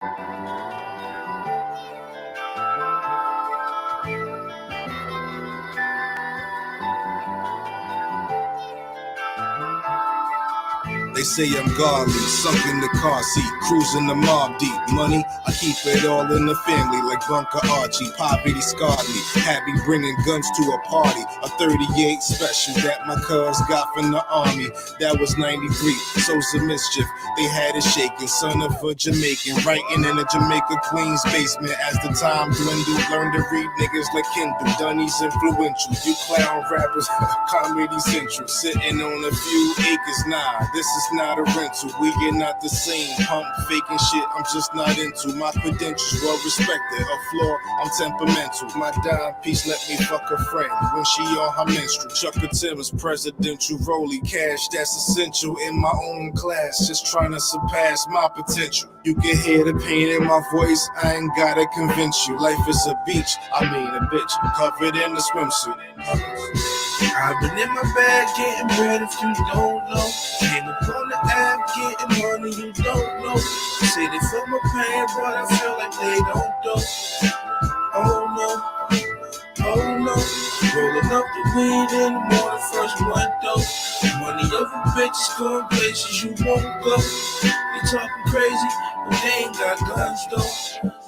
They say I'm godly, sunk in the car seat, cruising the mob deep. Money, I keep it all in the family, like Bunker Archie. Poverty scarred me, had me bringing guns to a party. A 38 special that my cuz got from the army. That was 93, so some mischief. They had it shaking, son of a Jamaican, writing in a Jamaica Queens basement. As the time dwindled, learned to read niggas like Kindle. Dunny's influential, you clown rappers, Comedy Central. Sitting on a few acres, nah, this is not a rental. We get not the same. Pump faking shit, I'm just not into. My credentials well respected. A flaw, I'm temperamental. My dime piece let me fuck a friend when she on her menstrual. Chuck Tim's presidential rollie cash, that's essential in my own class. Just trying to surpass my potential. You can hear the pain in my voice, I ain't gotta convince you. Life is a beach, I mean a bitch, covered in a swimsuit. I've been in my bag getting bread if you don't know. Came up on the app getting money you don't know. Say they feel my pain, but I feel like they don't know. Oh no, oh no. Rolling up the weed in the morning, first one though. Money over bitches going places you won't go. They talking crazy, but they ain't got guns though.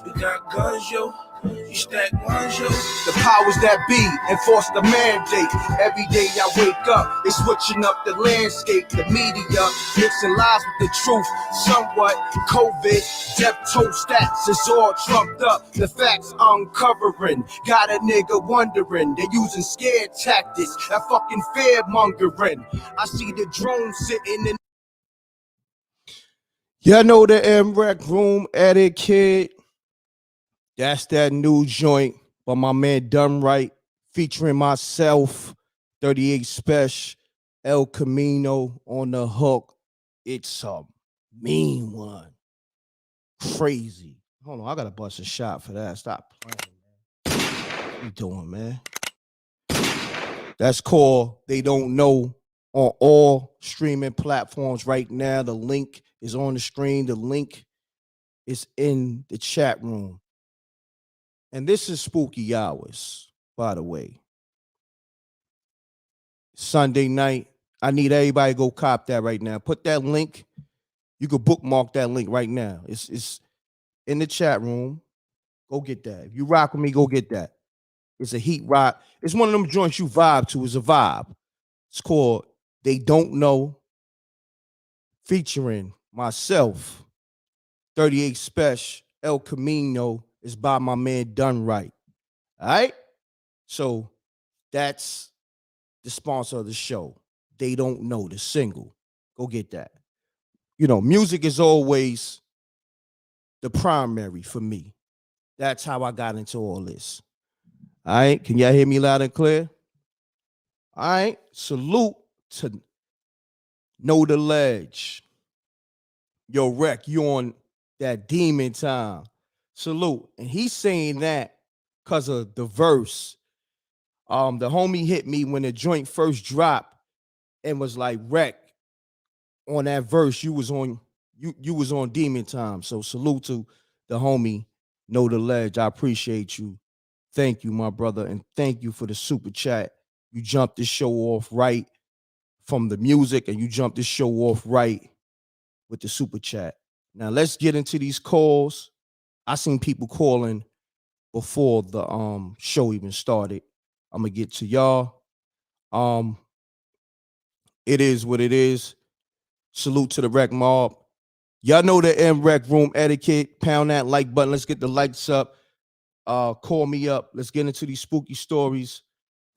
We got guns, yo. You stack ones, yo. The powers that be enforce the mandate. Every day I wake up, they switching up the landscape. The media mixing lies with the truth. Somewhat COVID, death toll stats is all trumped up. The facts uncovering, got a nigga wondering. They're using scared tactics, that fucking fear mongering. I see the drone sitting in. Y'all know the m.reck room etiquette. That's that new joint by my man Wright, featuring myself, 38 Spesh, Elcamino on the hook. It's a mean one. Crazy. Hold on, I gotta bust a shot for that. Stop playing, man. What you doing, man? That's called They Don't Know on all streaming platforms right now. The link is on the screen. The link is in the chat room. And this is spooky hours, by the way. Sunday night. I need everybody to go cop that right now. Put that link. You can bookmark that link right now. It's in the chat room. Go get that. If you rock with me, go get that. It's a heat rock. It's one of them joints you vibe to. It's a vibe. It's called They Don't Know, featuring myself, 38 Spesh, Elcamino. Is by my man Wright. All right? So that's the sponsor of the show. They Don't Know, the single. Go get that. You know, music is always the primary for me. That's how I got into all this. All right? Can y'all hear me loud and clear? All right? Salute to Know the Ledge. Yo, Wreck, you on that demon time. Salute. And he's saying that because of the verse. The homie hit me when the joint first dropped and was like, Wreck, on that verse, you was on demon time. So salute to the homie, Know the Ledge. I appreciate you. Thank you, my brother. And thank you for the super chat. You jumped this show off right from the music, and you jumped this show off right with the super chat. Now let's get into these calls. I seen people calling before the show even started. I'm gonna get to y'all. It is what it is. Salute to the Wreck Mob. Y'all know the m.reck room etiquette. Pound that like button. Let's get the lights up. Call me up. Let's get into these spooky stories.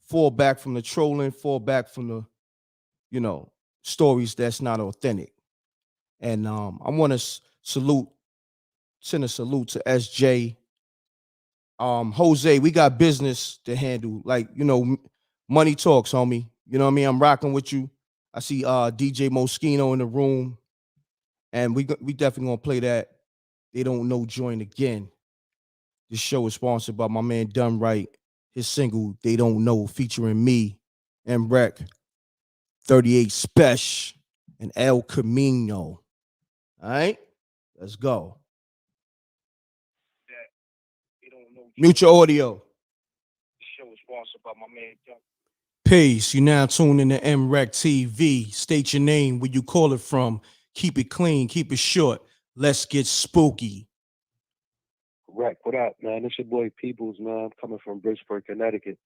Fall back from the trolling. Fall back from the, stories that's not authentic. And I want to send a salute to SJ. Jose, we got business to handle. Like, money talks, homie. You know what I mean? I'm rocking with you. I see DJ Moschino in the room. And we definitely gonna play that They Don't Know joint again. This show is sponsored by my man Wright. His single, They Don't Know, featuring me, m.reck, 38 Spesh, and Elcamino. All right? Let's go. Mute your audio. Peace. You now tuned in to m.reck.tv. State your name, where you call it from. Keep it clean, keep it short. Let's get spooky. Wright, what up, man? It's your boy Peoples, man. I'm coming from Bridgeport, Connecticut.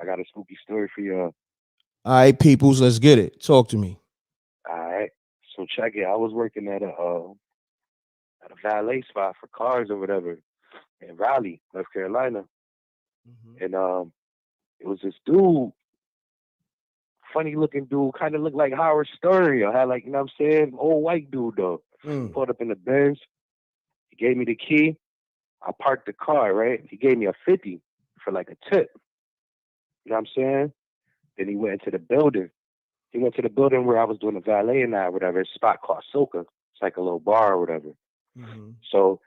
I got a spooky story for y'all. All right, peoples, let's get it. Talk to me. All right. So check it. I was working at a valet spot for cars or whatever in Raleigh, North Carolina. And it was this dude, funny looking dude, kind of looked like Howard Stern. I had like, you know what I'm saying? Old white dude though. Pulled up in the Benz. He gave me the key. I parked the car, right? He gave me a 50 for like a tip. You know what I'm saying? Then he went into the building. He went to the building where I was doing the valet and that, whatever. It's a spot called Soka. It's like a little bar or whatever. So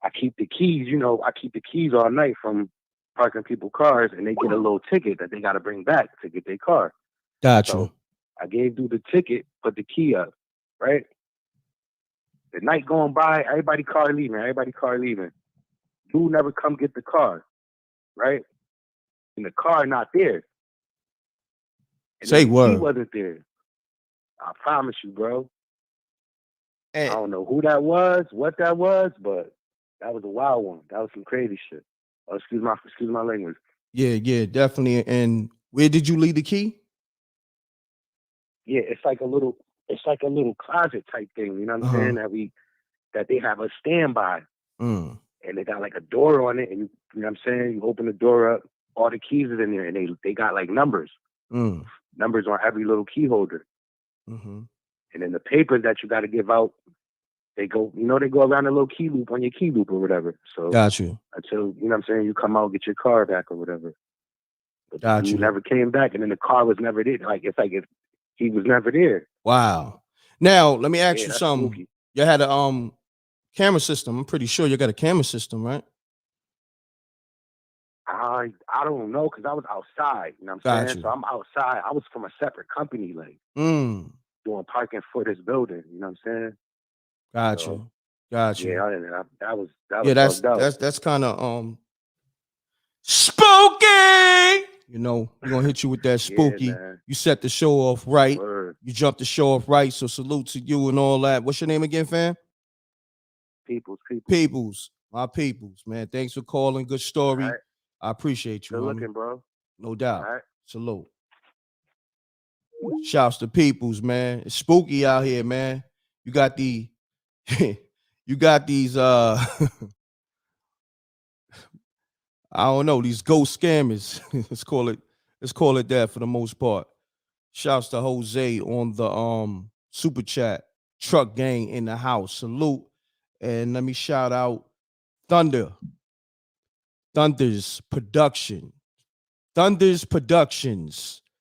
I keep the keys, you know, I keep the keys all night from parking people's cars, and they get a little ticket that they got to bring back to get their car. Gotcha. So I gave dude the ticket, put the key up, right? The night going by, everybody car leaving. Dude never come get the car, right? And the car not there. And Say the word. key wasn't there. I promise you, bro. And I don't know who that was, what that was, but that was a wild one. That was some crazy shit. Oh, excuse my language. yeah, definitely. And where did you leave the key? Yeah, it's like a little closet type thing, you know what I'm saying? That they have a standby. And they got like a door on it, and you know what I'm saying? You open the door up, all the keys is in there, and they got like numbers. Numbers on every little key holder. And then the papers that you got to give out, they go around a little key loop on your key loop or whatever. So Got you. Until, you know what I'm saying, you come out and get your car back or whatever. But Got you. never came back, and then the car was never there. It's like if he was never there. Wow. Now let me ask you something. Spooky. You had a camera system. I'm pretty sure you got a camera system, right? I don't know, because I was outside, you know what I'm saying? So I'm outside. I was from a separate company, like doing parking for this building, you know what I'm saying? Got you. Yeah, that was that's kind of spooky. You know, we're gonna hit you with that spooky. Yeah, you set the show off right. Word. You jumped the show off right. So salute to you and all that. What's your name again, fam? Peoples. My peoples, man. Thanks for calling. Good story. Right. I appreciate you. Good looking, bro. No doubt. Right. Salute. Shouts to peoples, man. It's spooky out here, man. You got these I don't know, these ghost scammers. let's call it that for the most part. Shouts to Jose on the super chat. Truck gang in the house. Salute. And let me shout out Thunder's Productions.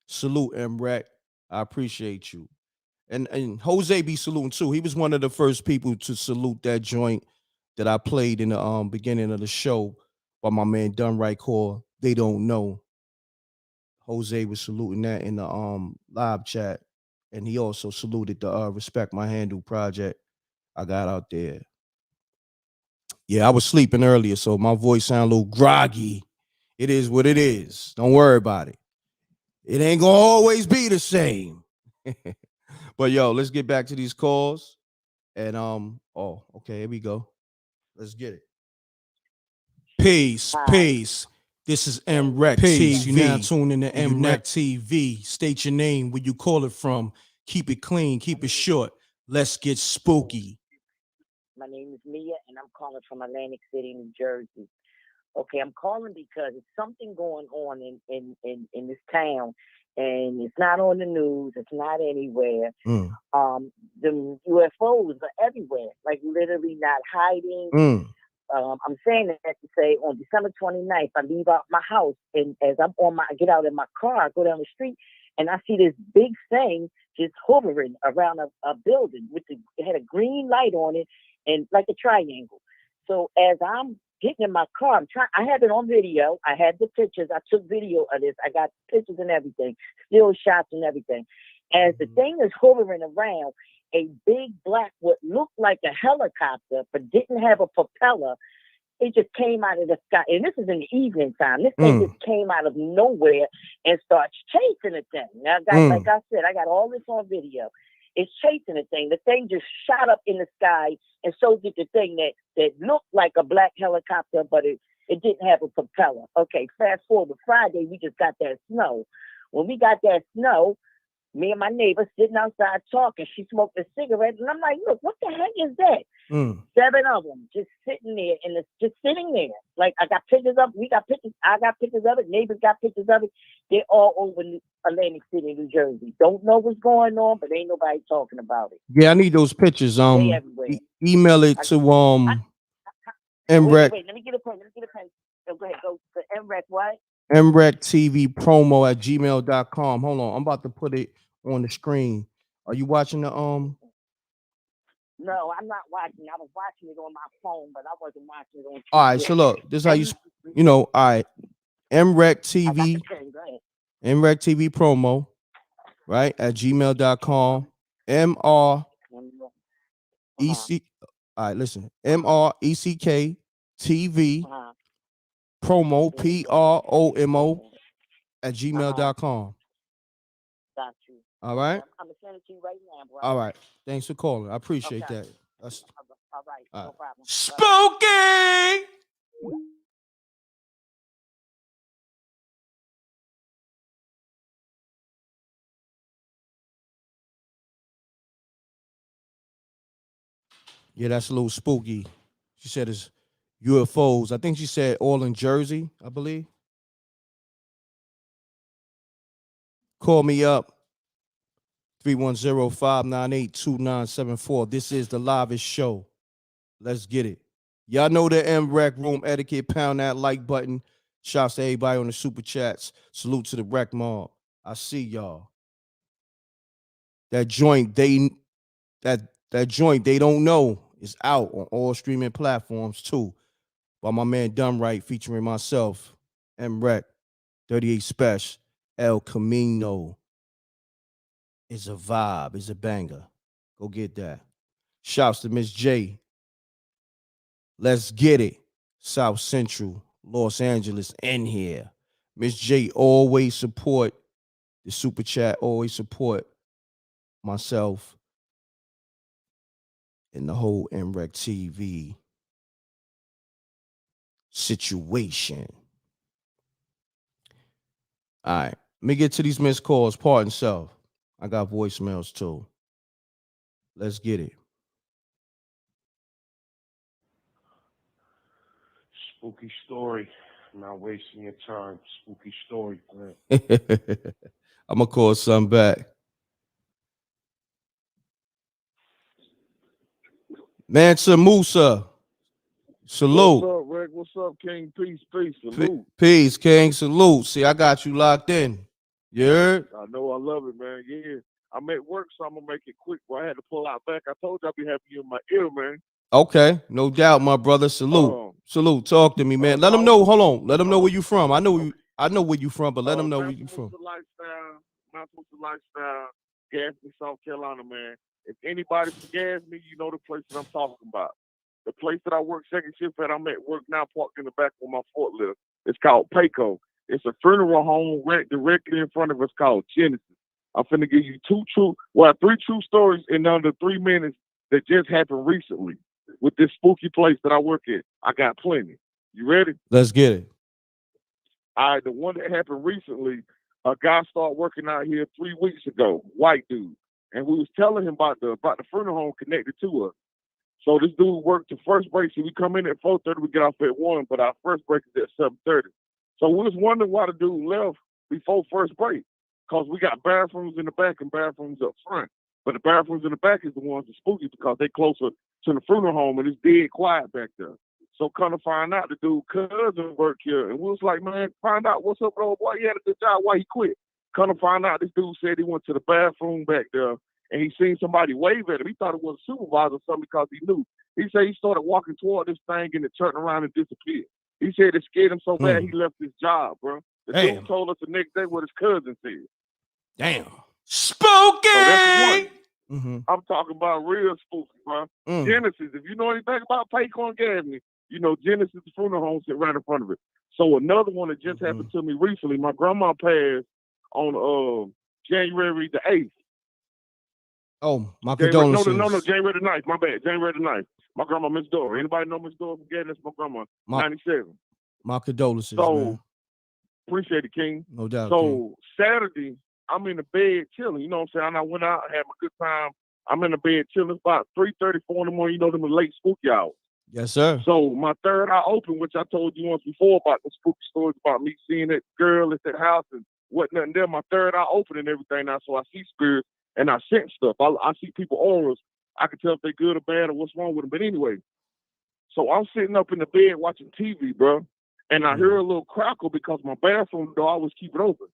Salute, m.reck. I appreciate you. And Jose be saluting too. He was one of the first people to salute that joint that I played in the beginning of the show by my man Wright called They Don't Know. Jose was saluting that in the live chat. And he also saluted the Respect My Handle project I got out there. Yeah, I was sleeping earlier, so my voice sound a little groggy. It is what it is. Don't worry about it. It ain't gonna always be the same. But yo, let's get back to these calls. And okay, here we go. Let's get it. Peace. This is m.reck TV. You now tune in to m.reck TV. State your name, where you call it from. Keep it clean, keep it short. Let's get spooky. My name is Mia, and I'm calling from Atlantic City, New Jersey. Okay, I'm calling because it's something going on in this town, and it's not on the news. It's not anywhere. The UFOs are everywhere, like literally not hiding. I'm saying that to say on December 29th, I leave out my house, and as I get out in my car, I go down the street, and I see this big thing just hovering around a building it had a green light on it and like a triangle. So as I'm getting in my car, I have it on video. I had the pictures. I took video of this. I got pictures and everything, still shots and everything. As the thing is hovering around, a big black, what looked like a helicopter, but didn't have a propeller, it just came out of the sky. And this is in the evening time. This thing just came out of nowhere and starts chasing the thing. Now, guys, like I said, I got all this on video. It's chasing the thing. The thing just shot up in the sky, and so did the thing that looked like a black helicopter, but it didn't have a propeller. Okay, fast forward Friday, we just got that snow. When we got that snow, me and my neighbor sitting outside talking. She smoked a cigarette, and I'm like, look, what the heck is that? 7 of them just sitting there, and it's just sitting there. Like, I got pictures of it. We got pictures. I got pictures of it. Neighbors got pictures of it. They're all over Atlantic City, New Jersey. Don't know what's going on, but ain't nobody talking about it. Yeah, I need those pictures. They everywhere. Email it to m.reck. Wait, let me get a pen. So go ahead. Go to m.reck what? mrecktv promo@gmail.com. Hold on, I'm about to put it on the screen. Are you watching the No, I'm not watching. I was watching it on my phone, but I wasn't watching it on TV. All right, so look, this is how all right. mrecktv promo, right, at gmail.com. mrecc. All right, listen. mrecktv promo promo at gmail.com. Got you. All right. I'm gonna send it to you right now, bro. All right. Thanks for calling. I appreciate that. That's all right. No problem. Spooky. Yeah, that's a little spooky. She said it's UFOs. I think she said all in Jersey, I believe. Call me up. 310-598-2974. This is the livest show. Let's get it. Y'all know the m.reck room etiquette. Pound that like button. Shouts to everybody on the super chats. Salute to the Wreck Mob. I see y'all. That joint they don't know is out on all streaming platforms too. By my man Wright featuring myself, m.reck, 38 Spesh, Elcamino. Is a vibe, is a banger. Go get that. Shouts to Miss J. Let's get it. South Central, Los Angeles, in here. Miss J always support the super chat, always support myself and the whole m.reck TV situation. All right, let me get to these missed calls. Pardon self. I got voicemails too. Let's get it. Spooky story. I'm not wasting your time. Spooky story, man. I'm going to call some back. Mansa Musa. Salute. What's up, Rick? What's up, King? Peace. Salute. Peace, King. Salute. See, I got you locked in. You heard? I know. I love it, man. Yeah. I'm at work, so I'm going to make it quick. But I had to pull out back. I told you I'd be having you in my ear, man. Okay. No doubt, my brother. Salute. Salute. Talk to me, man. Let them know. Hold on. Let them know where you from. I know where you from, but let them know where you from. Lifestyle, Gaffney, South Carolina, man. If anybody from Gaffney, you know the place that I'm talking about. The place that I work second shift at, I'm at work now, parked in the back of my forklift. It's called Payco. It's a funeral home right directly in front of us called Genesis. I'm finna give you three true stories in under 3 minutes that just happened recently with this spooky place that I work at. I got plenty. You ready? Let's get it. All right, the one that happened recently, a guy started working out here 3 weeks ago, white dude. And we was telling him about the funeral home connected to us. So this dude worked the first break. So we come in at 4:30, we get off at 1, but our first break is at 7:30. So we was wondering why the dude left before first break. Because we got bathrooms in the back and bathrooms up front. But the bathrooms in the back is the ones that spooky because they closer to the funeral home and it's dead quiet back there. So kind of find out the dude cousin worked here. And we was like, man, find out what's up with old boy. He had a good job. Why he quit? Kind of find out this dude said he went to the bathroom back there and he seen somebody wave at him. He thought it was a supervisor or something because he knew. He said he started walking toward this thing and it turned around and disappeared. He said it scared him so bad he left his job, bro. The dude told us the next day what his cousin said. Damn. Spooky! So that's one. I'm talking about real spooky, bro. Genesis, if you know anything about Payco and Gaffney, you know, Genesis Funeral Home sit right in front of it. So another one that just happened to me recently, my grandma passed on January the 8th. Oh, my condolences. No, January the 9th. My bad. January the 9th. My grandma, Miss Dora. Anybody know Miss Dora from Gatton? That's my grandma, 97. My condolences, so, man. Appreciate it, King. No doubt, So, King. Saturday, I'm in the bed chilling. You know what I'm saying? I went out, had my good time. I'm in the bed chilling. It's about 3:30, 4 in the morning. You know them late spooky hours. Yes, sir. So, my third eye open, which I told you once before about the spooky stories about me seeing that girl at that house and whatnot. And then my third eye open and everything now. So, I see spirits. And I sense stuff. I see people auras. I can tell if they're good or bad or what's wrong with them. But anyway, so I'm sitting up in the bed watching TV, bro, and I hear a little crackle because my bathroom door I always keep it open.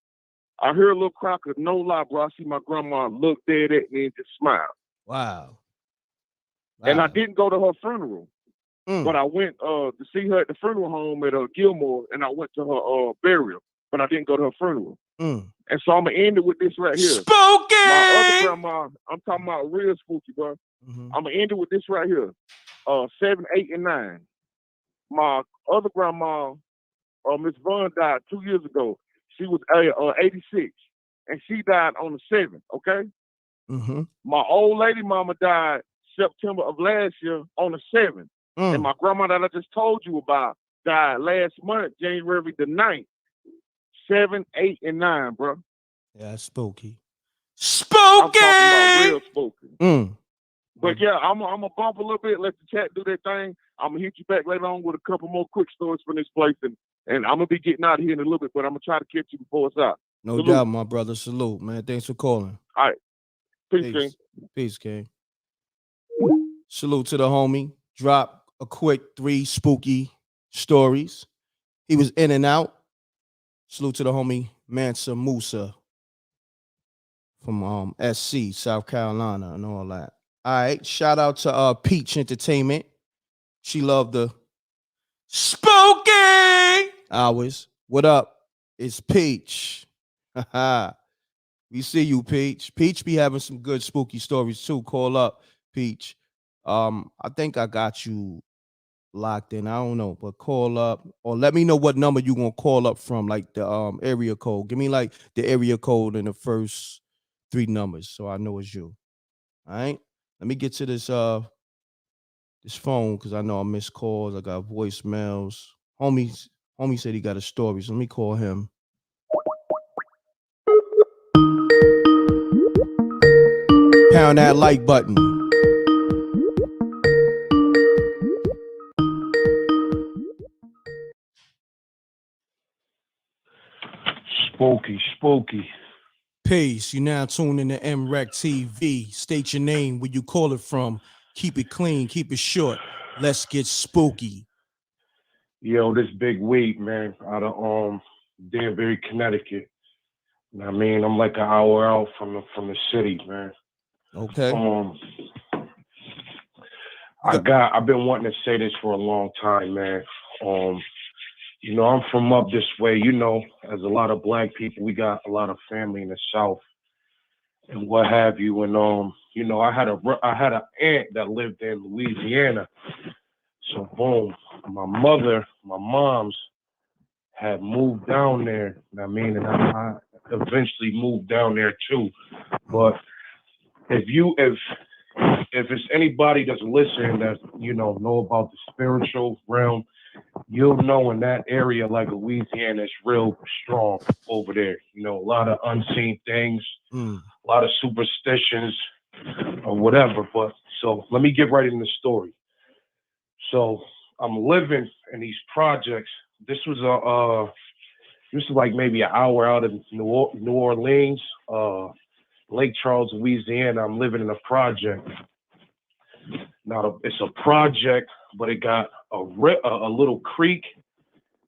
I hear a little crackle. No lie, bro. I see my grandma look dead at me and just smile. Wow. And I didn't go to her funeral, but I went to see her at the funeral home at Gilmore, and I went to her burial, but I didn't go to her funeral. And so I'm going to end it with this right here. Spooky! My other grandma, I'm talking about real spooky, bro. I'm going to end it with this right here. 7, 8, and 9. My other grandma, Miss Vaughn, died 2 years ago. She was 86, and she died on the 7th, okay? My old lady mama died September of last year on the 7th. And my grandma that I just told you about died last month, January the 9th. 7, 8, and 9, bro. Yeah, that's spooky. Spooky! I'm talking about real spooky. But yeah, I'm gonna bump a little bit, let the chat do their thing. I'm gonna hit you back later on with a couple more quick stories from this place, and I'm gonna be getting out of here in a little bit, but I'm gonna try to catch you before it's out. No doubt, my brother. Salute, man. Thanks for calling. All right. Peace, King. Peace, King. Salute to the homie. Drop a quick 3 spooky stories. He was in and out. Salute to the homie Mansa Musa from SC, South Carolina, and all that. All right. Shout out to Peach Entertainment. She loved the spooky hours. What up? It's Peach. We see you, Peach. Peach be having some good spooky stories too. Call up, Peach. I think I got you locked in. I don't know, but call up or let me know what number you gonna call up from, like the area code. Give me like the area code and the first 3 numbers so I know it's you. All right. Let me get to this this phone because I know I missed calls. I got voicemails. Homie said he got a story, so let me call him. Pound that like button. Spooky. Peace. You now tuned in to m.reck TV. State your name, where you call it from. Keep it clean, keep it short. Let's get spooky. Yo, this Big Weed, man, out of Danbury, Connecticut. I mean, I'm like an hour out from the city, man. Okay. I've been wanting to say this for a long time, man. You know, I'm from up this way. You know, as a lot of black people, we got a lot of family in the South and what have you. And you know, I had an aunt that lived in Louisiana. So boom, my mom's had moved down there. I mean, and I eventually moved down there too. But if it's anybody that's listening that, you know about the spiritual realm, you'll know in that area like Louisiana is real strong over there. You know, a lot of unseen things, a lot of superstitions or whatever. But so let me get right in the story. So I'm living in these projects. This was like maybe an hour out of New Orleans, Lake Charles, Louisiana. I'm living in a project. Now it's a project, but it got a little creek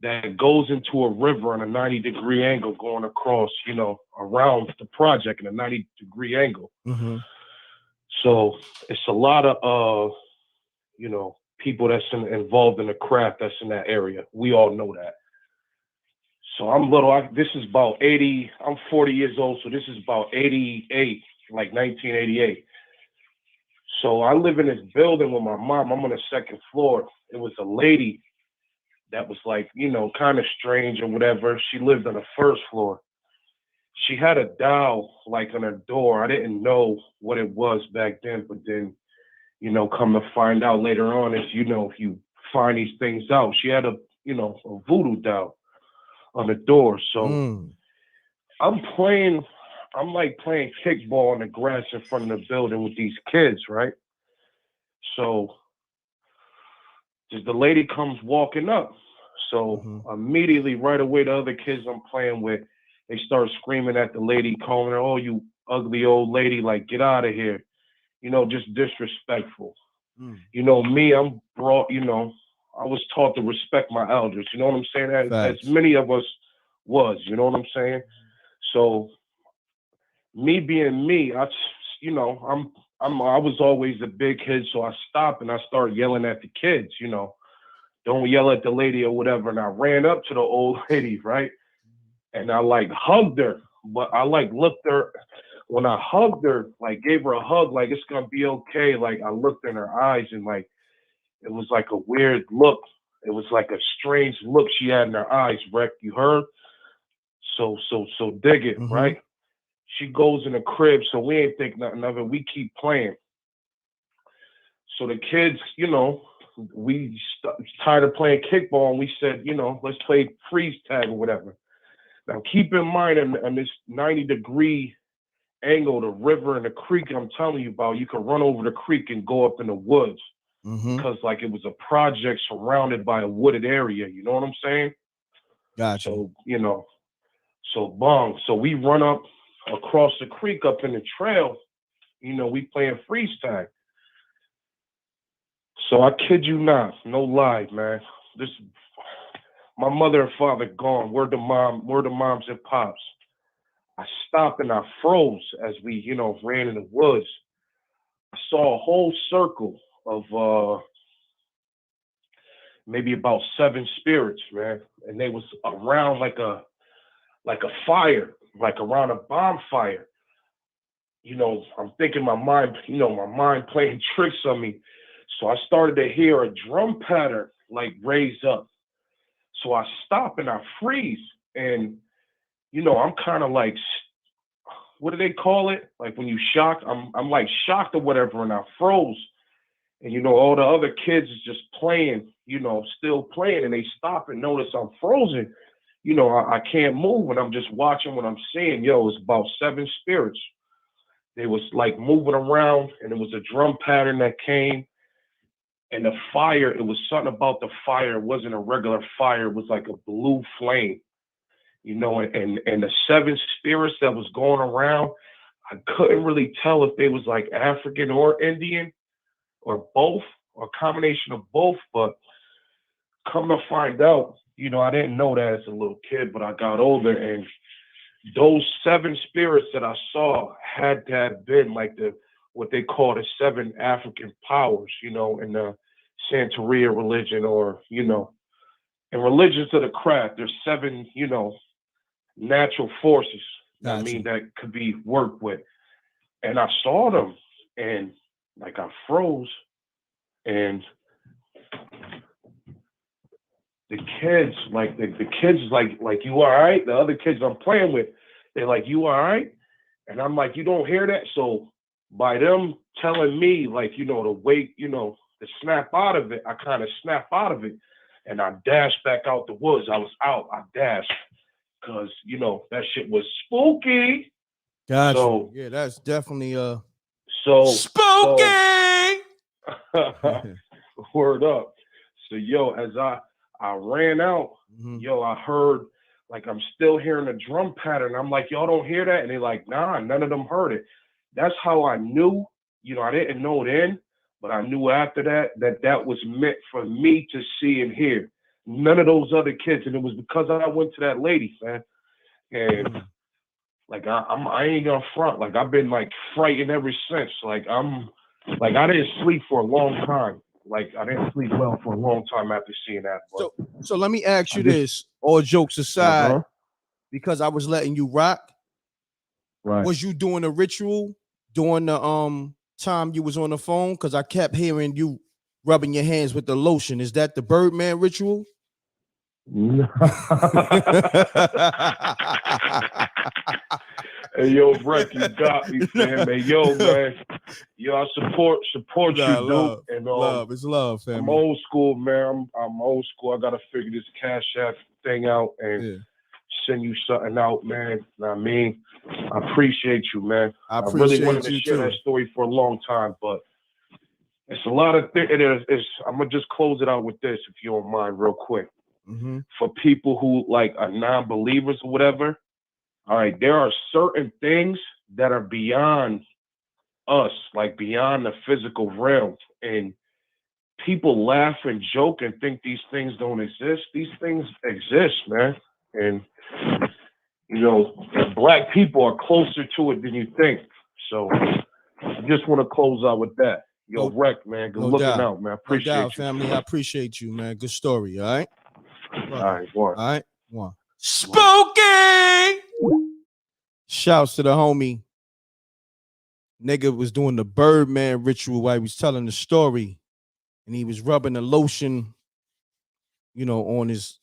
that goes into a river on a 90-degree angle going across, you know, around the project in a 90-degree angle. So it's a lot of, you know, people that's involved in the craft that's in that area. We all know that. So this is about 80, I'm 40 years old, so this is about 88, like 1988. So I live in this building with my mom. I'm on the second floor. It was a lady that was like, kind of strange or whatever. She lived on the first floor. She had a doll like on her door. I didn't know what it was back then, but then, come to find out later on is, if you find these things out, she had a voodoo doll on the door. So I'm like playing kickball on the grass in front of the building with these kids, right? So just the lady comes walking up. So immediately right away, the other kids I'm playing with, they start screaming at the lady, calling her, "Oh, you ugly old lady, like get out of here." Just disrespectful. Me, I'm brought, I was taught to respect my elders. You know what I'm saying? As many of us was, you know what I'm saying? So me being me, I was always a big kid, so I stopped and I started yelling at the kids, don't yell at the lady or whatever. And I ran up to the old lady, right? And I like hugged her, but I like looked her when I hugged her, like gave her a hug, like it's gonna be okay. Like I looked in her eyes and like it was like a weird look. It was like a strange look she had in her eyes, Wreck. You heard? So dig it, right? She goes in the crib, so we ain't think nothing of it. We keep playing. So the kids, we tired of playing kickball, and we said, let's play freeze tag or whatever. Now, keep in mind, on this 90-degree angle, the river and the creek I'm telling you about, you can run over the creek and go up in the woods because, like, it was a project surrounded by a wooded area. You know what I'm saying? Gotcha. So, so we run up across the creek up in the trail. We playing freeze tag. So I kid you not, no lie, man. My mother and father gone. We're the moms and pops. I stopped and I froze as we, ran in the woods. I saw a whole circle of maybe about 7 spirits, man. And they was around like a fire, like around a bonfire. I'm thinking my mind playing tricks on me. So I started to hear a drum pattern like raise up. So I stop and I freeze. And, I'm kind of like, what do they call it? Like when you shock, I'm like shocked or whatever. And I froze. And, all the other kids is just playing, still playing. And they stop and notice I'm frozen. I can't move. And I'm just watching what I'm seeing. It's about 7 spirits. They was like moving around and it was a drum pattern that came. And the fire, it was something about the fire. It wasn't a regular fire. It was like a blue flame, and the 7 spirits that was going around, I couldn't really tell if they was like African or Indian or both or a combination of both. But come to find out, I didn't know that as a little kid, but I got older and those 7 spirits that I saw had to have been like what they call the 7 African powers, in the Santeria religion or, in religions of the craft, there's 7, natural forces, Gotcha. that could be worked with. And I saw them and like I froze and the kids, like the kids like you all right? The other kids I'm playing with, they're like, you all right? And I'm like, you don't hear that? So by them telling me like, to wait, to snap out of it, I kind of snap out of it. And I dashed back out the woods. I was out. I dashed because, that shit was spooky. Gotcha. So, yeah, that's definitely spooky. Word up. So, as I ran out, I heard, like, I'm still hearing a drum pattern. I'm like, y'all don't hear that? And they're like, nah, none of them heard it. That's how I knew, I didn't know then, but I knew after that was meant for me to see and hear. None of those other kids. And it was because I went to that lady, man. And like, I ain't gonna front. Like, I've been like frightened ever since. Like, I didn't sleep for a long time. Like, I didn't sleep well for a long time after seeing that. But so let me ask you this, all jokes aside, because I was letting you rock. Right. Was you doing a ritual during the time you was on the phone? Because I kept hearing you rubbing your hands with the lotion. Is that the Birdman ritual? Hey, yo, Breck, you got me, fam. Hey, yo, man. Yo, I support Nah, you, love, dude. And love, it's love, family. I'm old school, man. I'm old school. I gotta figure this Cash App thing out and send you something out, man. I mean, I appreciate you, man. I really wanted appreciate to you share too. that story for a long time, but it's a lot of things. I'm gonna just close it out with this, if you don't mind, real quick. Mm-hmm. For people who like are non-believers or whatever, all right, there are certain things that are beyond us, like beyond the physical realm, and people laugh and joke and think these things don't exist. These things exist, man, and you know, Black people are closer to it than you think. So I just want to close out with that. Yo, Wreck, man, good looking out, man. I appreciate no doubt, you, family. I appreciate you, man. Good story, all right? All right, one. All right, one. Spooky! Shouts to the homie. Nigga was doing the Birdman ritual while he was telling the story, and he was rubbing the lotion, you know, on his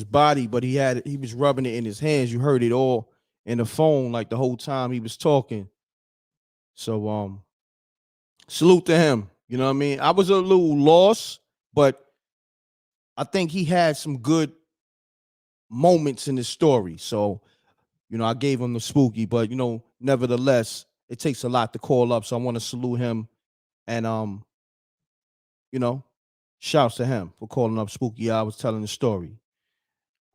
body, but he was rubbing it in his hands. You heard it all in the phone, like the whole time he was talking. So salute to him. You know what I mean? I was a little lost, but I think he had some good moments in the story. So, you know, I gave him the spooky, but you know, nevertheless, it takes a lot to call up. So I want to salute him, and you know, shouts to him for calling up spooky. I was telling the story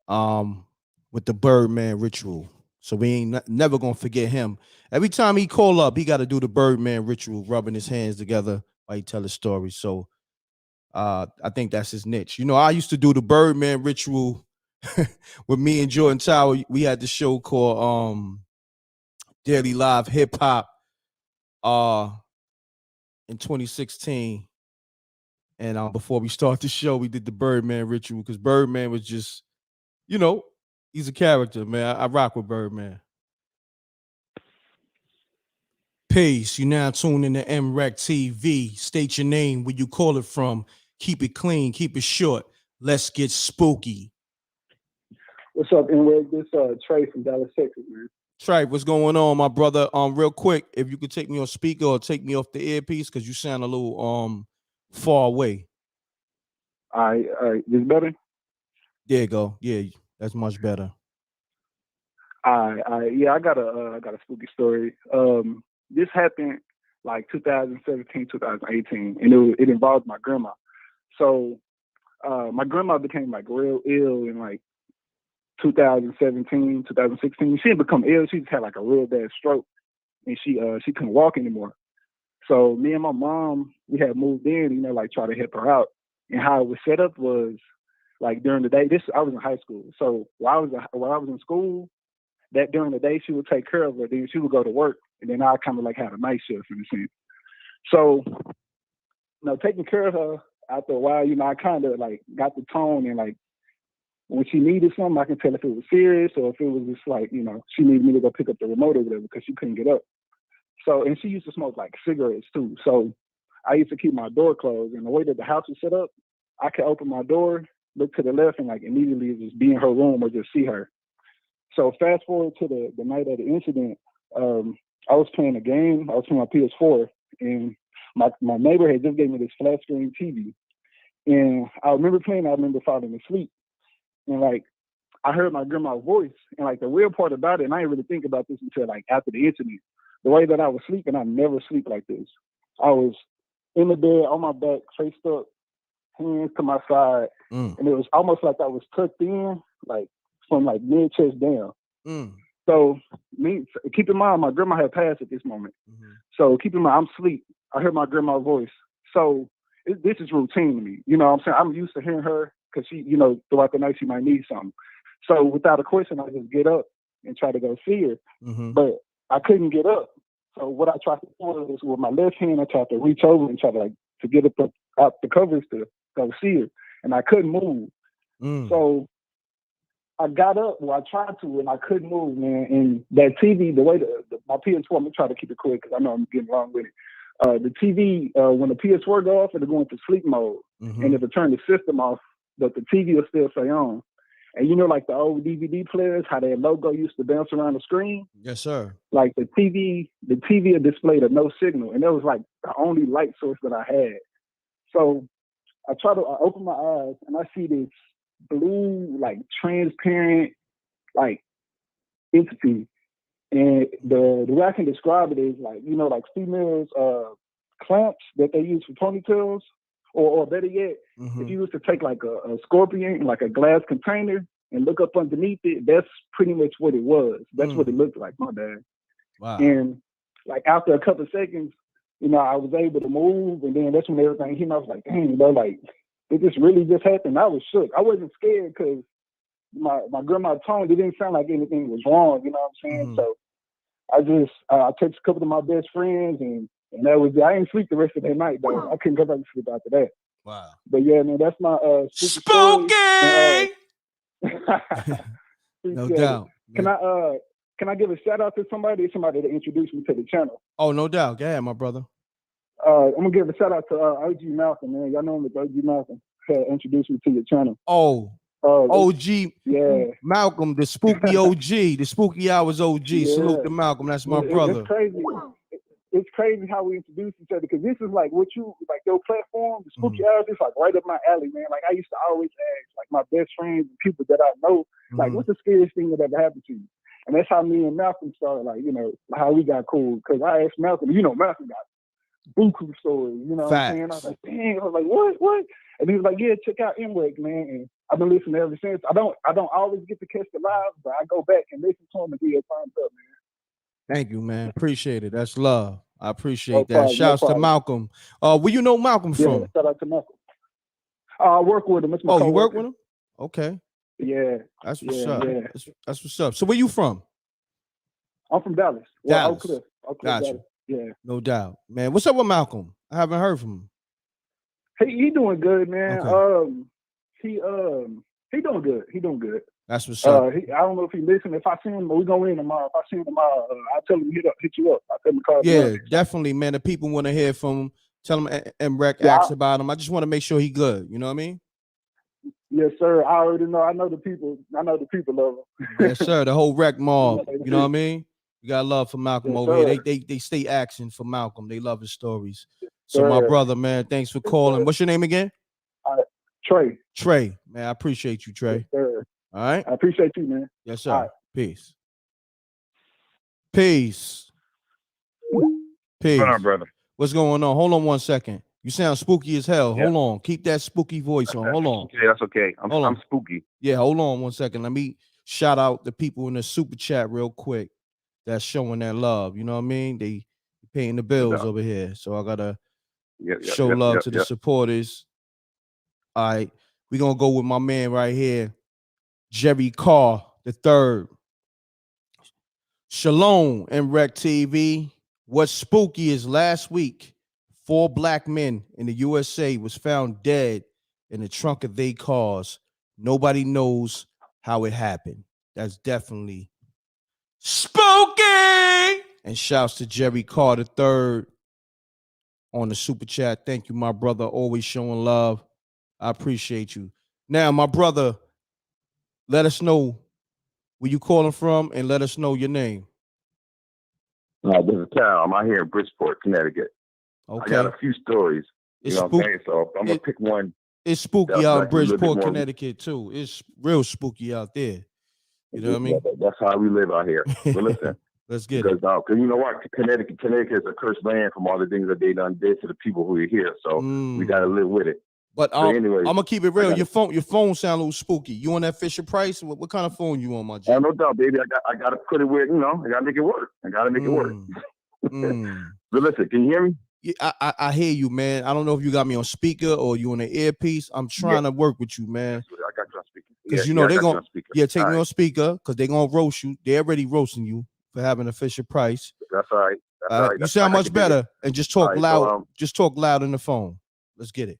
with the Birdman ritual. So we ain't never gonna forget him. Every time he call up, he got to do the Birdman ritual, rubbing his hands together while he tell his story. So I think that's his niche. You know, I used to do the Birdman ritual with me and Jordan Tower. We had the show called Daily Live Hip Hop in 2016. And before we start the show, we did the Birdman ritual because Birdman was just, you know, he's a character, man. I rock with Birdman. Peace. You now tune in to m.reck TV. State your name, where you call it from. Keep it clean, keep it short. Let's get spooky. What's up, m.reck? This Trey from Dallas, Texas, man. Trey, what's going on, my brother? Real quick, if you could take me on speaker or take me off the earpiece, because you sound a little far away. All right, this better? There you go. Yeah, that's much better. Yeah, I got a spooky story. This happened like 2017, 2018, and it involved my grandma. So my grandma became like real ill in like 2017, 2016. She didn't become ill. She just had like a real bad stroke, and she couldn't walk anymore. So me and my mom, we had moved in, you know, like try to help her out. And how it was set up was like during the day. I was in high school, so while I was in school, that during the day she would take care of her. Then she would go to work, and then I kind of like had a night shift in a sense. So, you know, taking care of her after a while, you know, I kind of like got the tone, and like when she needed something, I can tell if it was serious or if it was just like, you know, she needed me to go pick up the remote or whatever because she couldn't get up. So, and she used to smoke like cigarettes too. So I used to keep my door closed, and the way that the house was set up, I could open my door, look to the left, and like immediately just be in her room or just see her. So fast forward to the night of the incident, I was playing a game. I was playing my PS4, and my neighbor had just gave me this flat screen TV. And I remember playing, I remember falling asleep. And like, I heard my grandma's voice. And like the real part about it, and I didn't really think about this until like after the incident, the way that I was sleeping, I never sleep like this. I was in the bed, on my back, faced up, hands to my side. And it was almost like I was tucked in, like from like mid chest down. So keep in mind, my grandma had passed at this moment. So keep in mind, I'm asleep. I heard my grandma's voice. So this is routine to me. You know what I'm saying? I'm used to hearing her because she, you know, throughout the night she might need something. So without a question, I just get up and try to go see her. But I couldn't get up. So what I tried to do is with my left hand, I tried to reach over and try to like to get up out the covers to go see her, and I couldn't move. So I got up, well, I tried to, and I couldn't move, man. And that TV, the way my PS4, I'm gonna try to keep it quick because I know I'm getting long with it. The TV, when the PS4 go off, it'll go into sleep mode, and it'll turn the system off, but the TV will still stay on. And you know, like the old DVD players, how their logo used to bounce around the screen? Yes, sir. Like the TV displayed a no signal, and that was like the only light source that I had. So I open my eyes, and I see this blue, like transparent, like entity. And the way I can describe it is like, you know, like females clamps that they use for ponytails, or better yet, if you was to take like a scorpion, like a glass container, and look up underneath it, that's pretty much what it was. That's what it looked like, my bad. Wow. And like after a couple of seconds, you know, I was able to move, and then that's when everything hit me. I was like, dang, you know, like, it just really just happened. I was shook. I wasn't scared because my grandma's tone, it didn't sound like anything was wrong, you know what I'm saying? So I just, I texted a couple of my best friends, and that was it. I didn't sleep the rest of that night, though. I couldn't go back to sleep after that. Wow. But yeah, man, that's my spooky. No Appreciate doubt. It. Can I give a shout out to somebody that introduced me to the channel? Oh, no doubt. Go ahead, my brother. I'm gonna give a shout out to OG Malcolm, man. Y'all know him as OG Malcolm. Introduced me to your channel. Oh, OG, yeah, Malcolm, the spooky OG, the spooky hours OG. Yeah. Salute to Malcolm. That's my brother. It's crazy. It's crazy how we introduce each other, because this is like what you like your platform, the spooky hours. It's like right up my alley, man. Like I used to always ask like my best friends and people that I know, like, what's the scariest thing that ever happened to you? And that's how me and Malcolm started, like, you know, how we got cool. Because I asked Malcolm, you know, Malcolm got buku stories, you know what I'm saying? I was like, dang, I was like, what? And he was like, yeah, check out m.reck, man. And I've been listening ever since. I don't always get to catch the live, but I go back and listen to him and give a thumbs up, man. Thank you, man. Appreciate it. That's love. I appreciate that. Shouts to Malcolm. Where you know Malcolm from? Shout out to Malcolm. I work with him. It's my you work with him? Okay. Yeah. That's what's up. Yeah. That's what's up. So where you from? I'm from Dallas. Dallas. Oak Cliff, gotcha. Dallas. Yeah. No doubt. Man, what's up with Malcolm? I haven't heard from him. He doing good, man. Okay. He doing good. He doing good. That's what's up. I don't know if he listened. If I see him, we're going in tomorrow. If I see him tomorrow, I'll tell him hit you up. I'll tell him to call Yeah, you. definitely, man. The people want to hear from him. Tell him m.reck asks about him. I just want to make sure he good. You know what I mean? Yes, sir. I already know. I know the people love him. Yes, sir. The whole wreck mob. You know what I mean? You got love for Malcolm over here. They stay asking for Malcolm. They love his stories. So my brother, man, thanks for calling. What's your name again? Trey. Trey, man, I appreciate you, Trey. Yes, sir. All right. I appreciate you, man. Yes, sir. Right. Peace. Peace. Peace. What's on, brother? What's going on? Hold on 1 second. You sound spooky as hell. Hold on. Keep that spooky voice on. Hold on. Yeah, that's okay. I'm spooky. Yeah, hold on 1 second. Let me shout out the people in the super chat real quick that's showing that love. You know what I mean? They paying the bills over here. So I gotta show love to the supporters. All right. We're gonna go with my man right here, Jerry Carr III. Shalom, mrecktv. What's spooky is last week, 4 black men in the USA was found dead in the trunk of their cars. Nobody knows how it happened. That's definitely spooky. And shouts to Jerry Carr III on the super chat. Thank you, my brother. Always showing love. I appreciate you. Now, my brother, let us know where you calling from and let us know your name. This is Cal. I'm out here in Bridgeport, Connecticut. Okay. I got a few stories. You know what I'm saying? So I'm going to pick one. It's spooky out in Bridgeport, Connecticut, too. It's real spooky out there. You know what I mean? That's how we live out here. But listen. Let's get it. Because you know what? Connecticut is a cursed land from all the things that they done did to the people who are here. So we got to live with it. But anyway, I'm gonna keep it real. Your phone sound a little spooky. You on that Fisher Price? What kind of phone you on, my G? No doubt, baby. I gotta put it where, I gotta make it work. But listen, can you hear me? Yeah, I hear you, man. I don't know if you got me on speaker or you on an earpiece. I'm trying to work with you, man. I got you on speaker. Because they're gonna take me on speaker because they're gonna roast you. They're already roasting you for having a Fisher Price. That's all right. You sound much better, and just talk loud. Just talk loud in the phone. Let's get it.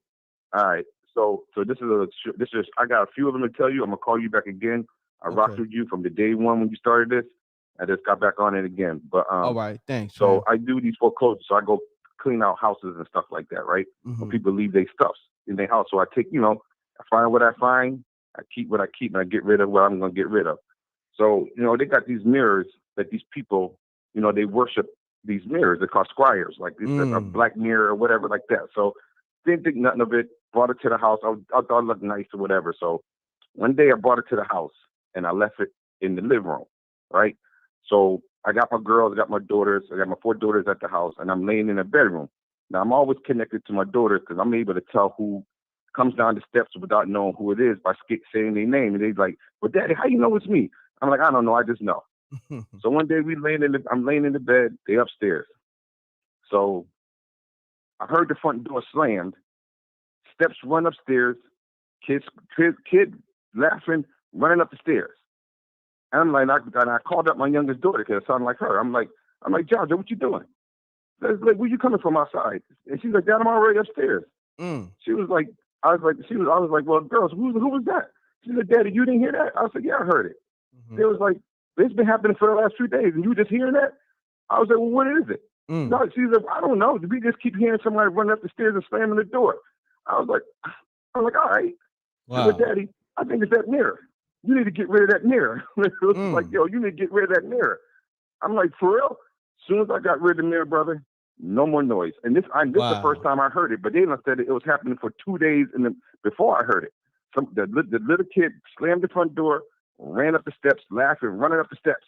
All right. So this is I got a few of them to tell you. I'm gonna call you back again. I rocked with you from the day one when you started this. I just got back on it again. But all right, thanks. So man. I do these foreclosures. So I go clean out houses and stuff like that, right? When people leave their stuffs in their house. So I take, I find what I find, I keep what I keep, and I get rid of what I'm gonna get rid of. So, they got these mirrors that these people, they worship these mirrors. They're called squires, like it's a black mirror or whatever like that. So didn't think nothing of it, brought it to the house. I thought it looked nice or whatever. So one day I brought it to the house and I left it in the living room, right? So I got my girls, I got my daughters, I got my 4 daughters at the house, and I'm laying in a bedroom. Now I'm always connected to my daughters because I'm able to tell who comes down the steps without knowing who it is by saying their name. And they're like, "Well, Daddy, how you know it's me?" I'm like, "I don't know, I just know." So one day I'm laying in the bed, they upstairs. So I heard the front door slammed, steps run upstairs, kid laughing, running up the stairs. And I'm like, I called up my youngest daughter because it sounded like her. I'm like, "Georgia, what you doing?" Like, "Where you coming from outside?" And she's like, "Dad, I'm already upstairs." She was like, I was like, "Well, girls, who was that?" She said, "Daddy, you didn't hear that?" I said, "Yeah, I heard it." It was like, "It's been happening for the last few days, and you just hearing that?" I was like, "Well, what is it?" No, she said, "I don't know. We just keep hearing somebody running up the stairs and slamming the door." I was like, "All right." Wow. She said, "Daddy, I think it's that mirror. You need to get rid of that mirror." It was like, "Yo, you need to get rid of that mirror." I'm like, "For real?" As soon as I got rid of the mirror, brother, no more noise. And this is the first time I heard it, but they said it was happening for 2 days before I heard it. The little kid slammed the front door, ran up the steps, laughing, running up the steps.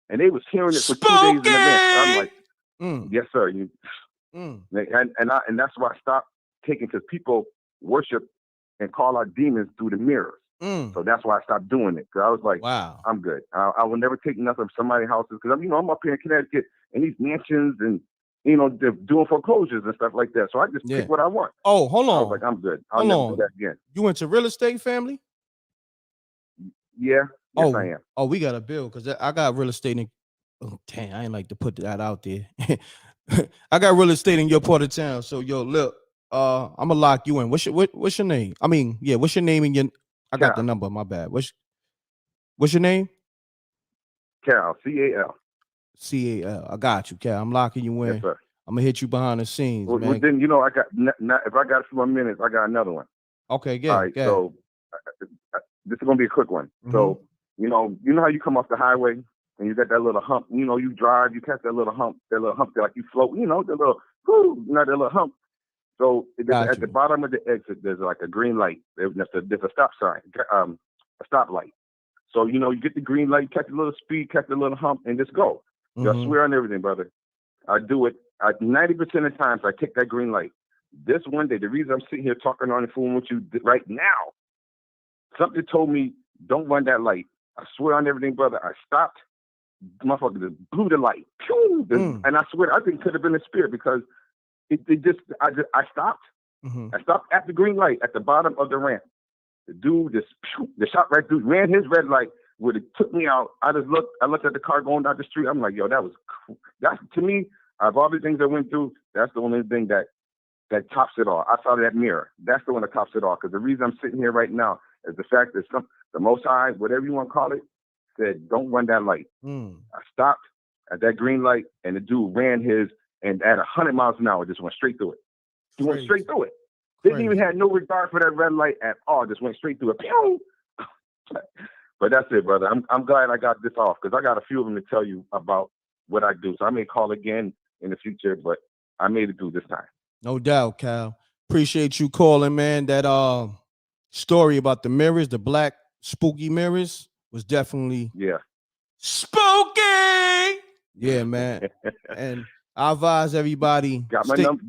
And they was hearing it for 2 days in advance. I'm like, "Yes, sir." And that's why I stopped taking, because people worship and call out demons through the mirrors. So that's why I stopped doing it. Because I was like, "Wow, I'm good. I will never take nothing from somebody's houses." Because I'm up here in Connecticut in these mansions and they're doing foreclosures and stuff like that. So I just pick what I want. Oh, hold on. I was like, "I'm good. I'll never do that again." You went to real estate, family? Yeah. Yes, I am. Oh, we got a bill because I got real estate in. Oh, dang, I ain't like to put that out there. I got real estate in your part of town. So, yo, look, I'm gonna lock you in. What's your name? I mean, yeah, what's your name and your? I got the number. My bad. What's your name? Cal, C-A-L. C-A-L. I got you, Cal. I'm locking you in. Yes, sir. I'm gonna hit you behind the scenes, man. Well, then I got. If I got a few more minutes, I got another one. Okay, good. All right, so this is gonna be a quick one. So you know how you come off the highway and you got that little hump. You drive, you catch that little hump that like you float. The little that little hump. So at the bottom of the exit, there's like a green light. There's a stop sign, a stoplight. So you get the green light, catch a little speed, catch a little hump, and just go. I swear on everything, brother. I do it. 90% of the times I take that green light. This one day, the reason I'm sitting here talking on the phone with you right now, something told me don't run that light. I swear on everything, brother. I stopped. Motherfucker just blew the light. Pew! And I swear, I think it could have been a spirit because I stopped. I stopped at the green light at the bottom of the ramp. The dude the shop right dude ran his red light, would have took me out. I looked at the car going down the street. I'm like, yo, that's to me, out of all the things I went through, that's the only thing that tops it all. I saw that mirror. That's the one that tops it all. Because the reason I'm sitting here right now is the fact that the Most High, whatever you want to call it, said, don't run that light. I stopped at that green light, and the dude ran his, and at 100 miles an hour, just went straight through it. He went straight through it. Didn't even have no regard for that red light at all. Just went straight through it. Pew! But that's it, brother. I'm glad I got this off because I got a few of them to tell you about what I do. So I may call again in the future, but I made it through this time. No doubt, Cal. Appreciate you calling, man. That story about the mirrors, the black spooky mirrors, was definitely spooky. Yeah, man. And I advise everybody. Got my number.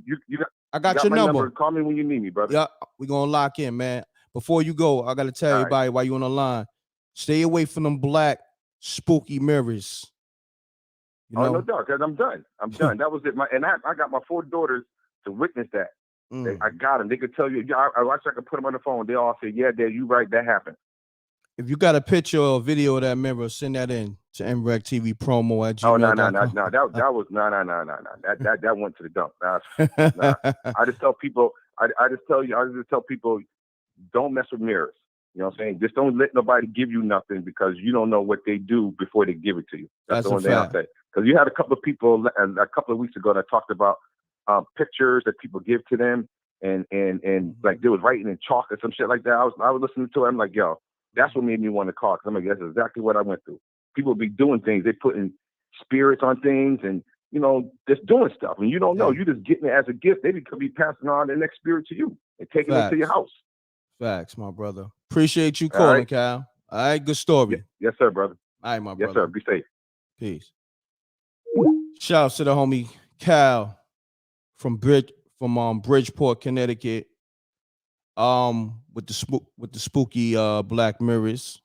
I got your number. Call me when you need me, brother. Yeah, we're gonna lock in, man. Before you go, I gotta tell everybody while you're on the line, stay away from them black spooky mirrors. No doubt, because I'm done. That was it. I got my 4 daughters to witness that. I got them. They could tell you. I wish I could put them on the phone. They all say, "Yeah, Dad, you right. That happened." If you got a picture or a video of that mirror, send that in to m.reck.tv promo at gmail.com. No. That was no. That went to the dump. I just tell people. I just tell people, don't mess with mirrors. You know what I'm saying? Just don't let nobody give you nothing because you don't know what they do before they give it to you. That's the only thing I'll say. Because you had a couple of people a couple of weeks ago that talked about pictures that people give to them, and like they was writing in chalk or some shit like that. I was listening to it. I'm like, yo, that's what made me want to call. Because I'm like, that's exactly what I went through. People be doing things. They putting spirits on things and, you know, just doing stuff. And you don't know. You just getting it as a gift. They could be passing on the next spirit to you and taking it to your house. Facts, my brother. Appreciate you calling, Cal. All right, good story. Yes, sir, brother. All right, my brother. Yes, sir. Be safe. Peace. Shout out to the homie Cal from Bridgeport, Connecticut. With the spooky Black Mirrors.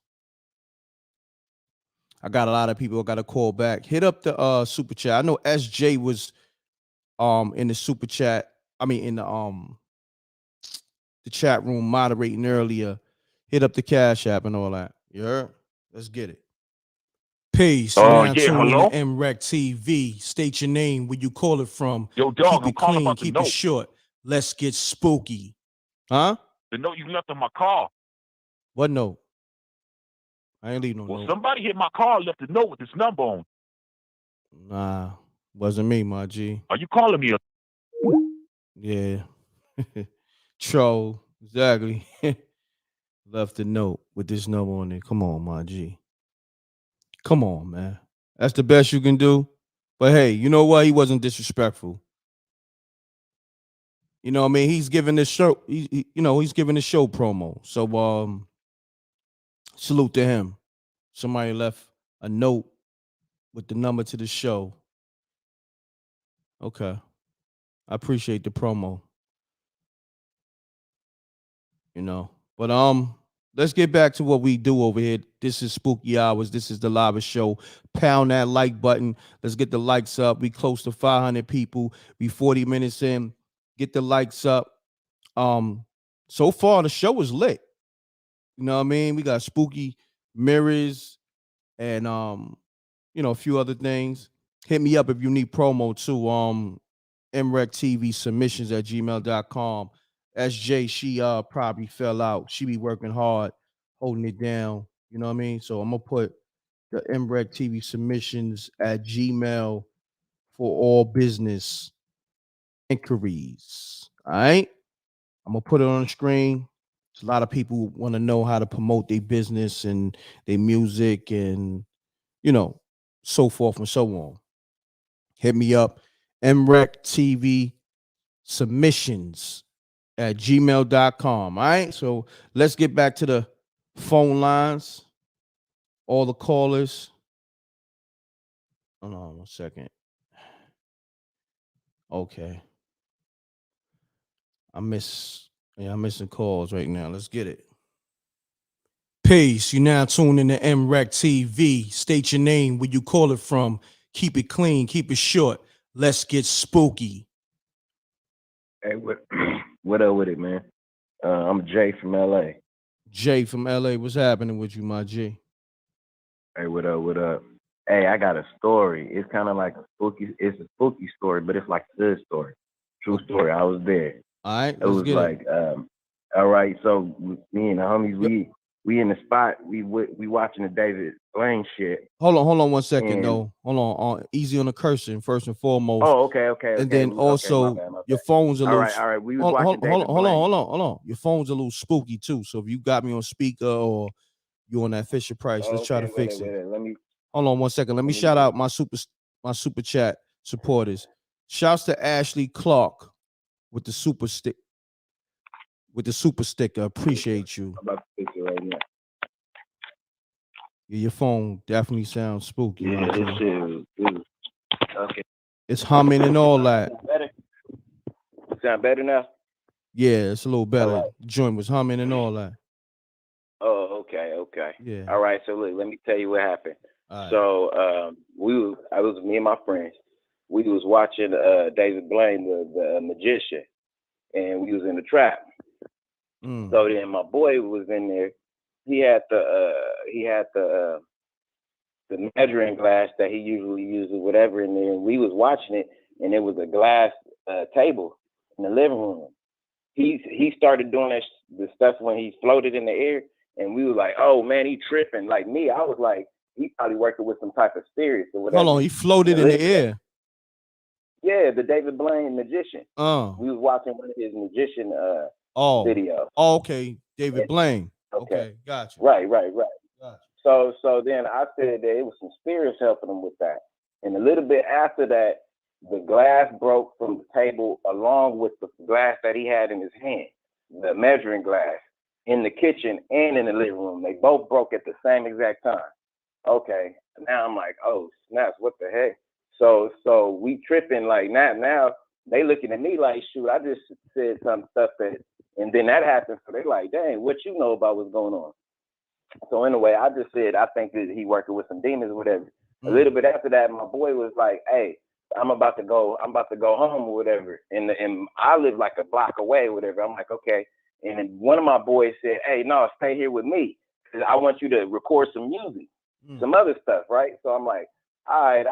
I got a lot of people I got to call back. Hit up the super chat. I know SJ was in the super chat. I mean in the chat room moderating earlier. Hit up the Cash App and all that. You heard? Let's get it. Peace. Now tuning in to m.reck.tv. State your name, where you call it from. Yo, dog, keep it clean, keep it short. Let's get spooky. Huh? The note you left on my car. What note? I ain't leave no note. Somebody hit my car, left a note with this number on. Nah, wasn't me, my G. Are you calling me? Yeah. Troll. Exactly. Left a note with this number on it. Come on, my G. Come on, man. That's the best you can do. But hey, you know what? He wasn't disrespectful. You know what I mean? He's giving this show, he's giving the show promo. So salute to him. Somebody left a note with the number to the show. Okay. I appreciate the promo. You know. But let's get back to what we do over here. This is Spooky Hours. This is the live show. Pound that like button. Let's get the likes up. We close to 500 people. We 40 minutes in. Get the likes up. So far the show is lit. You know what I mean? We got spooky mirrors and a few other things. Hit me up if you need promo too. mrecktv submissions at gmail.com. SJ, she probably fell out. She be working hard, holding it down. You know what I mean? So I'm gonna put the mrecktv submissions at Gmail for all business inquiries. All right. I'm gonna put it on the screen. There's a lot of people want to know how to promote their business and their music and so forth and so on. Hit me up. mrecktv submissions at gmail.com. All right. So let's get back to the phone lines. All the callers. Hold on 1 second. Okay. I'm missing calls right now. Let's get it. Peace. You now tune in to m.reck.tv. State your name, where you call it from. Keep it clean. Keep it short. Let's get spooky. Hey, what up with it, man? I'm Jay from LA. Jay from LA. What's happening with you, my G? Hey, what up? What up? Hey, I got a story. It's kind of like it's a spooky story, but it's like a good story. True story. I was there. All right. It was like, all right. So me and the homies, we in the spot. We watching the David Blaine shit. Hold on 1 second though. Hold on. Easy on the cursing first and foremost. Oh, okay. And then also my bad. Your phone's a little. All right. We was watching hold on. Your phone's a little spooky too. So if you got me on speaker or you on that Fisher Price, let's try to fix it. Hold on 1 second. Let me shout out my super chat supporters. Shouts to Ashley Clark with the super sticker. Appreciate you. I'm about to fix it right now. Yeah, your phone definitely sounds spooky. Yeah, this shit is okay. It's humming and all that. Better? Sound better now? Yeah, it's a little better. Right. The joint was humming and all that. Oh, okay. Yeah. All right, so look, let me tell you what happened. Right. So I was me and my friends. We was watching David Blaine, the magician, and we was in the trap. So then my boy was in there. He had the measuring glass that he usually uses, whatever, in there. And we was watching it, and there was a glass table in the living room. He started doing the stuff when he floated in the air. And we were like, oh man, he tripping. Like me, I was like, he probably working with some type of spirits or whatever. Hold on, he floated in the air. Yeah, the David Blaine magician. We was watching one of his magician videos. Oh, okay. David Blaine. Okay, gotcha. Right. Gotcha. So then I said that it was some spirits helping him with that. And a little bit after that, the glass broke from the table along with the glass that he had in his hand, the measuring glass, in the kitchen and in the living room. They both broke at the same exact time. Okay, now I'm like, oh snaps, what the heck? So we tripping like now they looking at me like, shoot, I just said some stuff that, and then that happened. So they like, dang, what you know about what's going on? So anyway, I just said I think that he working with some demons or whatever. A little bit after that, my boy was like, hey, I'm about to go home or whatever. And I live like a block away or whatever. I'm like, okay. And then one of my boys said, hey, no, stay here with me, because I want you to record some music, some other stuff, right? So I'm like, all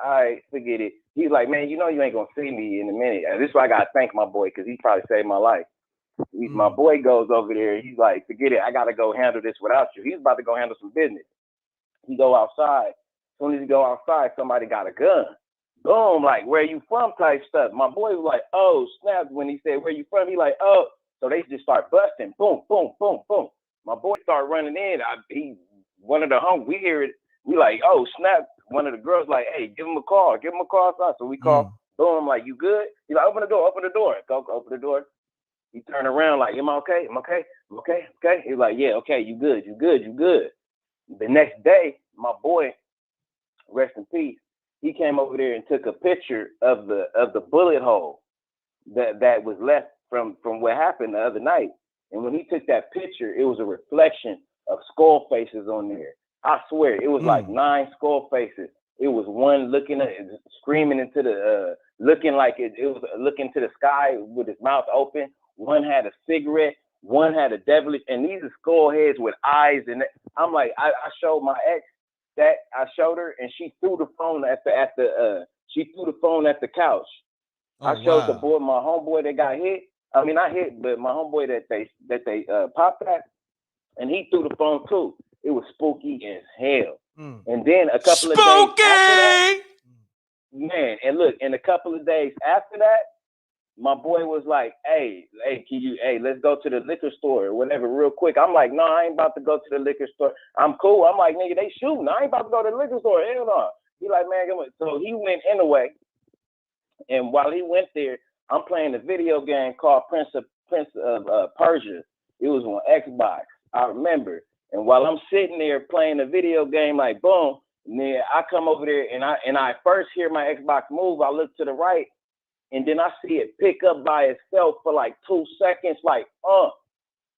right, forget it. He's like, man, you know you ain't gonna see me in a minute. And this is why I gotta thank my boy, because he probably saved my life. My boy goes over there, he's like, forget it, I gotta go handle this without you. He's about to go handle some business. He go outside. As soon as he go outside, somebody got a gun. Boom, like, where you from type stuff. My boy was like, oh, snap. When he said, where you from? He like, oh. So they just start busting. Boom, boom, boom, boom. My boy start running in. He one of the home. We hear it. We like, oh, snap. One of the girls like, hey, give him a call. Give him a call outside. So we call. Boom, like, you good? He like, open the door. Open the door. Go open the door. He turn around like, am I okay? I'm okay. I'm okay. Okay. He's like, yeah, okay. You good. You good. You good. The next day, my boy, rest in peace, he came over there and took a picture of the bullet hole that was left from what happened the other night. And when he took that picture, it was a reflection of skull faces on there. I swear, it was like 9 skull faces. It was one looking at, screaming into the, looking like it was looking to the sky with his mouth open. One had a cigarette. One had a devilish, and these are skull heads with eyes. And I'm like, I showed my ex that, I showed her, and she threw the phone at the couch. I showed the boy, my homeboy that got hit. I mean, not hit, but my homeboy that they popped at, and he threw the phone too. It was spooky as hell. And then a couple of days after that, man, and look, in a couple of days after that, my boy was like, hey, let's go to the liquor store or whatever real quick. I'm like, no, I ain't about to go to the liquor store. I'm cool. I'm like, nigga, they shooting. I ain't about to go to the liquor store. Hell no. He like, man, come on. So he went anyway. And while he went there, I'm playing a video game called Prince of Persia. It was on Xbox. I remember. And while I'm sitting there playing a video game, like boom, and then I come over there and I first hear my Xbox move. I look to the right, and then I see it pick up by itself for like 2 seconds, like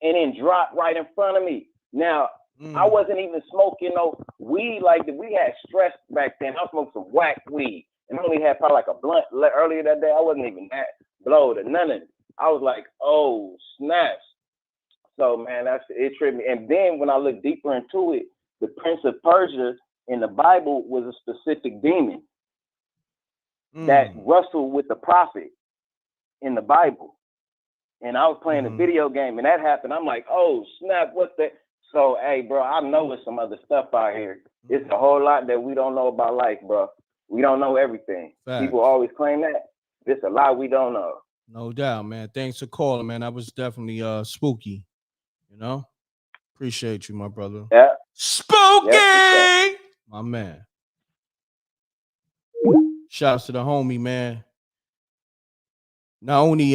and then drop right in front of me. Now I wasn't even smoking no weed like that. We had stress back then. I smoked some whack weed. And I only had probably like a blunt earlier that day. I wasn't even that blowed or none of it. I was like, oh, snaps. So, man, it tripped me. And then when I looked deeper into it, the Prince of Persia in the Bible was a specific demon that wrestled with the prophet in the Bible. And I was playing a video game, and that happened. I'm like, oh, snap, what the? So, hey, bro, I know there's some other stuff out here. It's a whole lot that we don't know about life, bro. We don't know everything. Facts. People always claim that. There's a lot we don't know. No doubt, man. Thanks for calling, man. That was definitely spooky. You know? Appreciate you, my brother. Yeah. Spooky! My man. Shouts to the homie, man. Not only he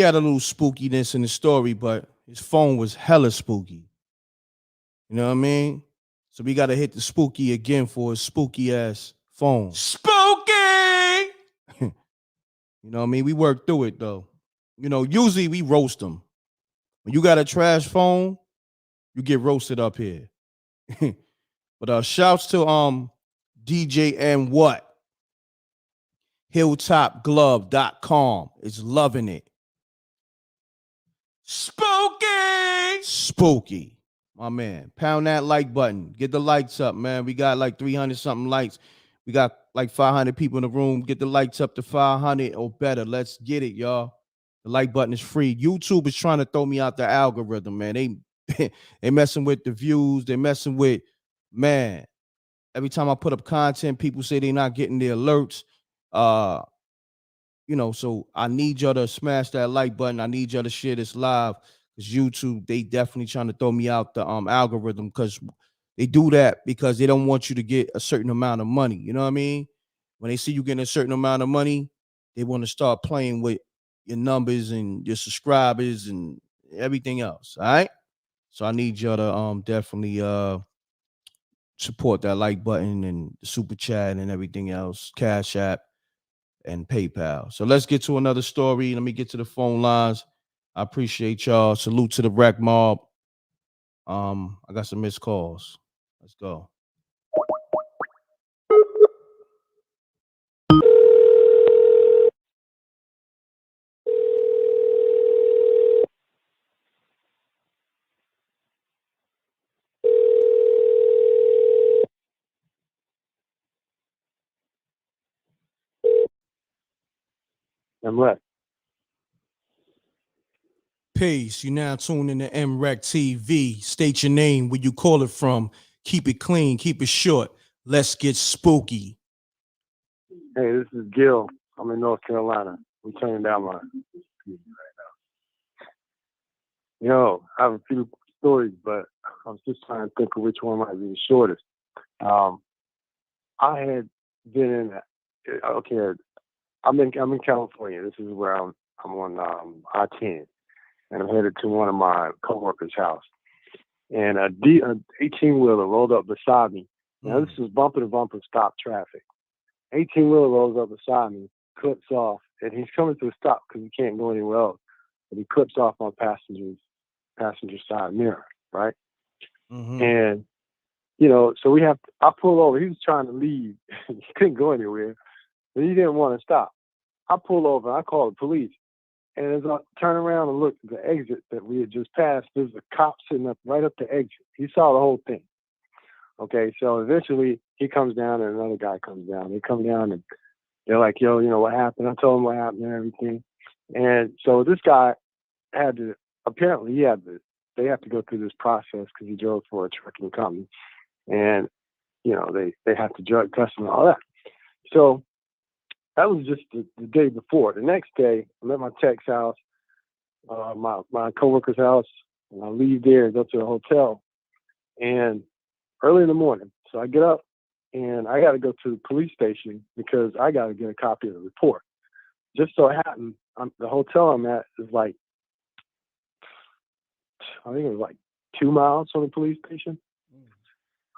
had a little spookiness in the story, but his phone was hella spooky. You know what I mean? So we got to hit the spooky again for his spooky ass phone. Spooky! You know what I mean? We work through it though. You know, usually we roast them. When you got a trash phone, you get roasted up here. But shouts to DJ and what? Hilltopglove.com is loving it. Spooky! Spooky. My man, pound that like button. Get the likes up, man. We got like 300 something likes. We got like 500 people in the room. Get the likes up to 500 or better. Let's get it, y'all. The like button is free. YouTube is trying to throw me out the algorithm, man. they messing with the views. They messing with, man. Every time I put up content, people say they're not getting the alerts. So I need y'all to smash that like button. I need y'all to share this live because YouTube, they definitely trying to throw me out the algorithm because they do that because they don't want you to get a certain amount of money. You know what I mean? When they see you getting a certain amount of money, they want to start playing with your numbers and your subscribers and everything else. All right. So I need y'all to definitely support that like button and the super chat and everything else, Cash App and PayPal. So let's get to another story. Let me get to the phone lines. I appreciate y'all. Salute to the Wreck Mob. I got some missed calls. Let's go. m.reck. Peace. You now tuned in to m.reck.tv. State your name, where you call it from. Keep it clean, keep it short. Let's get spooky. Hey, this is Gil. I'm in North Carolina. I'm turning down my TV right now. Yo, I have a few stories, but I was just trying to think of which one might be the shortest. I had been in. Okay, I'm in California. This is where I'm on I-10, and I'm headed to one of my coworkers' house. And a 18-wheeler rolled up beside me. Now this is bumper to bumper stop traffic. 18-wheeler rolls up beside me, clips off, and he's coming to a stop because he can't go anywhere else. But he clips off my passenger side mirror, right? Mm-hmm. And so I pull over. He was trying to leave. He couldn't go anywhere, but he didn't want to stop. I pull over. I call the police. And as I turn around and look at the exit that we had just passed, there's a cop sitting up right up the exit. He saw the whole thing. Okay, so eventually he comes down and another guy comes down. They come down and they're like, yo, what happened? I told him what happened and everything. And so this guy they have to go through this process because he drove for a trucking company. And, they have to drug test and all that. So that was just the day before. The next day, I'm at my tech's house, my coworker's house, and I leave there and go to the hotel. And early in the morning, so I get up and I got to go to the police station because I got to get a copy of the report. Just so it happened, the hotel I'm at is I think it was 2 miles from the police station.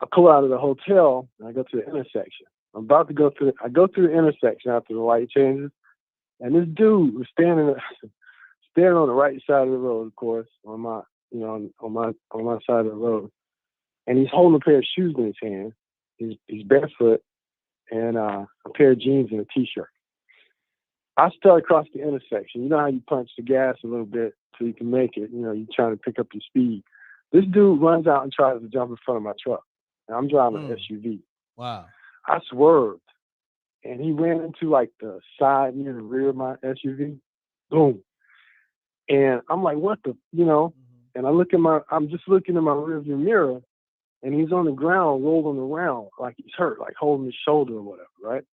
I pull out of the hotel and I go to the intersection. I'm about to go through. I go through the intersection after the light changes, and this dude was standing on the right side of the road, of course, on my side of the road, and he's holding a pair of shoes in his hand. He's barefoot, and a pair of jeans and a t-shirt. I start across the intersection. You know how you punch the gas a little bit so you can make it. You're trying to pick up your speed. This dude runs out and tries to jump in front of my truck. And I'm driving an SUV. Wow. I swerved, and he ran into the side near the rear of my SUV. Boom. And I'm like, what the, and I'm just looking in my rearview mirror, and he's on the ground, rolling around like he's hurt, like holding his shoulder or whatever, right?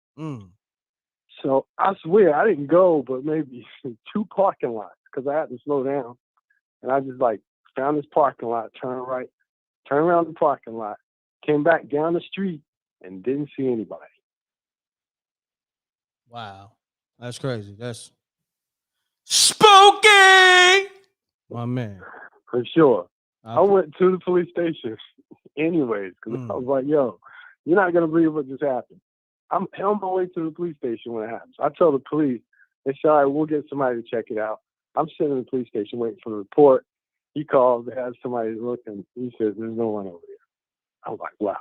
So I swear I didn't go, but maybe 2 parking lots because I had to slow down. And I just found this parking lot, turn around the parking lot, came back down the street and didn't see anybody. Wow. That's crazy. That's spooky. My man. For sure. I went to the police station anyways because I was like, yo, you're not going to believe what just happened. I'm on my way to the police station when it happens. I tell the police, they say, all right, we'll get somebody to check it out. I'm sitting in the police station waiting for the report. He calls, they have somebody look, and he says, there's no one over there. I was like, wow.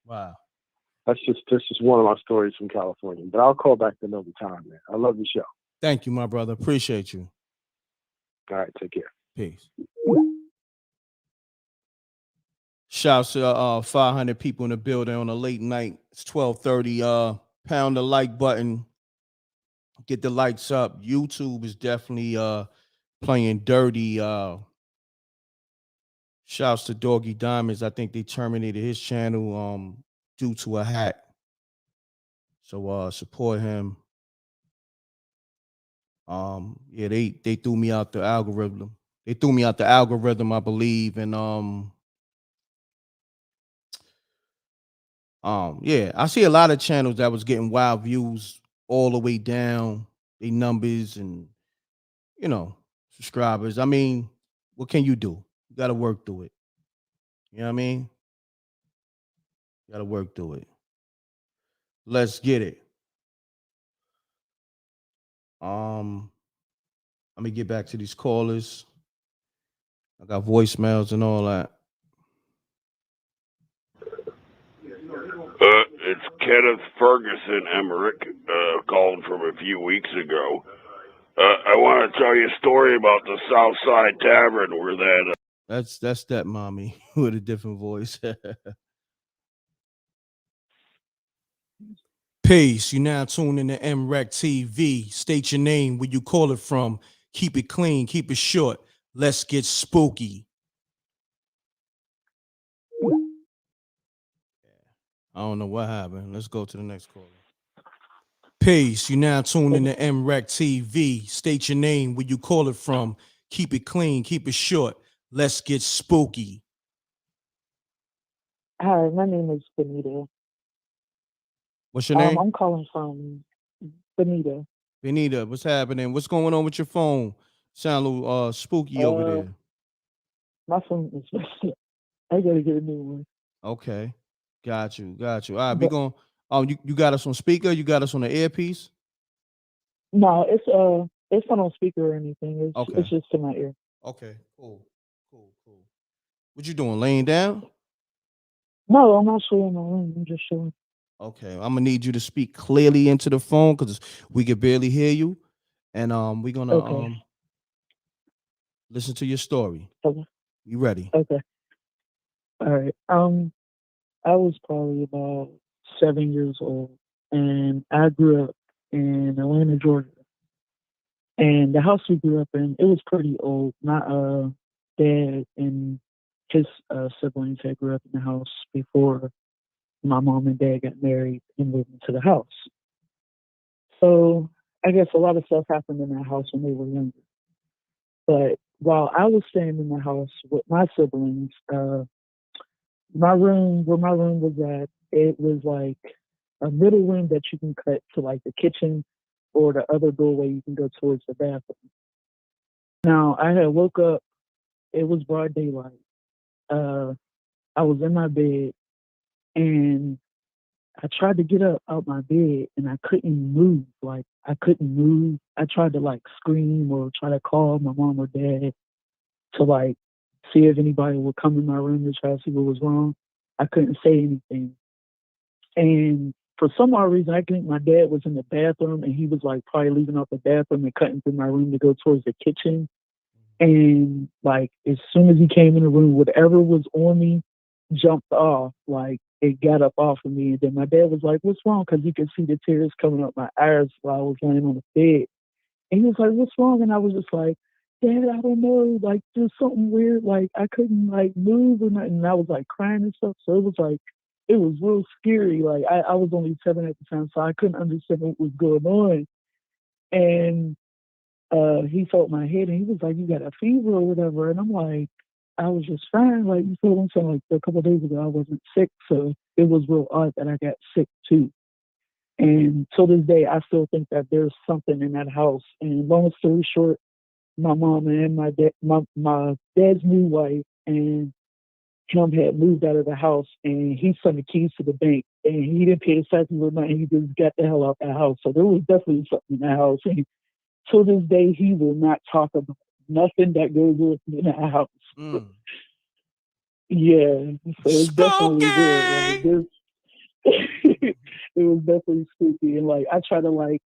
Wow. That's just one of my stories from California. But I'll call back another time, man. I love the show. Thank you, my brother. Appreciate you. All right, take care. Peace. Shouts to 500 people in the building on a late night. It's 12:30. Pound the like button. Get the lights up. YouTube is definitely playing dirty. Shouts to Doggy Diamonds. I think they terminated his channel due to a hack. So support him. Yeah, they threw me out the algorithm. They threw me out the algorithm, I believe, and yeah, I see a lot of channels that was getting wild views all the way down, they numbers and subscribers. I mean, what can you do? You gotta work through it. You know what I mean? You gotta work through it. Let's get it. Let me get back to these callers. I got voicemails and all that. It's Kenneth Ferguson, m.reck, calling from a few weeks ago. I want to tell you a story about the Southside Tavern where that... That's that mommy with a different voice. Peace. You now tune in to m.reck.tv. State your name, where you call it from. Keep it clean, keep it short. Let's get spooky. I don't know what happened. Let's go to the next caller. Peace. You now tune in to m.reck.tv. State your name, where you call it from. Keep it clean, keep it short. Let's get spooky. Hi, my name is Benita. What's your name? I'm calling from Benita. Benita, what's happening? What's going on with your phone? Sound a little spooky over there. My phone is messed up. I gotta get a new one. Okay. Got you. All right, we going you got us on speaker, you got us on the earpiece? No, it's not on speaker or anything. It's just to my ear. Okay, cool. What you doing? Laying down? No, I'm not showing my room. I'm just showing. Okay, I'm gonna need you to speak clearly into the phone because we can barely hear you, and we're gonna listen to your story. Okay. You ready? Okay. All right. I was probably about 7 years old, and I grew up in Atlanta, Georgia. And the house we grew up in, it was pretty old. My dad and his siblings had grew up in the house before my mom and dad got married and moved into the house. So I guess a lot of stuff happened in that house when they were younger. But while I was staying in the house with my siblings, my room, where my room was at, it was like a middle room that you can cut to like the kitchen, or the other doorway you can go towards the bathroom. Now, I had woke up, it was broad daylight. I was in my bed, and I tried to get up out my bed, and I couldn't move. Like, I couldn't move. I tried to like scream or try to call my mom or dad to like see if anybody would come in my room to try to see what was wrong. I couldn't say anything. And for some odd reason, I think my dad was in the bathroom, and he was like probably leaving out the bathroom and cutting through my room to go towards the kitchen. And like, as soon as he came in the room, whatever was on me jumped off. Like, it got up off of me. And then my dad was like, "What's wrong?" Because he could see the tears coming up my eyes while I was laying on the bed. And he was like, "What's wrong?" And I was just like, "Dad, I don't know. Like, there's something weird. Like, I couldn't like move or nothing." And I was like crying and stuff. So it was real scary. Like, I was only 7 at the time, so I couldn't understand what was going on. And he felt my head, and he was like, "You got a fever or whatever." And I'm like, "I was just fine." Like, you feel what I'm saying? Like, a couple of days ago, I wasn't sick. So it was real odd that I got sick too. And to this day, I still think that there's something in that house. And long story short, my mom and my dad's new wife and him had moved out of the house, and he sent the keys to the bank, and he didn't pay the taxes or nothing. He just got the hell out of the house. So there was definitely something in the house. And to this day, he will not talk about nothing that goes on in the house. Yeah, so it's definitely weird. Like, it was definitely spooky. And like, I try to like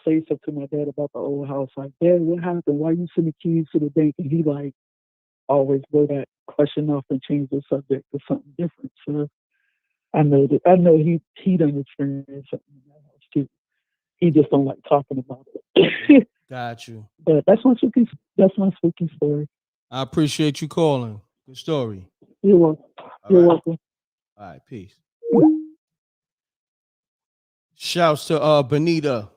say something to my dad about the old house. Like, "Dad, what happened? Why you send the keys to the bank?" And he like always blow that question off and change the subject to something different. So I know he done experienced something in that house too. He just don't like talking about it. Got you. But that's my spooky story. I appreciate you calling. Good story. You're welcome. You're welcome. All right, peace. Shouts to Benita.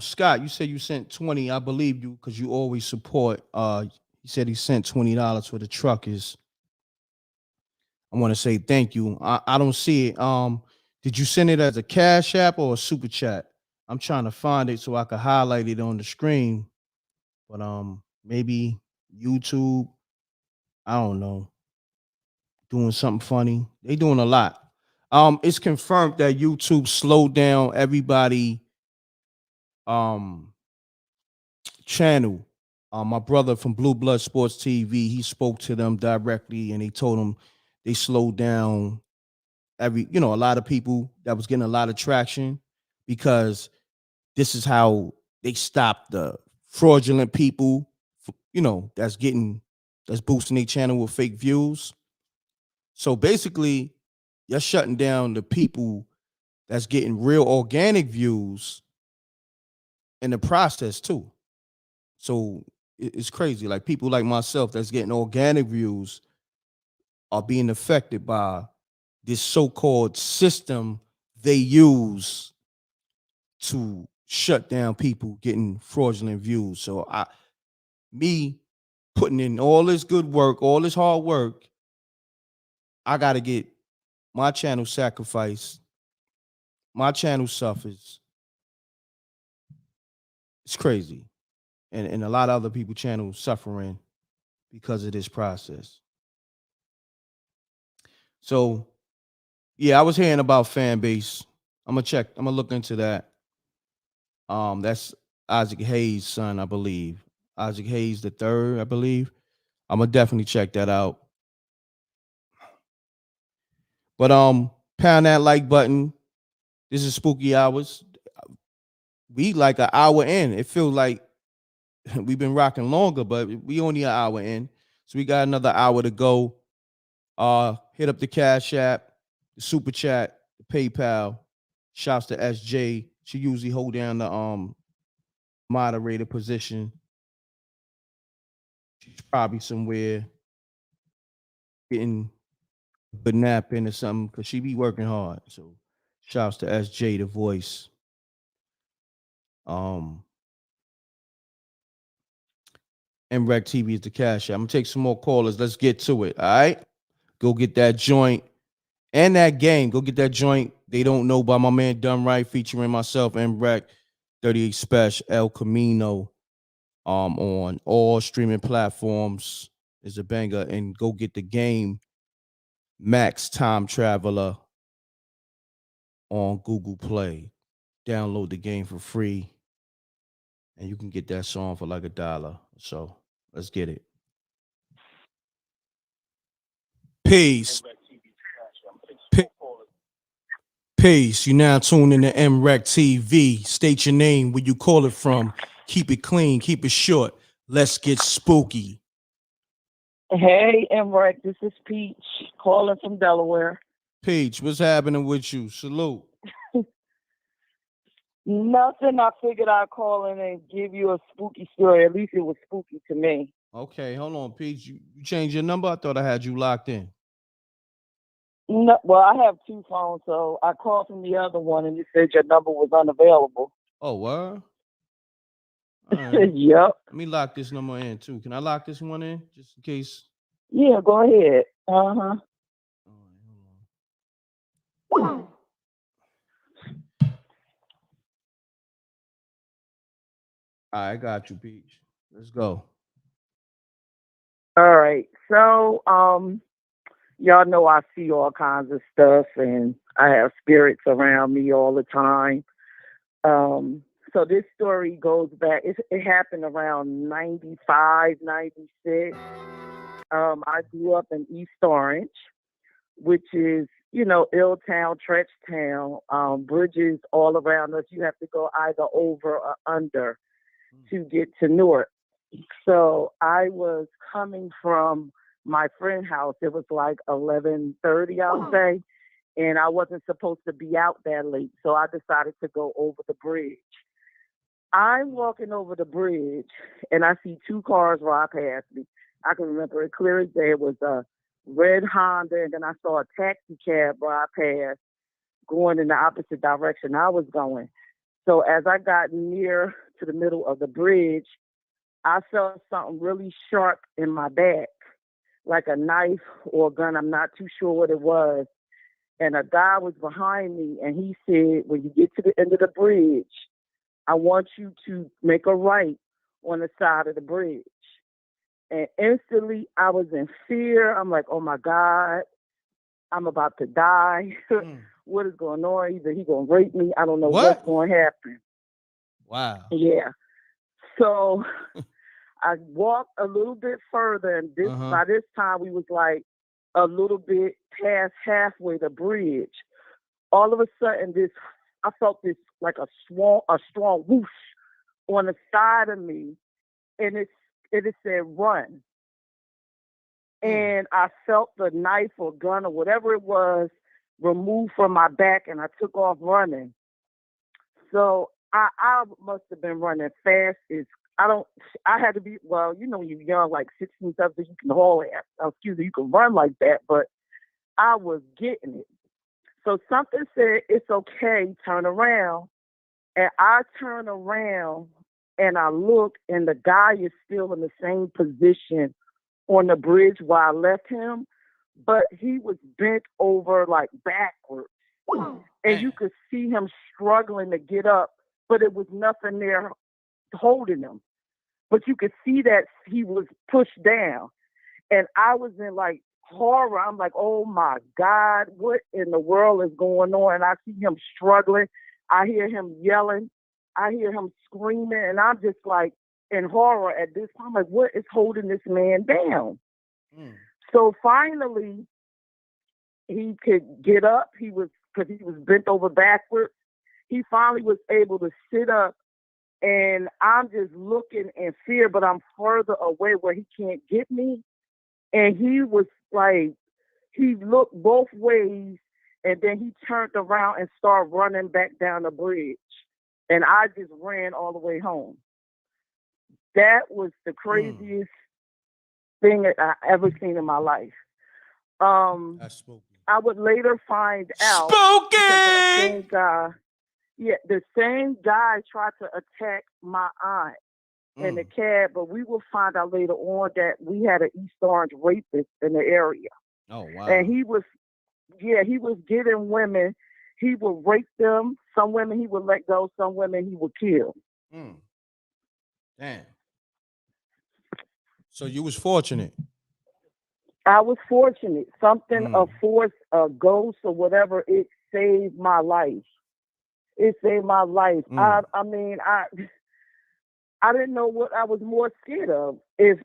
Scott, you said you sent 20. I believe you because you always support. He said he sent $20 for the truckers. I want to say thank you. I don't see it. Did you send it as a cash app or a super chat? I'm trying to find it so I could highlight it on the screen. But maybe YouTube. I don't know. Doing something funny. They doing a lot. It's confirmed that YouTube slowed down everybody channel. My brother from Blue Blood Sports TV, he spoke to them directly and they told them they slowed down a lot of people that was getting a lot of traction because this is how they stop the fraudulent people, that's boosting their channel with fake views. So basically, you're shutting down the people that's getting real organic views in the process too. So it's crazy. Like people like myself that's getting organic views are being affected by this so-called system they use to shut down people getting fraudulent views. So me putting in all this good work, all this hard work, I got to get my channel sacrificed. My channel suffers. It's crazy. And a lot of other people channels suffering because of this process. So yeah, I was hearing about fan base. I'm gonna look into that. That's Isaac Hayes' son, I believe. Isaac Hayes the third, I believe. I'm gonna definitely check that out. But pound that like button. This is Spooky Hours. We like an hour in. It feels like we've been rocking longer, but we only an hour in. So we got another hour to go. Hit up the Cash App, the Super Chat, the PayPal. Shouts to SJ. She usually hold down the moderator position. She's probably somewhere getting a good nap in or something because she be working hard. So shouts to SJ, the voice. m.reck TV is the Cash App. I'm gonna take some more callers. Let's get to it. All right. Go get that joint and that game. Go get that joint. They don't know by my man Done Right, featuring myself, m.reck, 38 Spesh, Elcamino, on all streaming platforms is a banger. And go get the game Max Time Traveler on Google Play. Download the game for free, and you can get that song for like $1. So let's get it. Peace. Peace. You now tuned in to m.reck TV. State your name, where you call it from. Keep it clean, keep it short. Let's get spooky. Hey, m.reck, this is Peach calling from Delaware. Peach, what's happening with you? Salute. Nothing. I figured I'd call in and give you a spooky story. At least it was spooky to me. Okay, hold on, Peach. You changed your number? I thought I had you locked in. No, well, I have two phones, so I called from the other one and it said your number was unavailable. Oh, what? Right. Yep. Let me lock this number in too. Can I lock this one in just in case? Yeah, go ahead. Uh-huh. I got you, Peach. Let's go. All right. So, y'all know I see all kinds of stuff and I have spirits around me all the time. So this story goes back, it happened around 95, 96. I grew up in East Orange, which is, Illtown, Trenchtown, bridges all around us. You have to go either over or under to get to Newark. So I was coming from my friend's house. It was like 11:30, I'll say, and I wasn't supposed to be out that late. So I decided to go over the bridge. I'm walking over the bridge and I see two cars ride past me. I can remember it clear as day. It was a red Honda, and then I saw a taxi cab ride past going in the opposite direction I was going. So as I got near to the middle of the bridge, I felt something really sharp in my back, like a knife or a gun. I'm not too sure what it was. And a guy was behind me, and he said, when you get to the end of the bridge, I want you to make a right on the side of the bridge. And instantly, I was in fear. I'm like, oh, my God, I'm about to die. What is going on? Either he's going to rape me. I don't know what's going to happen. Wow. Yeah. So I walked a little bit further, and by this time, we was like a little bit past halfway the bridge. All of a sudden, I felt this like a strong whoosh on the side of me, and it said run. And I felt the knife or gun or whatever it was removed from my back, and I took off running. So I must have been running fast as I had to be, well, you know, when you're young, like 16, 17, you can you can run like that, but I was getting it. So something said, it's okay, turn around. And I turn around and I look, and the guy is still in the same position on the bridge where I left him, but he was bent over like backwards. And you could see him struggling to get up, but it was nothing there holding him. But you could see that he was pushed down. And I was in like horror. I'm like, oh my God, what in the world is going on? And I see him struggling. I hear him yelling. I hear him screaming. And I'm just like in horror at this time. Like, what is holding this man down? So finally, he could get up. Because he was bent over backwards. He finally was able to sit up. And I'm just looking in fear, but I'm further away where he can't get me. And he was like, he looked both ways, and then he turned around and started running back down the bridge. And I just ran all the way home. That was the craziest thing that I ever seen in my life. That's spooky. I would later find out the same guy tried to attack my aunt in the cab, but we will find out later on that we had an East Orange rapist in the area. Oh, wow. And he was getting women. He would rape them. Some women he would let go. Some women he would kill. Damn. So you was fortunate. I was fortunate. Something, a force, a ghost, or whatever, it saved my life. It saved my life. I mean, I didn't know what I was more scared of. If,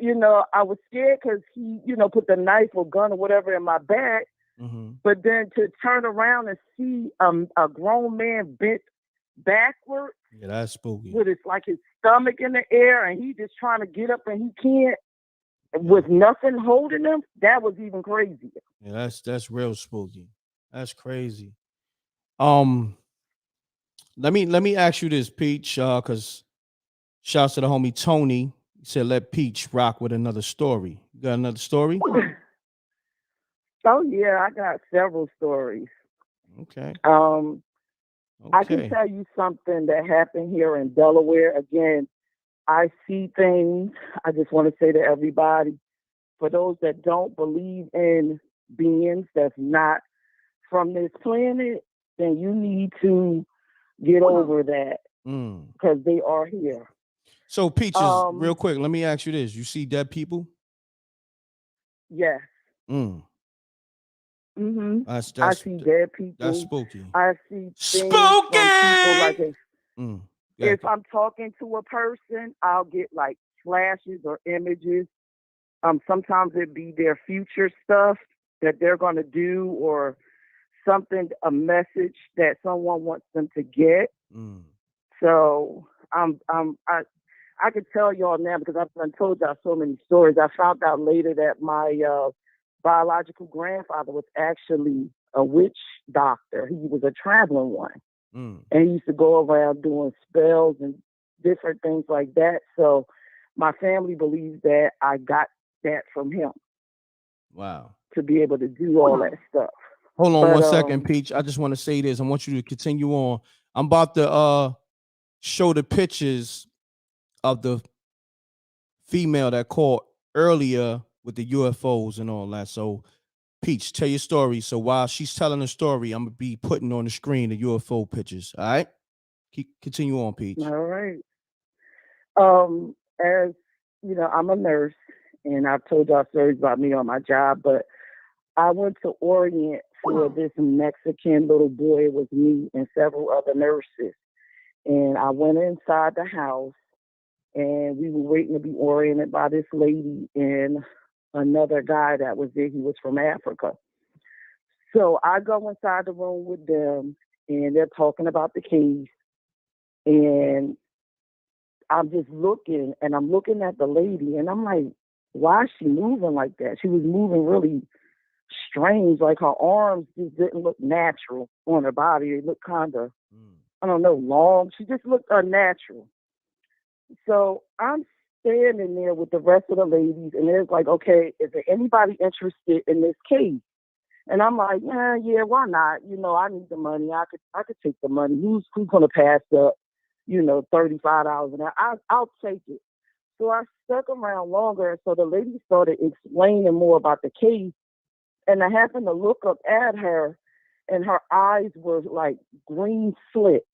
I was scared because he, put the knife or gun or whatever in my back. But then to turn around and see a grown man bent backwards. Yeah, that's spooky. With his stomach in the air, and he just trying to get up and he can't, with nothing holding him. That was even crazier. Yeah, that's real spooky. That's crazy. Let me ask you this, Peach, because shouts to the homie Tony. He said, let Peach rock with another story. You got another story? Oh, yeah, I got several stories. Okay. I can tell you something that happened here in Delaware. Again, I see things. I just want to say to everybody, for those that don't believe in beings that's not from this planet, then you need to get over that because they are here. So, Peaches, real quick, let me ask you this. You see dead people? Yes. I see dead people. That's spooky. I see things from people if I'm talking to a person, I'll get flashes or images. Sometimes it'd be their future stuff that they're going to do or something, a message that someone wants them to get. So I could tell y'all now because I've told y'all so many stories. I found out later that my biological grandfather was actually a witch doctor. He was a traveling one. And he used to go around doing spells and different things like that. So my family believes that I got that from him. Wow. To be able to do all that stuff. Hold on 1 second, Peach. I just want to say this. I want you to continue on. I'm about to show the pictures of the female that called earlier with the UFOs and all that. So, Peach, tell your story. So while she's telling the story, I'm gonna be putting on the screen the UFO pictures. All right? Continue on, Peach. All right. As you know, I'm a nurse, and I've told y'all stories about me on my job, but I went to Orient for this Mexican little boy. It was me and several other nurses. And I went inside the house, and we were waiting to be oriented by this lady and another guy that was there. He was from Africa. So I go inside the room with them, and they're talking about the case. And I'm just looking, and I'm looking at the lady, and I'm like, why is she moving like that? She was moving really strange, like her arms just didn't look natural on her body. They looked kind of, I don't know, long. She just looked unnatural. So I'm standing there with the rest of the ladies, and it's like, okay, is there anybody interested in this case? And I'm like, yeah, why not? You know, I need the money. I could take the money. Who's gonna pass up, $35 an hour? I'll take it. So I stuck around longer. So the lady started explaining more about the case, and I happened to look up at her, and her eyes were like green slits,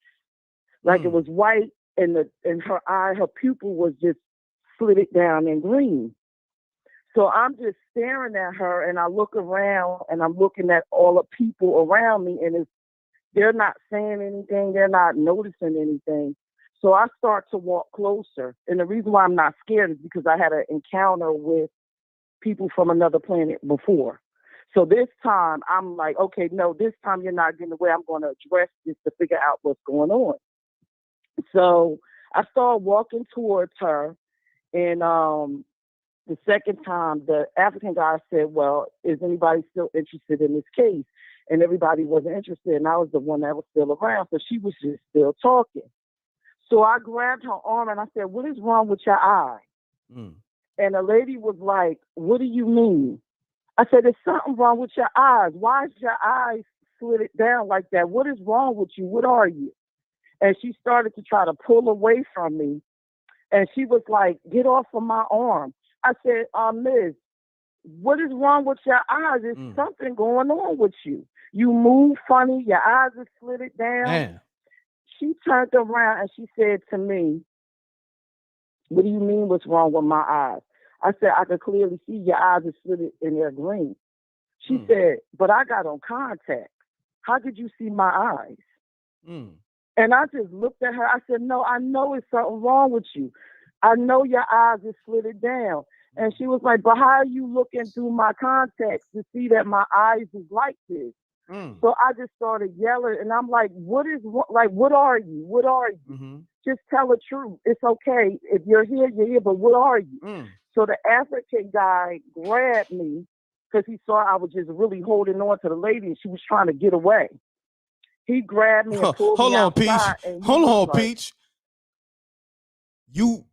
like it was white, and her pupil was just slitted down in green. So I'm just staring at her, and I look around, and I'm looking at all the people around me, and they're not saying anything, they're not noticing anything. So I start to walk closer, and the reason why I'm not scared is because I had an encounter with people from another planet before. So this time I'm like, okay, no, this time you're not getting away. I'm going to address this to figure out what's going on. So I started walking towards her, and the second time the African guy said, well, is anybody still interested in this case? And everybody wasn't interested, and I was the one that was still around, so she was just still talking. So I grabbed her arm and I said, what is wrong with your eye? And the lady was like, what do you mean? I said, there's something wrong with your eyes. Why is your eyes slitted down like that? What is wrong with you? What are you? And she started to try to pull away from me. And she was like, get off of my arm. I said, Miss, what is wrong with your eyes? There's something going on with you. You move funny. Your eyes are slitted down. Man. She turned around and she said to me, what do you mean what's wrong with my eyes? I said, I could clearly see your eyes are slitted and they're green. She said, but I got on contacts. How could you see my eyes? And I just looked at her. I said, no, I know it's something wrong with you. I know your eyes are slitted down. And she was like, but how are you looking through my contacts to see that my eyes is like this? So I just started yelling, and I'm like, what are you? What are you? Just tell the truth. It's okay. If you're here, you're here, but what are you? So the African guy grabbed me because he saw I was just really holding on to the lady, and she was trying to get away. He grabbed me and pulled me outside. Hold on, Peach. You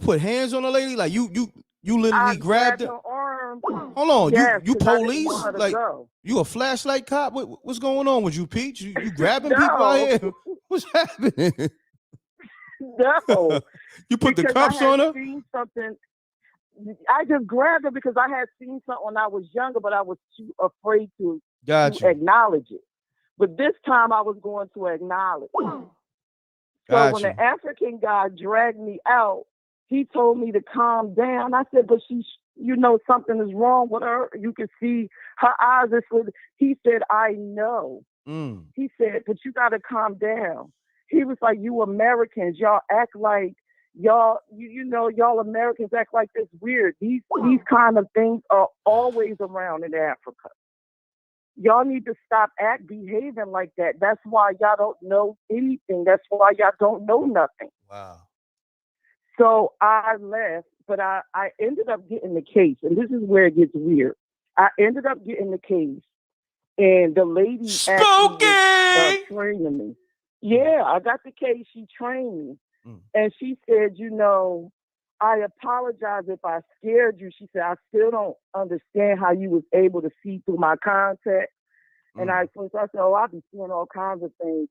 put hands on the lady? Like you literally grabbed her arm. Hold on, yes, you police? Like you a flashlight cop? What's going on with you, Peach? You grabbing people out here? What's happening? No. You put the cuffs on her? Seen something. I just grabbed her because I had seen something when I was younger, but I was too afraid to acknowledge it. But this time I was going to acknowledge it. So when the African guy dragged me out, he told me to calm down. I said, but something is wrong with her. You can see her eyes are slit. He said, I know. He said, but you got to calm down. He was like, you Americans, y'all act like y'all Americans act like this weird. These kind of things are always around in Africa. Y'all need to stop behaving like that. That's why y'all don't know anything. That's why y'all don't know nothing. Wow. So I left, but I ended up getting the case, and this is where it gets weird. I ended up getting the case, and the lady actually was training me. Yeah, I got the case. She trained me. And she said, I apologize if I scared you. She said, I still don't understand how you was able to see through my contacts. And I said, oh, I be seeing all kinds of things.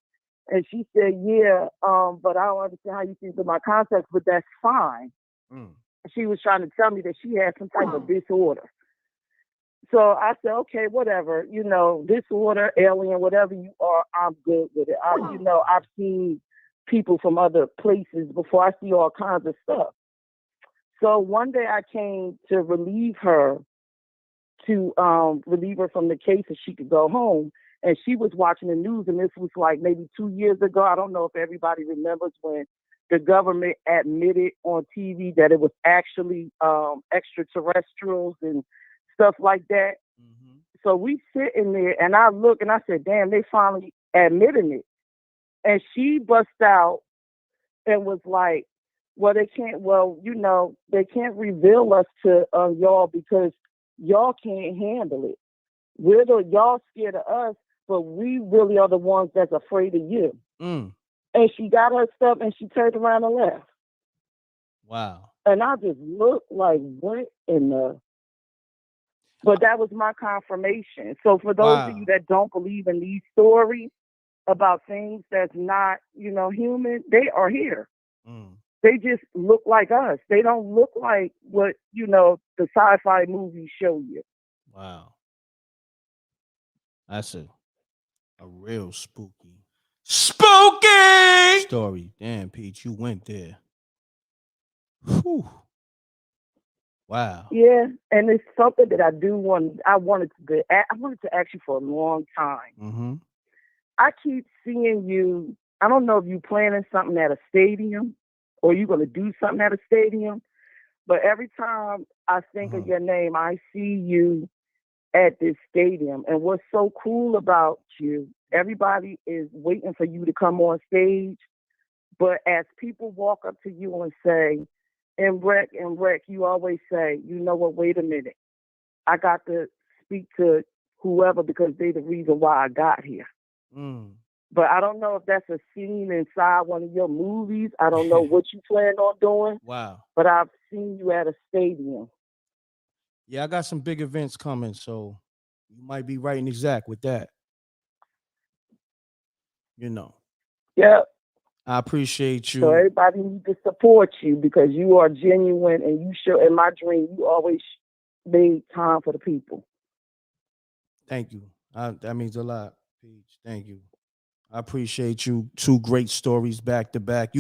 And she said, yeah, but I don't understand how you see through my contacts, but that's fine. She was trying to tell me that she had some type of disorder. So I said, okay, whatever, disorder, alien, whatever you are, I'm good with it. I've seen people from other places before. I see all kinds of stuff. So one day I came to relieve her from the case so she could go home. And she was watching the news, and this was like maybe 2 years ago. I don't know if everybody remembers when the government admitted on TV that it was actually extraterrestrials and stuff like that. So we sitting there, and I look, and I said, damn, they finally admitting it. And she bust out and was like, well, they can't reveal us to y'all because y'all can't handle it. Y'all scared of us, but we really are the ones that's afraid of you. And she got her stuff and she turned around and left. Wow. And I just looked like, what in the... But that was my confirmation. So for those of you that don't believe in these stories about things that's not, human, they are here. They just look like us. They don't look like what, the sci-fi movies show you. Wow. That's a real spooky story. Damn, Pete, you went there. Whew. Wow. Yeah, and it's something that I wanted to ask you for a long time. I keep seeing you. I don't know if you planning something at a stadium or you're going to do something at a stadium, but every time I think of your name, I see you at this stadium. And what's so cool about you, everybody is waiting for you to come on stage, but as people walk up to you and say, m.reck, you always say, you know what, wait a minute. I got to speak to whoever because they're the reason why I got here. But I don't know if that's a scene inside one of your movies. I don't know what you plan on doing. Wow. But I've seen you at a stadium. Yeah, I got some big events coming, so you might be right and exact with that. Yeah. I appreciate you. So everybody needs to support you because you are genuine and you show, in my dream, you always made time for the people. Thank you. That means a lot, Peach. Thank you. I appreciate you. 2 great stories back to back.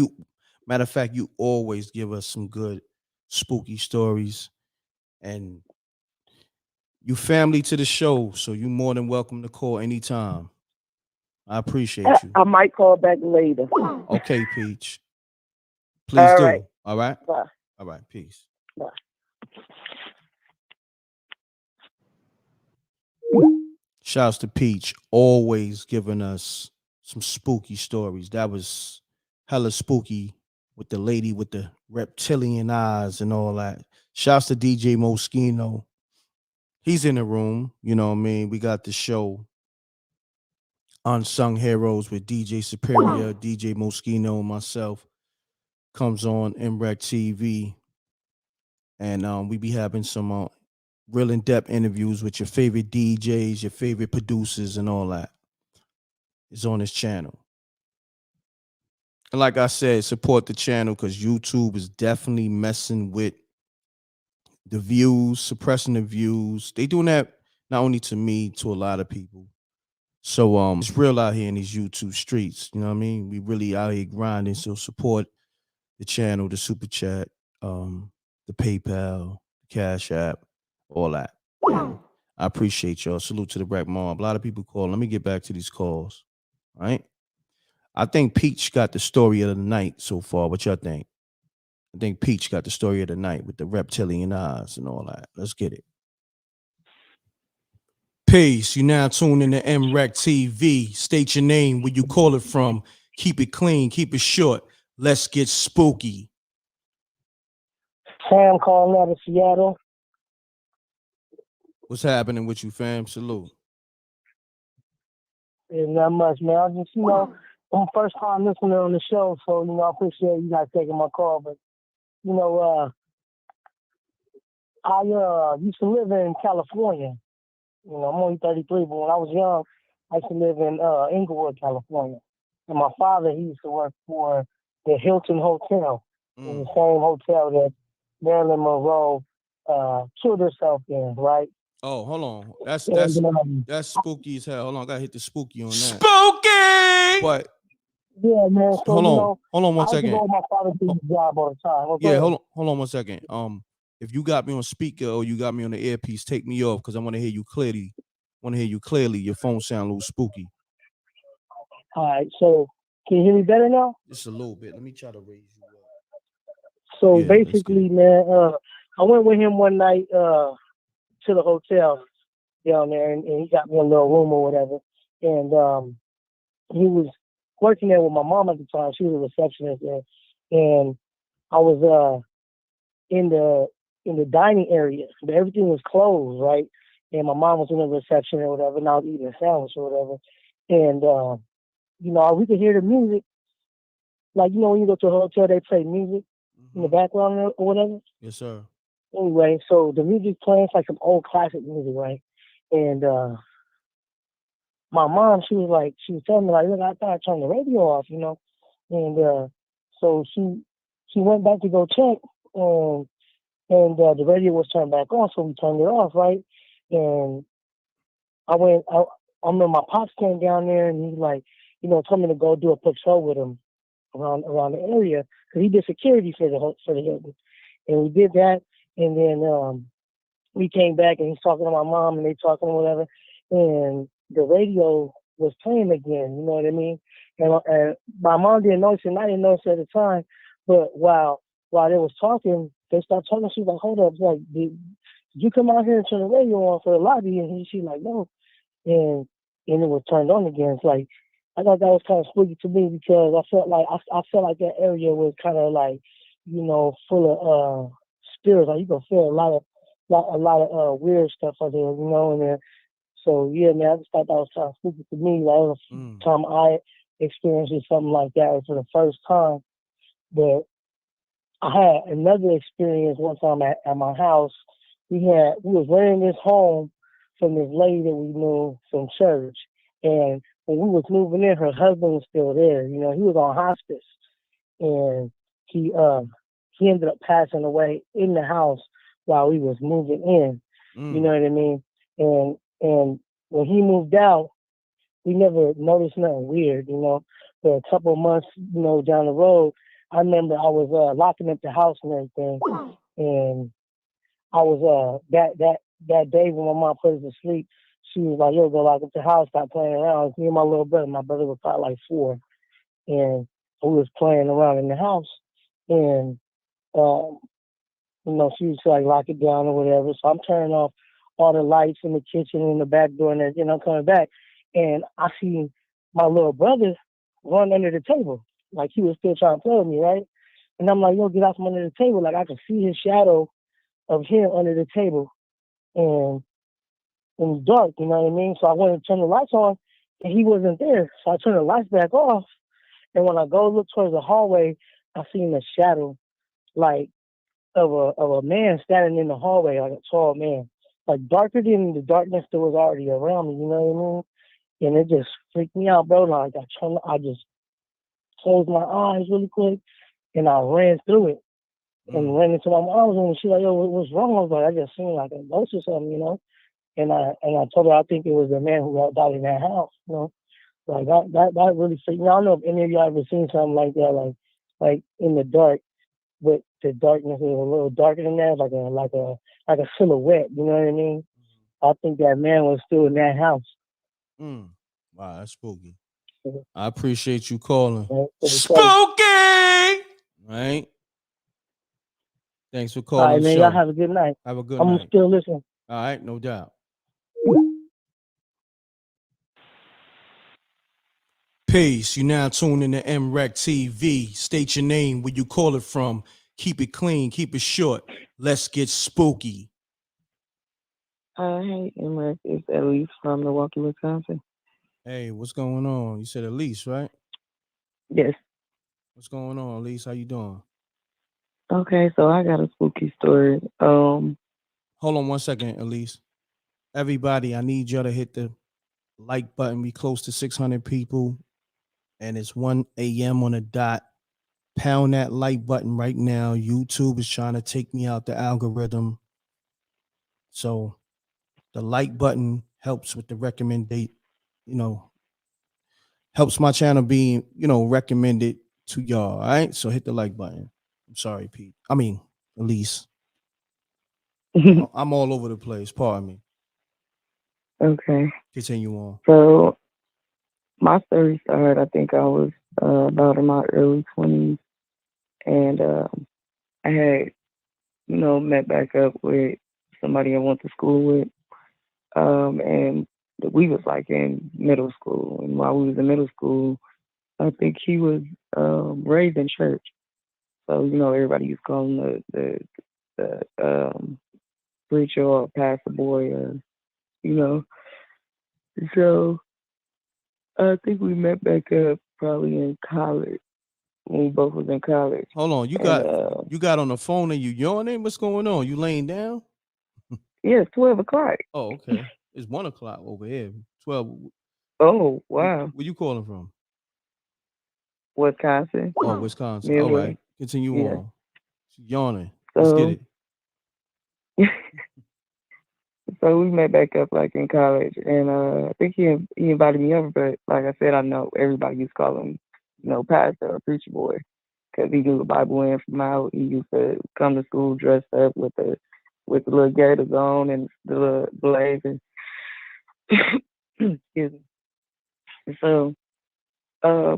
Matter of fact, you always give us some good spooky stories. And you family to the show, so you more than welcome to call anytime. I appreciate you. I might call back later. Okay, Peach. Please do. Right. All right? Bye. All right, peace. Bye. Shouts to Peach, always giving us some spooky stories. That was hella spooky with the lady with the reptilian eyes and all that. Shouts to DJ Moschino. He's in the room. You know what I mean? We got the show Unsung Heroes with DJ Superior, DJ Moschino, and myself. Comes on m.reck TV. And we be having some real in-depth interviews with your favorite DJs, your favorite producers, and all that. It's on his channel. And like I said, support the channel because YouTube is definitely messing with the views, suppressing the views. They doing that not only to me, to a lot of people. So it's real out here in these YouTube streets. You know what I mean? We really out here grinding. So support the channel, the super chat, the PayPal, the Cash App, all that. And I appreciate y'all. Salute to the Black Mob. A lot of people call. Let me get back to these calls. All right. I think Peach got the story of the night so far. What y'all think? I think Peach got the story of the night with the reptilian eyes and all that. Let's get it. Peace. You now tune in to m.reck TV. State your name, where you call it from. Keep it clean. Keep it short. Let's get spooky. Sam calling out of Seattle. What's happening with you, fam? Salute. It's not much, man. I just, I'm first time listening on the show, so I appreciate you guys taking my call. But I used to live in California. I'm only 33, but when I was young, I used to live in Inglewood, California. And my father, he used to work for the Hilton Hotel, in the same hotel that Marilyn Monroe killed herself in, right? Oh, hold on. That's And, that's spooky as hell. Hold on, I gotta hit the spooky on that. Spooky! But yeah, man. So hold on one I used to second. go with my father to the job all the time. Yeah, hold on one second. If you got me on speaker or you got me on the earpiece, take me off because I want to hear you clearly. Your phone sound a little spooky. All right, so can you hear me better now? Just a little bit. Let me try to raise you up. So Yeah, basically, man, I went with him one night to the hotel down there, and he got me a little room or whatever. And he was working there with my mom at the time. She was a receptionist there, and I was in the dining area, but everything was closed, right? And my mom was in the reception or whatever, and I was eating a sandwich or whatever. And we could hear the music. Like, when you go to a hotel, they play music in the background or whatever. Yes, sir. Anyway, so the music playing, it's like some old classic music, right? And my mom, she was telling me, like, look, I thought I turned the radio off, And so she went back to go check, and the radio was turned back on, so we turned it off, right? And I remember my pops came down there, and he's like, told me to go do a patrol with him around the area, because he did security for the Hilton. And we did that, and then we came back, and he's talking to my mom, and they talking or whatever, and the radio was playing again, you know what I mean? And my mom didn't notice it, and I didn't notice it at the time, but while they was talking, they started talking, she was like, hold up, like, did you come out here and turn the radio on for the lobby? And she's like, no. And it was turned on again. It's like, I thought that was kind of spooky to me, because I felt like that area was kind of like, full of spirits. Like, you can feel a lot of weird stuff out there, and then, so yeah, man, I just thought that was kind of spooky to me. Like, it was the time I experienced something like that for the first time. But I had another experience one time at my house. We was renting this home from this lady that we knew from church, and when we was moving in, her husband was still there. He was on hospice, and he ended up passing away in the house while we was moving in. You know what I mean? And when he moved out, we never noticed nothing weird. For a couple of months, down the road, I remember I was locking up the house and everything, and I was that day when my mom put us to sleep, she was like, "Yo, go lock up the house, stop playing around." It was me and my little brother. My brother was probably like 4, and we was playing around in the house, and she was like, lock it down or whatever. So I'm turning off all the lights in the kitchen and the back door, and I'm coming back, and I see my little brother run under the table, like he was still trying to play with me, right? And I'm like, yo, get out from under the table. Like, I could see his shadow of him under the table, and it was dark, you know what I mean? So I went to turn the lights on, and he wasn't there. So I turned the lights back off, and when I go look towards the hallway, I seen a shadow, like, of a man standing in the hallway, like a tall man, like darker than the darkness that was already around me, you know what I mean? And it just freaked me out, bro. Like, I just closed my eyes really quick, and I ran through it and ran into my mom's room. And she's like, yo, what's wrong? I was like, I just seen like a ghost or something, And I told her I think it was the man who had died in that house, Like, that really freaked me out. I don't know if any of y'all ever seen something like that, like in the dark, but the darkness is a little darker than that, like a silhouette, you know what I mean? I think that man was still in that house. Wow, that's spooky. I appreciate you calling. Spooky! Right? Thanks for All calling right, the man. show. Y'all have a good night. Have a good I'm night. still listening. All right, no doubt. Peace. You now tuned in to m.reck TV. State your name, where you call it from. Keep it clean, keep it short. Let's get spooky. Hey, m.reck, it's Elise from Milwaukee, Wisconsin. Hey, what's going on? You said Elise, right? Yes. What's going on, Elise? How you doing? Okay, so I got a spooky story. Hold on 1 second, Elise. Everybody, I need y'all to hit the like button. We close to 600 people, and it's 1 a.m. on the dot. Pound that like button right now. YouTube is trying to take me out the algorithm. So the like button helps with the recommendate, helps my channel be, recommended to y'all. All right. So hit the like button. I'm sorry, Pete. I mean, Elise. I'm all over the place. Pardon me. Okay. Continue on. So my story started, I think I was about in my early 20s, and I had, met back up with somebody I went to school with, and we was like in middle school, and while we was in middle school, I think he was raised in church, so everybody used to call him the preacher or pastor boy, or you know. So I think we met back up probably in college when we both was in college. Hold on. You got on the phone and you yawning? What's going on? You laying down? Yeah, it's 12 o'clock. Oh, okay. It's 1 o'clock over here. 12. Oh, wow. Where you calling from? Wisconsin. Oh, Wisconsin. All Midwest. right. Continue Yeah. on. Yawning. Let's get So it. so we met back up like in college, and I think he invited me over, but like I said, I know everybody used to call him, pastor or preacher boy, because he knew the Bible in from out. He used to come to school dressed up with the little gaiters on and the little blazer. Excuse me. So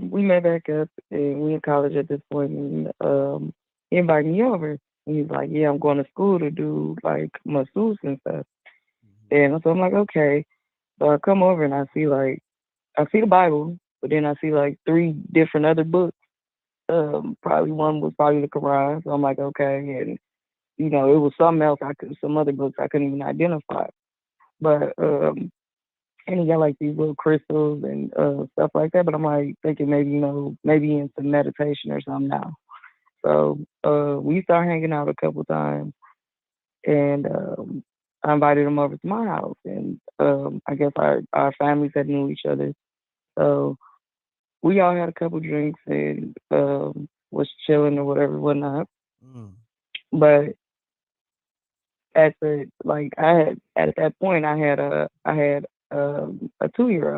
we met back up, and we in college at this point, and he invited me over. And he's like, "Yeah, I'm going to school to do like masseuse and stuff." And so I'm like, "Okay." So I come over and I see the Bible, but then I see like three different other books. Probably one was probably the Quran. So I'm like, okay, and it was something else. Some other books I couldn't even identify. But and he got like these little crystals and stuff like that. But I'm like thinking maybe maybe into meditation or something now. So we started hanging out a couple times, and I invited him over to my house, and I guess our families had knew each other, so we all had a couple drinks and was chilling or whatever, whatnot. But at that point, I had a 2-year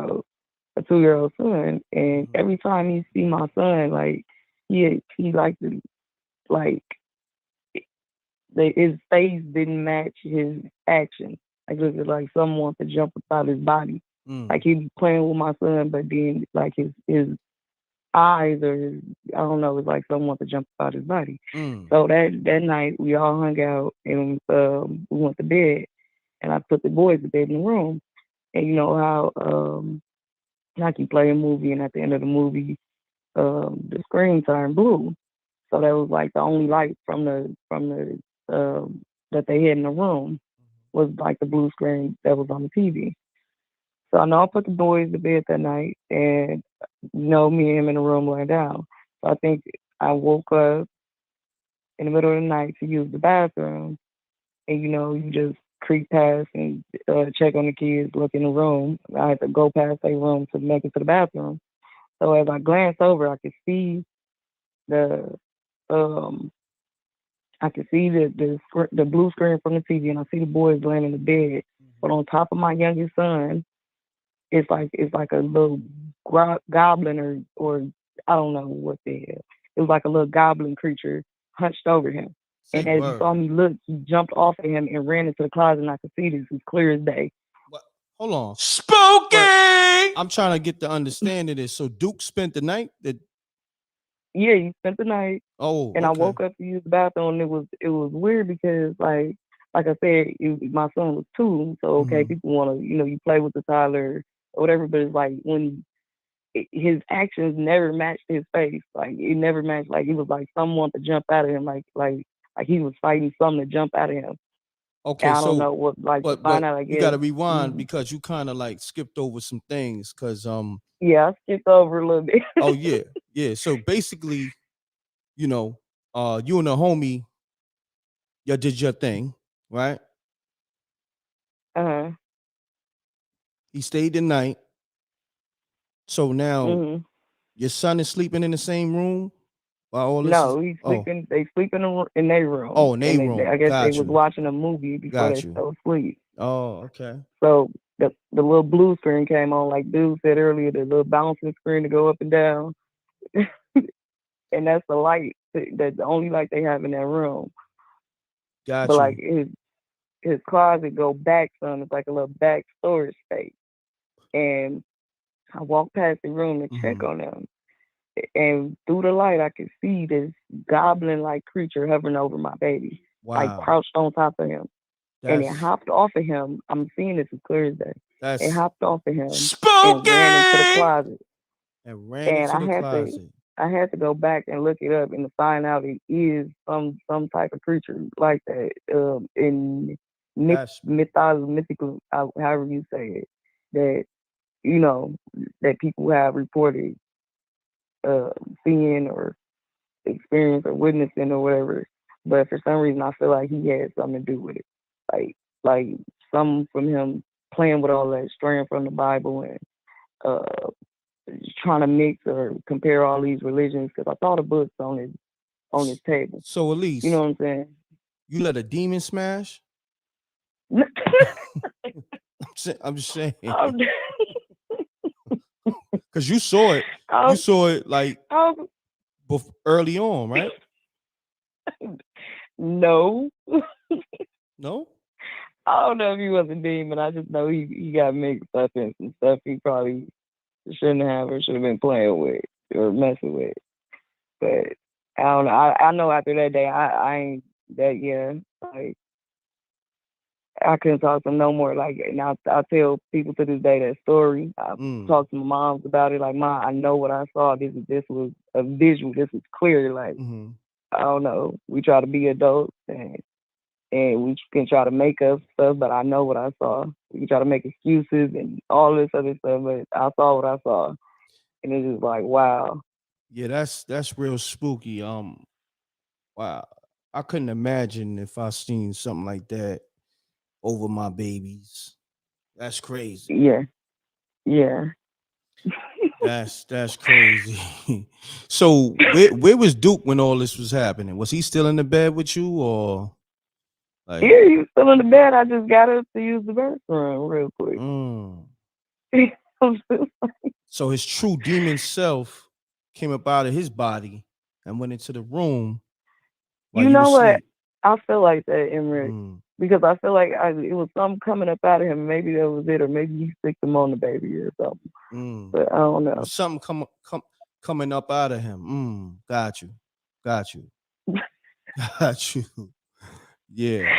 old son, and every time he see my son, like he liked to like his face didn't match his actions. Like it was like someone to jump out his body. Like he'd be playing with my son, but then like his eyes or his, I don't know, it was like someone to jump out his body. So that night we all hung out and we went to bed, and I put the boys to bed in the room. And you know how like you play a movie, and at the end of the movie, the screen turned blue. So that was like the only light from the that they had in the room was like the blue screen that was on the TV. So I know I put the boys to bed that night, and me and him in the room laying down. So I think I woke up in the middle of the night to use the bathroom, and you just creep past and check on the kids, look in the room. I had to go past their room to make it to the bathroom. So as I glanced over, I could see the um the blue screen from the TV, and I see the boys laying in the bed. But on top of my youngest son, it's like a little goblin or I don't know what the hell. It was like a little goblin creature hunched over him. And as he saw me look, he jumped off of him and ran into the closet, and I could see this as clear as day. Hold on. Spooky! I'm trying to get the understanding of this. So Duke spent the night Yeah, he spent the night. Oh, and okay. I woke up to use the bathroom. And it was weird because like I said, my son was 2, so okay, people want to you play with the toddler or whatever, but it's like when his actions never matched his face. Like it never matched. Like it was like someone to jump out of him. Like he was fighting something to jump out of him. Okay, and I don't so know what to but find out. I you guess got to rewind because you kind of like skipped over some things because Yeah, I skipped over a little bit. Oh yeah, yeah. So basically, you know, you and the homie, y'all did your thing, right? Uh-huh. He stayed the night. So now Mm-hmm. your son is sleeping in the same room while all this is. No, he's Oh, sleeping. They sleep in their room, oh, in a and room. I guess they Got was you. watching a movie before Got they you. fell asleep. Oh, okay. So the little blue screen came on, like dude said earlier, the little bouncing screen to go up and down, and that's the light. That's the only light they have in that room. But Got like you. his closet go back, son. It's like a little back storage space, and I walked past the room to check Mm-hmm. on them. And through the light, I could see this goblin-like creature hovering over my baby, like Wow. crouched on top of him. And it That's hopped off of him. I'm seeing this as clear as day. It that's hopped off of him and ran into the Spooky! closet. and ran And into the closet. I had to go back and look it up and to find out it is some type of creature like that. In That's mythical, however you say it, that you know that people have reported uh, seeing or experienced or witnessing or whatever. But for some reason, I feel like he had something to do with it. Like some from him playing with all that, straying from the Bible and uh, trying to mix or compare all these religions. Because I saw the books on his table. so. You know Elise, what I'm saying? you let a demon smash? I'm just saying, I'm, because you saw it. You I'm, saw it like I'm, early on, right? no. No. I don't know if he was a demon. I just know he got mixed up in some stuff he probably shouldn't have or should have been playing with or messing with. But I don't know. I know after that day, I ain't that young. Like I couldn't talk to him no more. Like, and I tell people to this day that story. I talk to my moms about it. Like, Mom, I know what I saw. This was a visual. This was clear. Like, Mm-hmm. I don't know. We try to be adults and we can try to make up stuff, but I know what I saw. We can try to make excuses and all this other stuff, but I saw what I saw, and it's just like, wow. Yeah, that's real spooky. Wow. I couldn't imagine if I seen something like that over my babies. That's crazy. Yeah, yeah. That's crazy. So where was Duke when all this was happening? Was he still in the bed with you or like Yeah, he was still in the bed. I just got up to use the bathroom real quick. So his true demon self came up out of his body and went into the room while You you were know what? asleep. I feel like that, m.reck, because I feel like it was something coming up out of him. Maybe that was it, or maybe he sticked him on the baby or something. But I don't know. There's something coming up out of him. Got you. Got you. Got you. Yeah.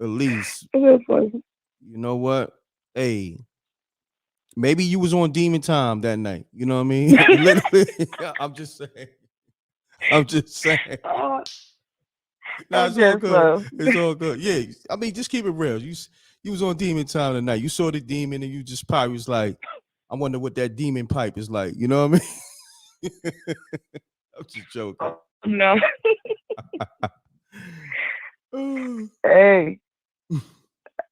At least. That's funny. You know what? Hey, maybe you was on demon time that night. You know what I mean? Literally, I'm just saying. I'm just saying. Nah, I it's all guess good. so. It's all good. Yeah, I mean, just keep it real. You was on demon time tonight. You saw the demon, and you just probably was like, I wonder what that demon pipe is like. You know what I mean? I'm just joking. No. Hey,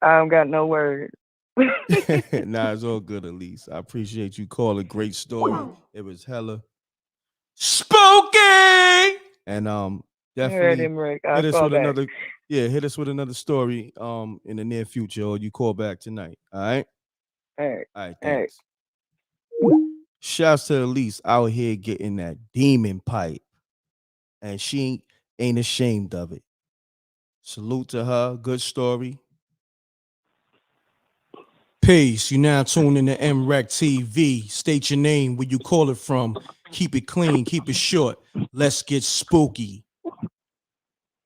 I don't got no words. Nah, it's all good, Elise. I appreciate you calling. Great story. It was hella Spooky! and All right, definitely m.reck, hit I'll us call with back. another. Yeah, hit us with another story in the near future, or you call back tonight. All right. All right. All right. All right. Thanks. Shouts to Elise out here getting that demon pipe, and she ain't ashamed of it. Salute to her. Good story. Peace. You now tune in to m.reck TV. State your name, where you call it from. Keep it clean. Keep it short. Let's get spooky.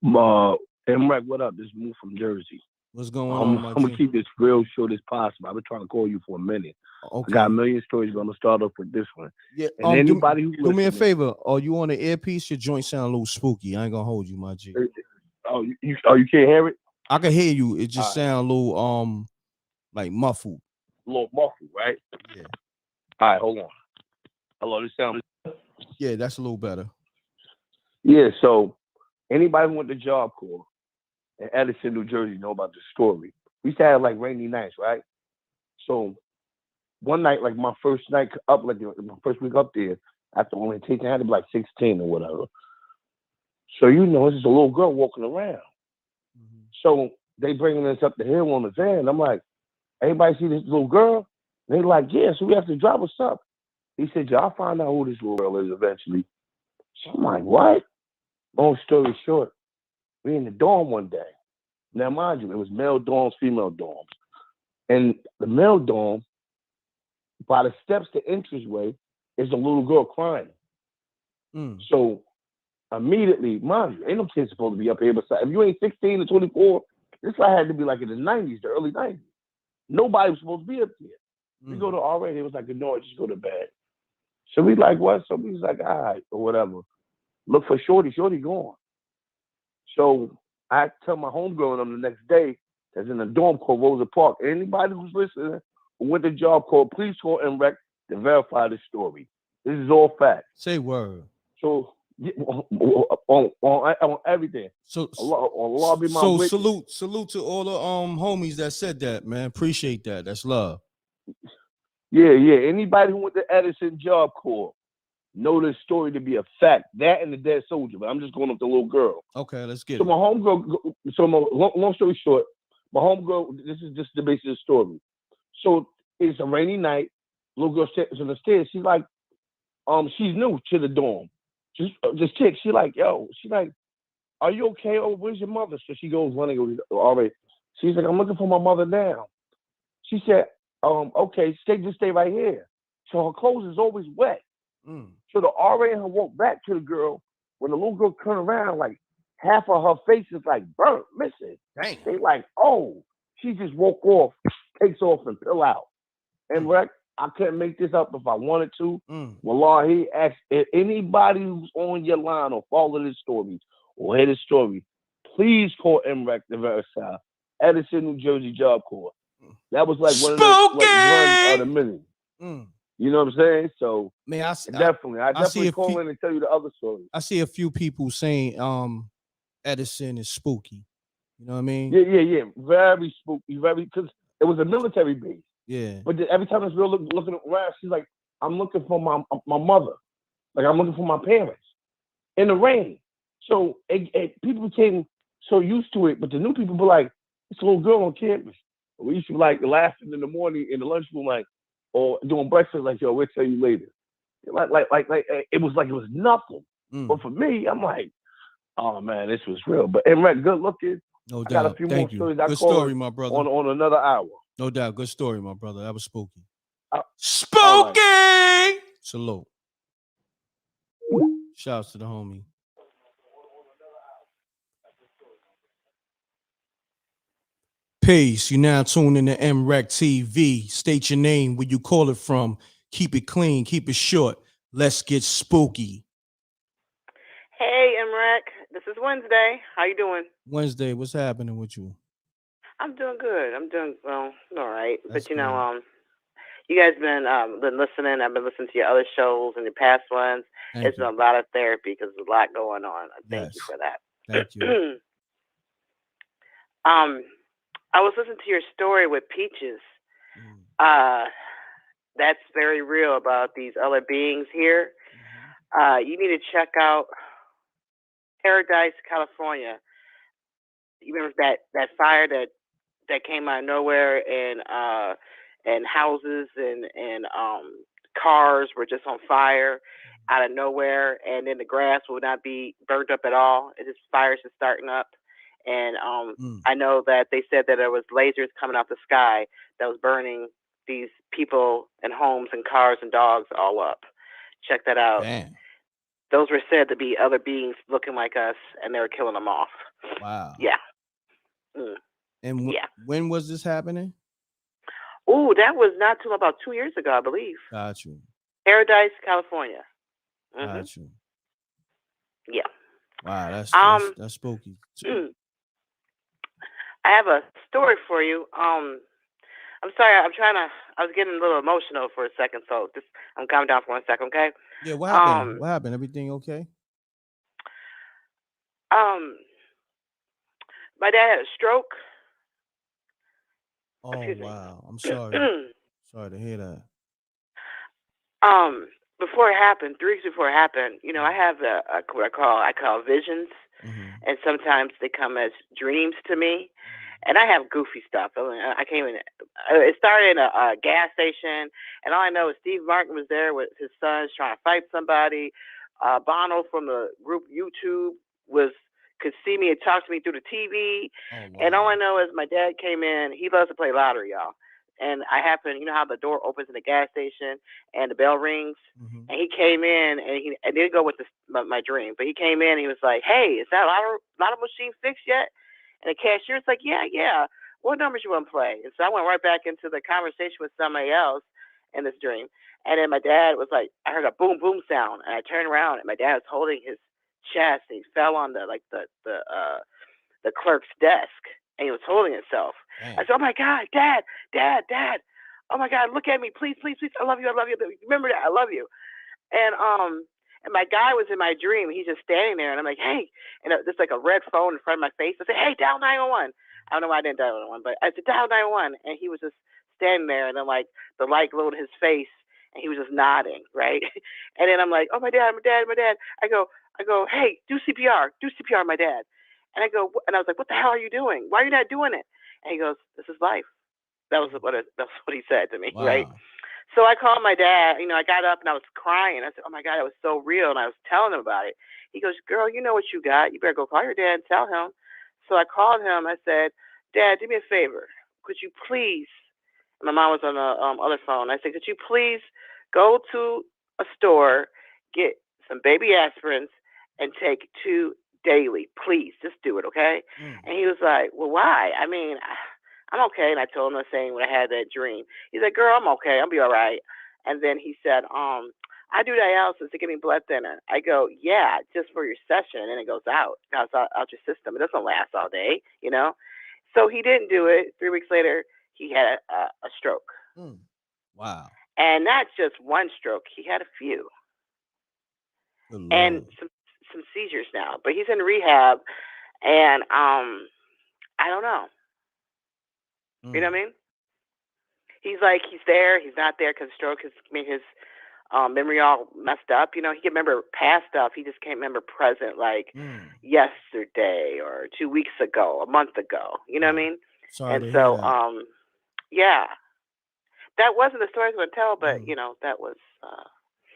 m.reck, what up? This is Move from Jersey. What's going on, my I'm gonna G? keep this real short as possible. I've been trying to call you for a minute. Okay. I got a million stories. Gonna start off with this one. Yeah. And anybody who Do me a listening, favor. Are you on the earpiece? Your joint sound a little spooky. I ain't gonna hold you, my G. you can't hear it? I can hear you. It just All right. sound a little like muffled. A little muffled, right? Yeah. All right, hold on. Hello, this sound. Yeah, that's a little better. Yeah, so anybody who went to Job Corps in Edison, New Jersey, know about the story. We used to have like rainy nights, right? So one night, like my first night up, like my first week up there, after orientation, I had to be like 16 or whatever. So it's just a little girl walking around. So they bringing us up the hill on the van. I'm like, everybody see this little girl? They like, yeah, so we have to drive us up. He said, yeah, I'll find out who this little girl is eventually. So I'm like, what? Long story short, we in the dorm one day. Now, mind you, it was male dorms, female dorms. And the male dorm, by the steps to entranceway, is a little girl crying. So immediately, mind you, ain't no kid supposed to be up here. But if you ain't 16 to 24, this guy had to be like in the 90s, the early 90s. Nobody was supposed to be up here. We go to RA, they was like, no, just go to bed. So we like, what? So we was like, all right, or whatever. Look for Shorty. Shorty gone. So I tell my homegirl on the next day that's in a dorm called Rosa Park. Anybody who's listening who went to job call, please call m.reck to verify this story. This is all fact. Say word. So on everything. So Allah be my witness. salute to all the homies that said that, man. Appreciate that. That's love. Yeah. Anybody who went to Edison Job Corps know this story to be a fact. That and the dead soldier. But I'm just going up the little girl. Okay, let's get so it. My homegirl. Long story short, my homegirl. This is just the basis of the story. So it's a rainy night. Little girl sits on the stairs. She's like, she's new to the dorm. Just this chick. She like, are you okay? Oh, where's your mother? So she goes running over. She's like, I'm looking for my mother now. She said, okay, just stay right here. So her clothes is always wet. So the RA and her walk back to the girl. When the little girl turned around, like half of her face is like burnt, missing. Dang. They like, oh, she just woke off, takes off and pill out. And Wright, I couldn't make this up if I wanted to. Wallah, he asked if anybody who's on your line or follow this story or hear this story, please call m.reck to verify. Edison, New Jersey Job Corps. That was like one of the million. You know what I'm saying? So man, I definitely call in and tell you the other stories. I see a few people saying Edison is spooky. You know what I mean? Yeah. Very spooky, because it was a military base. Yeah. But every time this girl looking around, she's like, I'm looking for my mother. Like, I'm looking for my parents. In the rain. So people became so used to it, but the new people were like, it's a little girl on campus. We used to like laughing in the morning in the lunchroom, like, or doing breakfast, like, yo, we'll tell you later. Like it was nothing. But for me, I'm like, oh man, this was real. But m.reck, good looking. No doubt. I got a few more stories. Good story, my brother. On another hour. No doubt. Good story, my brother. That was spooky. Spooky! Right. Salute. Shouts to the homie. Peace. You now tuned in to m.reck TV. State your name, where you call it from. Keep it clean, keep it short. Let's get spooky. Hey, m.reck. This is Wednesday. How you doing? Wednesday, what's happening with you? I'm doing good. I'm doing all right. That's but you know, you guys been listening. I've been listening to your other shows and the past ones. It's been a lot of therapy because there's a lot going on. Thank you for that. Thank you. I was listening to your story with Peaches. That's very real about these other beings here. You need to check out Paradise, California. You remember that fire that came out of nowhere and houses and cars were just on fire out of nowhere, and then the grass will not be burnt up at all. It just fires just starting up. And I know that they said that there was lasers coming out the sky that was burning these people and homes and cars and dogs all up. Check that out. Damn. Those were said to be other beings looking like us, and they were killing them off. Wow. Yeah. And when was this happening? Oh, that was not till about 2 years ago, I believe. Got you. Paradise, California. Got you. Yeah. Wow, that's spooky. I have a story for you. I'm sorry. I was getting a little emotional for a second, so just I'm calming down for 1 second, okay? Yeah, what happened? What happened? Everything okay? Um, my dad had a stroke. Oh Excuse me. wow, I'm sorry. Sorry to hear that. Before it happened, 3 weeks before it happened, I have what I call visions, and sometimes they come as dreams to me. And I have goofy stuff. I came in. It started in a gas station, and all I know is Steve Martin was there with his sons trying to fight somebody. Bono from the group YouTube could see me and talk to me through the TV. And all I know is my dad came in. He loves to play lottery, y'all. And I happened, you know how the door opens in the gas station and the bell rings, and he came in, and I didn't go with my dream, but he came in and he was like, "Hey, is that lotto machine fixed yet?" And the cashier's like, yeah. What numbers you want to play? And so I went right back into the conversation with somebody else in this dream. And then my dad was like, I heard a boom, boom sound. And I turned around and my dad was holding his chest. And he fell on the clerk's desk. And he was holding himself. I said, oh my God, Dad. Oh my God, look at me. Please. I love you. Remember that. I love you. And my guy was in my dream. He's just standing there, and I'm like, hey, and there's like a red phone in front of my face. I said, hey, dial 911. I don't know why I didn't dial 911, but I said, dial 911, and he was just standing there, and then like the light glowed in his face, and he was just nodding, right? And then I'm like, oh, my dad. I go, hey, do CPR, my dad. And I was like, what the hell are you doing? Why are you not doing it? And he goes, this is life. That's what he said to me, right? So I called my dad. I got up and I was crying. I said, oh, my God, it was so real. And I was telling him about it. He goes, girl, you know what you got. You better go call your dad and tell him. So I called him. I said, Dad, do me a favor. Could you please, and my mom was on the other phone. I said, could you please go to a store, get some baby aspirins, and take 2 daily. Please, just do it, okay? And he was like, well, why? I mean, I'm okay. And I told him the same when I had that dream. He's like, girl, I'm okay. I'll be all right. And then he said, I do dialysis to give me blood thinner. I go, yeah, just for your session. And it goes out your system. It doesn't last all day, So he didn't do it. 3 weeks later, he had a stroke. Wow. And not just one stroke. He had a few. And some seizures now. But he's in rehab. And I don't know. You know what I mean? He's like, he's there, he's not there because stroke has made his memory all messed up. He can remember past stuff. He just can't remember present, like yesterday or 2 weeks ago, a month ago. You know what I mean? Sorry and to so, hear that. yeah, that wasn't the story I was going to tell, but that was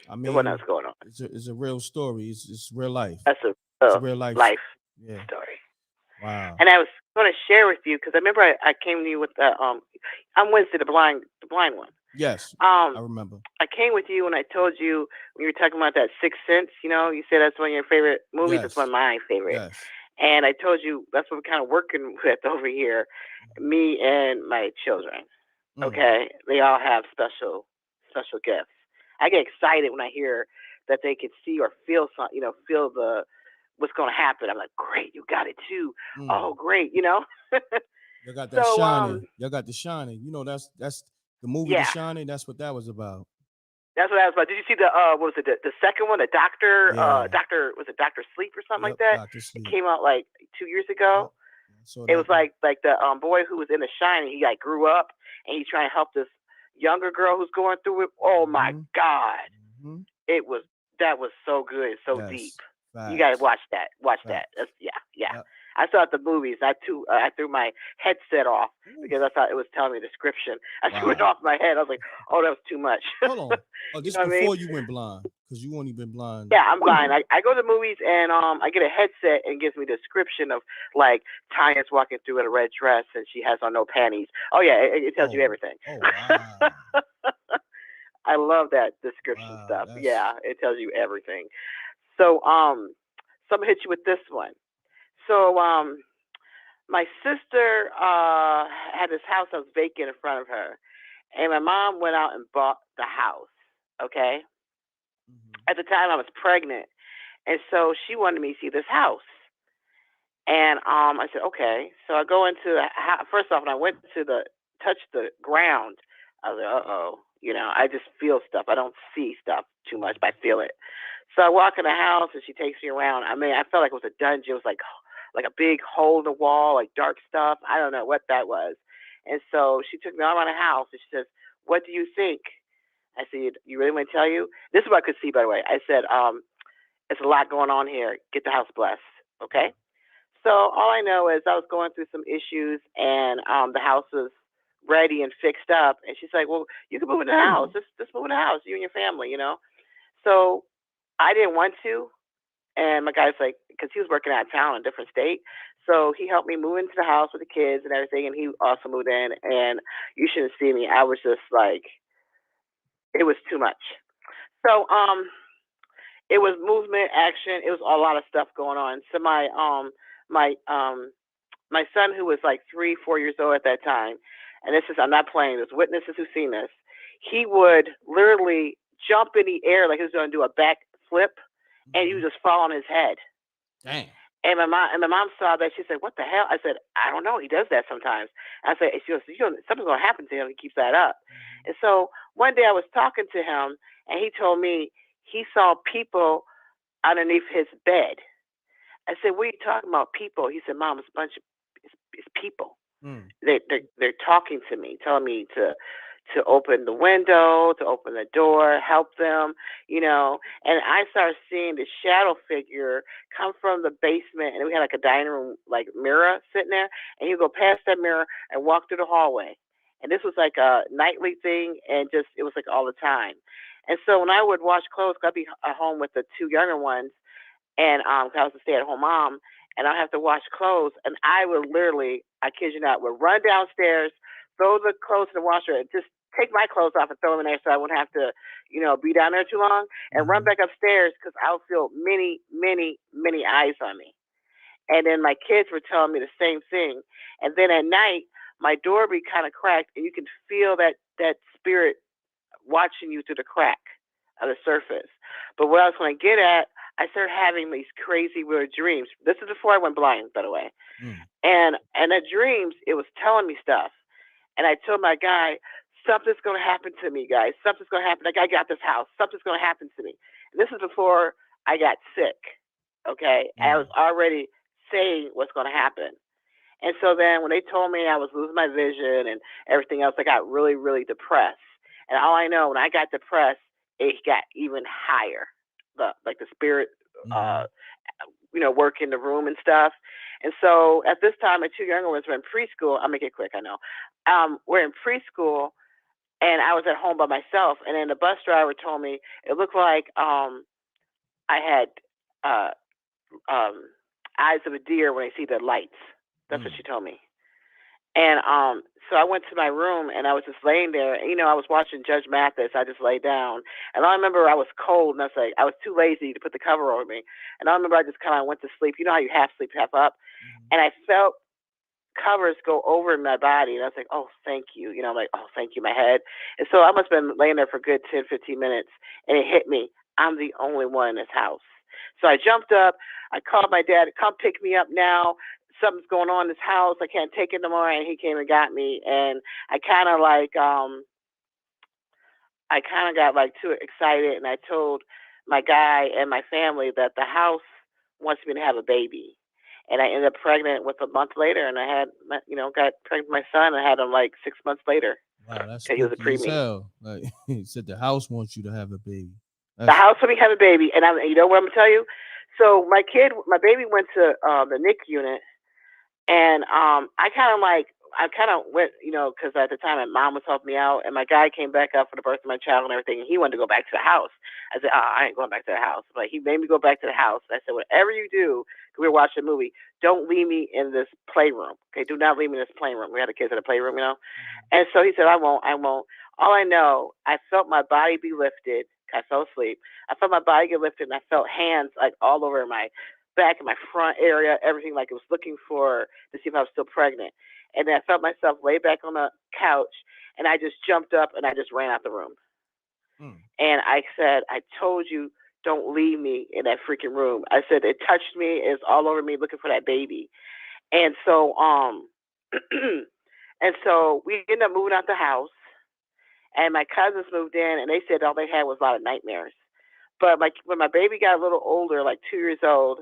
I mean, what was going on. It's a real story. It's real life. That's it's a real life story. Wow. And I was going to share with you because I remember I came to you with the I'm Wednesday, the blind one. Yes, I remember. I came with you and I told you when you were talking about that Sixth Sense. You said that's one of your favorite movies. It's one of my favorite. Yes. And I told you that's what we're kind of working with over here, me and my children. Okay, they all have special gifts. I get excited when I hear that they can see or feel something. Feel what's going to happen. I'm like, great, you got it too. Oh, great, You got that Shining. You got the Shining. That's the movie, The Shining. That's what that was about. That's what I was about. Did you see the what was it? The second one, the Doctor, was it Doctor Sleep or something like that? Dr. Sleep. It came out like 2 years ago. It was like the boy who was in The Shining. He like grew up and he's trying to help this younger girl who's going through it. Oh my God, that was so good, so deep. Facts. You gotta watch that. That. That's, yeah. I saw it at the movies. I threw my headset off because I thought it was telling me a description. I threw it off my head. I was like, oh, that was too much. Hold on. Oh, this before you went blind, because you only been blind. Yeah, I'm blind. I go to the movies and I get a headset and gives me a description of like Tanya's walking through in a red dress and she has on no panties. Oh yeah, it tells you everything. Oh wow. I love that description stuff. Yeah, it tells you everything. So I'm gonna hit you with this one. So my sister had this house that was vacant in front of her, and my mom went out and bought the house. Okay. At the time, I was pregnant, and so she wanted me to see this house. And I said, okay. So I go into first off, when I went to the touch the ground. I was like, uh-oh. I just feel stuff. I don't see stuff too much, but I feel it. So I walk in the house, and she takes me around. I mean, I felt like it was a dungeon. It was like a big hole in the wall, like dark stuff. I don't know what that was. And so she took me all around the house, and she says, "What do you think?" I said, "You really want me to tell you?" This is what I could see, by the way. I said, "It's a lot going on here. Get the house blessed." Okay? So all I know is I was going through some issues, and the house was ready and fixed up. And she's like, "Well, you can move in the house. Just move in the house, you and your family, So I didn't want to. And my guy's like, because he was working out of town in a different state. So he helped me move into the house with the kids and everything. And he also moved in. And you shouldn't see me. I was just like, it was too much. So it was movement, action. It was a lot of stuff going on. So my son, who was like 3-4 years old at that time, and I'm not playing this, witnesses who've seen this, he would literally jump in the air like he was going to do a back flip, and he would just fall on his head. Dang. And my mom saw that. She said, "What the hell?" I said, "I don't know. He does that sometimes." I said, she goes, "Something's going to happen to him. He keeps that up." And so one day I was talking to him, and he told me he saw people underneath his bed. I said, "What are you talking about, people?" He said, "Mom, it's a bunch of it's people. They're talking to me, telling me to open the window, to open the door, help them, And I started seeing the shadow figure come from the basement, and we had like a dining room like mirror sitting there, and he'd go past that mirror and walk through the hallway. And this was like a nightly thing, and just it was like all the time. And so when I would wash clothes, 'cause I'd be at home with the 2 younger ones, and 'cause I was a stay-at-home mom, and I have to wash clothes, and I would literally, I kid you not, would run downstairs, throw the clothes in the washer, and just take my clothes off and throw them in there so I wouldn't have to, be down there too long, and run back upstairs because I would feel many, many, many eyes on me. And then my kids were telling me the same thing. And then at night, my door would be kind of cracked, and you can feel that spirit watching you through the crack of the surface. But what I was going to get at, I started having these crazy weird dreams. This is before I went blind, by the way. And the dreams, it was telling me stuff. And I told my guy, something's going to happen to me, guys. Something's going to happen. Like, I got this house. Something's going to happen to me. And this is before I got sick, okay? And I was already saying what's going to happen. And so then when they told me I was losing my vision and everything else, I got really, really depressed. And all I know, when I got depressed, it got even higher. The spirit, work in the room and stuff. And so at this time, my 2 younger ones were in preschool. I'll make it quick, I know. We're in preschool, and I was at home by myself. And then the bus driver told me it looked like I had eyes of a deer when I see the lights. That's what she told me. And so I went to my room, and I was just laying there. And, I was watching Judge Mathis. I just lay down. And I remember I was cold, and I was too lazy to put the cover over me. And I remember I just kind of went to sleep. You know how you half sleep, half up? And I felt covers go over my body. And I was like, oh, thank you. I'm like, oh, thank you, my head. And so I must have been laying there for a good 10, 15 minutes. And it hit me. I'm the only one in this house. So I jumped up. I called my dad, come pick me up now. Something's going on in this house. I can't take it no more. And he came and got me. And I kind of got like too excited. And I told my guy and my family that the house wants me to have a baby. And I ended up pregnant with a month later. And I had, got pregnant with my son. And I had him like 6 months later. Wow, that's he was a spooky as preemie. hell. Like, he said the house wants you to have a baby. The house let me have a baby. And you know what I'm going to tell you? So my baby went to the NICU unit. And I kind of went, because at the time my mom was helping me out, and my guy came back up for the birth of my child and everything, and he wanted to go back to the house. I said, I ain't going back to the house. But he made me go back to the house. And I said, whatever you do, because we were watching a movie, don't leave me in this playroom. Okay, do not leave me in this playroom. We had the kids in the playroom, And so he said, I won't. All I know, I felt my body be lifted. I fell asleep. I felt my body get lifted, and I felt hands like all over my back in my front area, everything, like it was looking to see if I was still pregnant. And then I felt myself lay back on the couch, and I just jumped up and I just ran out the room. And I said, I told you, don't leave me in that freaking room. I said, it touched me, it's all over me looking for that baby. And so And so we ended up moving out the house, and my cousins moved in, and they said all they had was a lot of nightmares. But when my baby got a little older, like 2 years old,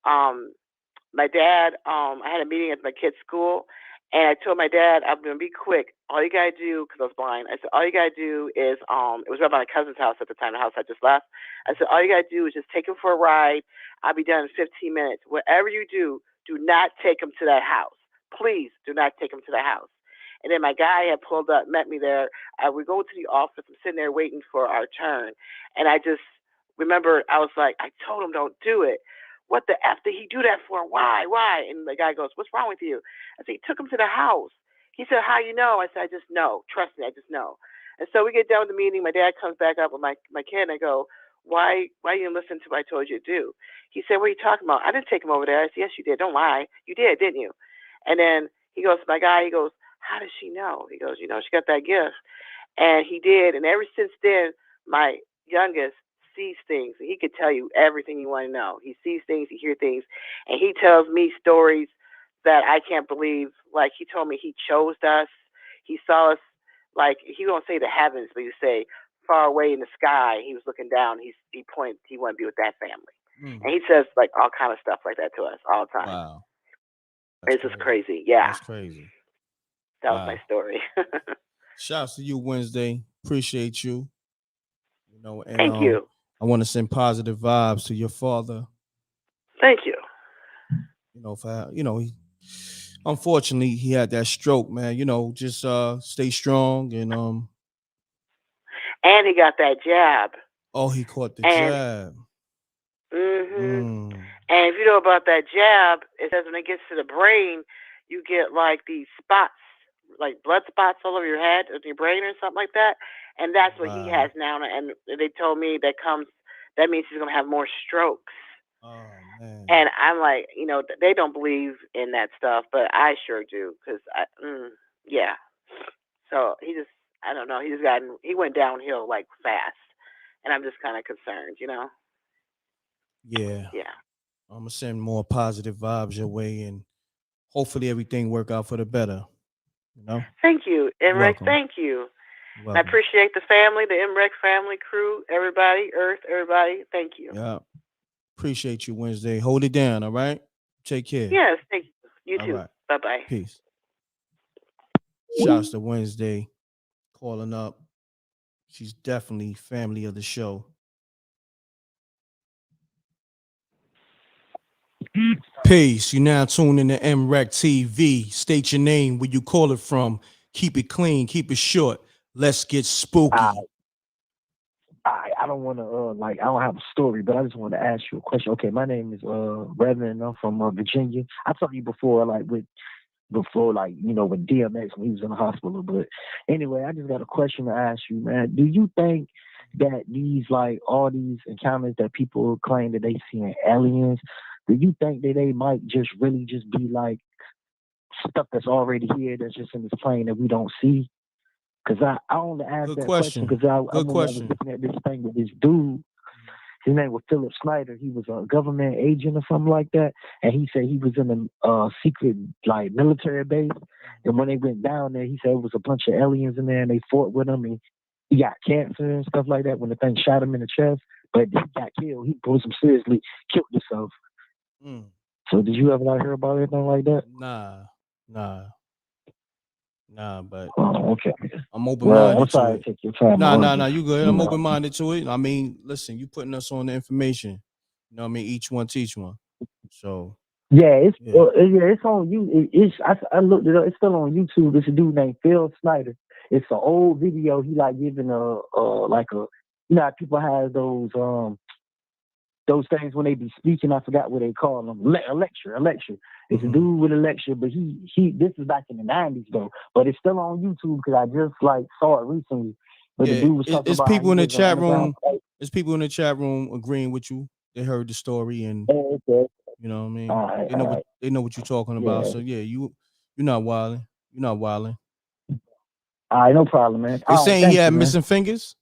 my dad, I had a meeting at my kid's school, and I told my dad, I'm going to be quick. All you got to do, because I was blind, I said, all you got to do is, it was right by my cousin's house at the time, the house I just left. I said, all you got to do is just take him for a ride. I'll be done in 15 minutes. Whatever you do not take him to that house. Please do not take him to the house. And then my guy had pulled up, met me there. We go to the office. I'm sitting there waiting for our turn. And I just remember I was like, I told him don't do it. What the F did he do that for? Why? And the guy goes, what's wrong with you? I said, he took him to the house. He said, how you know? I said, I just know. Trust me, I just know. And so we get done with the meeting. My dad comes back up with my kid, and I go, why you didn't listen to what I told you to do? He said, what are you talking about? I didn't take him over there. I said, yes, you did. Don't lie. You did, didn't you? And then he goes, my guy, he goes, how does she know? He goes, she got that gift. And he did. And ever since then, my youngest sees things. He could tell you everything you want to know. He sees things, he hears things, and he tells me stories that I can't believe. Like, he told me he chose us. He saw us, like, he won't say the heavens, but he say far away in the sky. He was looking down. He pointed, he wanted to be with that family. And he says, like, all kind of stuff like that to us all the time. Wow. It's just crazy. Yeah. That's crazy. That was my story. Shouts to you, Wednesday. Appreciate you. And, thank you. I want to send positive vibes to your father. Thank you. Unfortunately, he had that stroke, man. Just stay strong and he got that jab. Oh, he caught the jab. And if you know about that jab, it says when it gets to the brain, you get like these spots, like blood spots all over your head or your brain or something like that. And that's what he has now. And they told me that means he's going to have more strokes. Oh, man. And I'm like, they don't believe in that stuff, but I sure do. Cause yeah. So I don't know. He went downhill like fast. And I'm just kind of concerned, Yeah. Yeah. I'm going to send more positive vibes your way and hopefully everything work out for the better. Thank you, m.reck. Thank you. I appreciate the family, the m.reck family, crew, everybody, Earth, everybody. Thank you. Yeah. Appreciate you, Wednesday. Hold it down, all right? Take care. Yes, thank you. You all too. Right. Bye-bye. Peace. Shouts to Wednesday calling up. She's definitely family of the show. Peace. You now tuned in to m.reck TV. State your name, where you call it from. Keep it clean, keep it short. Let's get spooky. I don't want to I don't have a story, but I just want to ask you a question. Okay, my name is Reverend. I'm from Virginia. I told you before, when DMX, when he was in the hospital. But anyway, I just got a question to ask you, man. Do you think that all these encounters that people claim that they see in aliens, do you think that they might just really just be like stuff that's already here, that's just in this plane that we don't see? Because I only asked that question because I was looking at this thing with this dude. His name was Philip Snyder. He was a government agent or something like that. And he said he was in a secret military base. And when they went down there, he said it was a bunch of aliens in there and they fought with him. And he got cancer and stuff like that when the thing shot him in the chest. But he got killed. He pulled some seriously, killed himself. So did you ever hear about anything like that? Nah, but okay. I'm open-minded I'm sorry to to take your time. Nah, you good. I'm open-minded to it. I mean, listen, you putting us on the information. You know what I mean? Each one teach one. So it's on you. I looked it up. It's still on YouTube. It's a dude named Phil Snyder. It's an old video. He giving how people have those things when they be speaking. I forgot what they call them. A lecture. It's a dude with a lecture, but he this is back in the 90s though. But it's still on YouTube because I just saw it recently. But the dude was talking about people in the chat room. There's people in the chat room agreeing with you. They heard the story and you know what I mean. Right, they know what you're talking about. So yeah, you're not wilding. You're not wilding. All right, no problem, man. They saying he had missing fingers.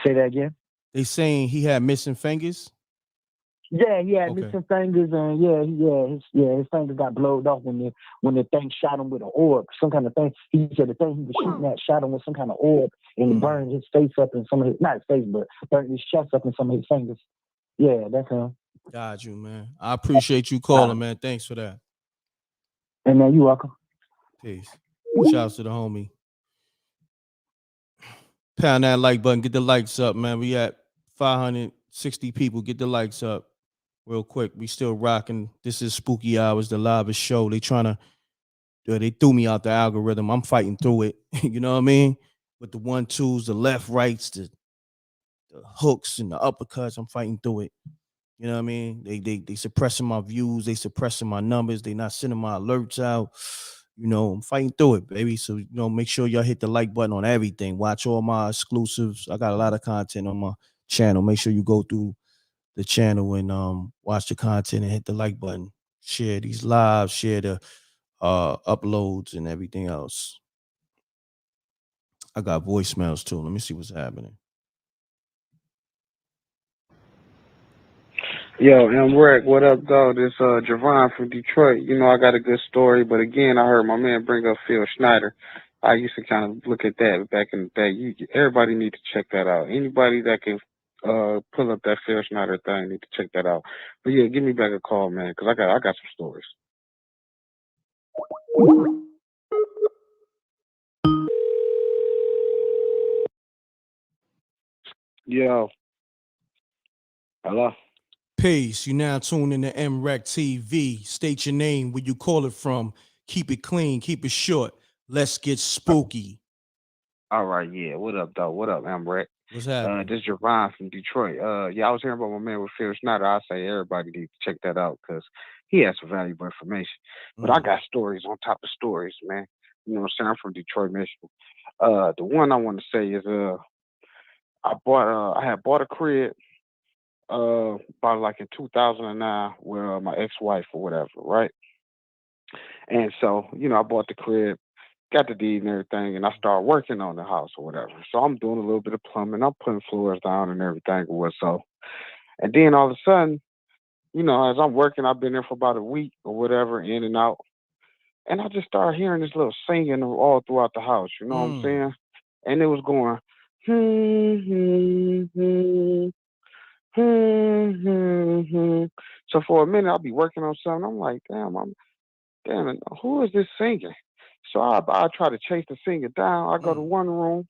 Say that again. They saying he had missing fingers. Yeah, he had Okay. missing fingers, and his fingers got blowed off when the thing shot him with an orb, some kind of thing. He said the thing he was shooting at shot him with some kind of orb, and it burned his face up and some of his, not his face, but burned his chest up and some of his fingers. Yeah, that's him. Got you, man. I appreciate you calling, man. Thanks for that. And man, you welcome. Peace. Shouts to the homie. Pound that like button. Get the likes up, man. We at 560 people. Get the likes up real quick. We still rocking. This is Spooky Hours, the livest show. They threw me out the algorithm. I'm fighting through it. You know what I mean? With the 1-2s, the left, rights, the hooks and the uppercuts. I'm fighting through it. You know what I mean? They suppressing my views. They suppressing my numbers. They not sending my alerts out. You know, I'm fighting through it, baby. So, make sure y'all hit the like button on everything. Watch all my exclusives. I got a lot of content on my channel. Make sure you go through the channel and watch the content and hit the like button. Share these lives, share the uploads and everything else. I got voicemails too. Let me see what's happening. Yo, m.reck, what up, dog? This Javon from Detroit. I got a good story, but again, I heard my man bring up Phil Schneider. I used to kind of look at that back in the day. Everybody need to check that out. Anybody that can pull up that Phil Schneider thing need to check that out. But yeah, give me back a call, man, because I got some stories. Yo. Hello? Peace. You now tuned in to m.reck TV. State your name, where you call it from. Keep it clean, keep it short. Let's get spooky. All right, yeah. What up, dog? What up, m.reck? What's happening? This is Javon from Detroit. I was hearing about my man with Phil Schneider. I say everybody needs to check that out because he has some valuable information. But I got stories on top of stories, man. You know what I'm saying? I'm from Detroit, Michigan. The one I want to say is I had bought a crib about like in 2009 with my ex-wife or whatever, right? And so, I bought the crib, got the deed and everything, and I started working on the house or whatever. So I'm doing a little bit of plumbing. I'm putting floors down and everything or so. And then all of a sudden, as I'm working, I've been there for about a week or whatever, in and out. And I just started hearing this little singing all throughout the house, you know what I'm saying? And it was going, So for a minute, I'll be working on something. I'm like, damn, who is this singing? So I try to chase the singer down. I go to one room,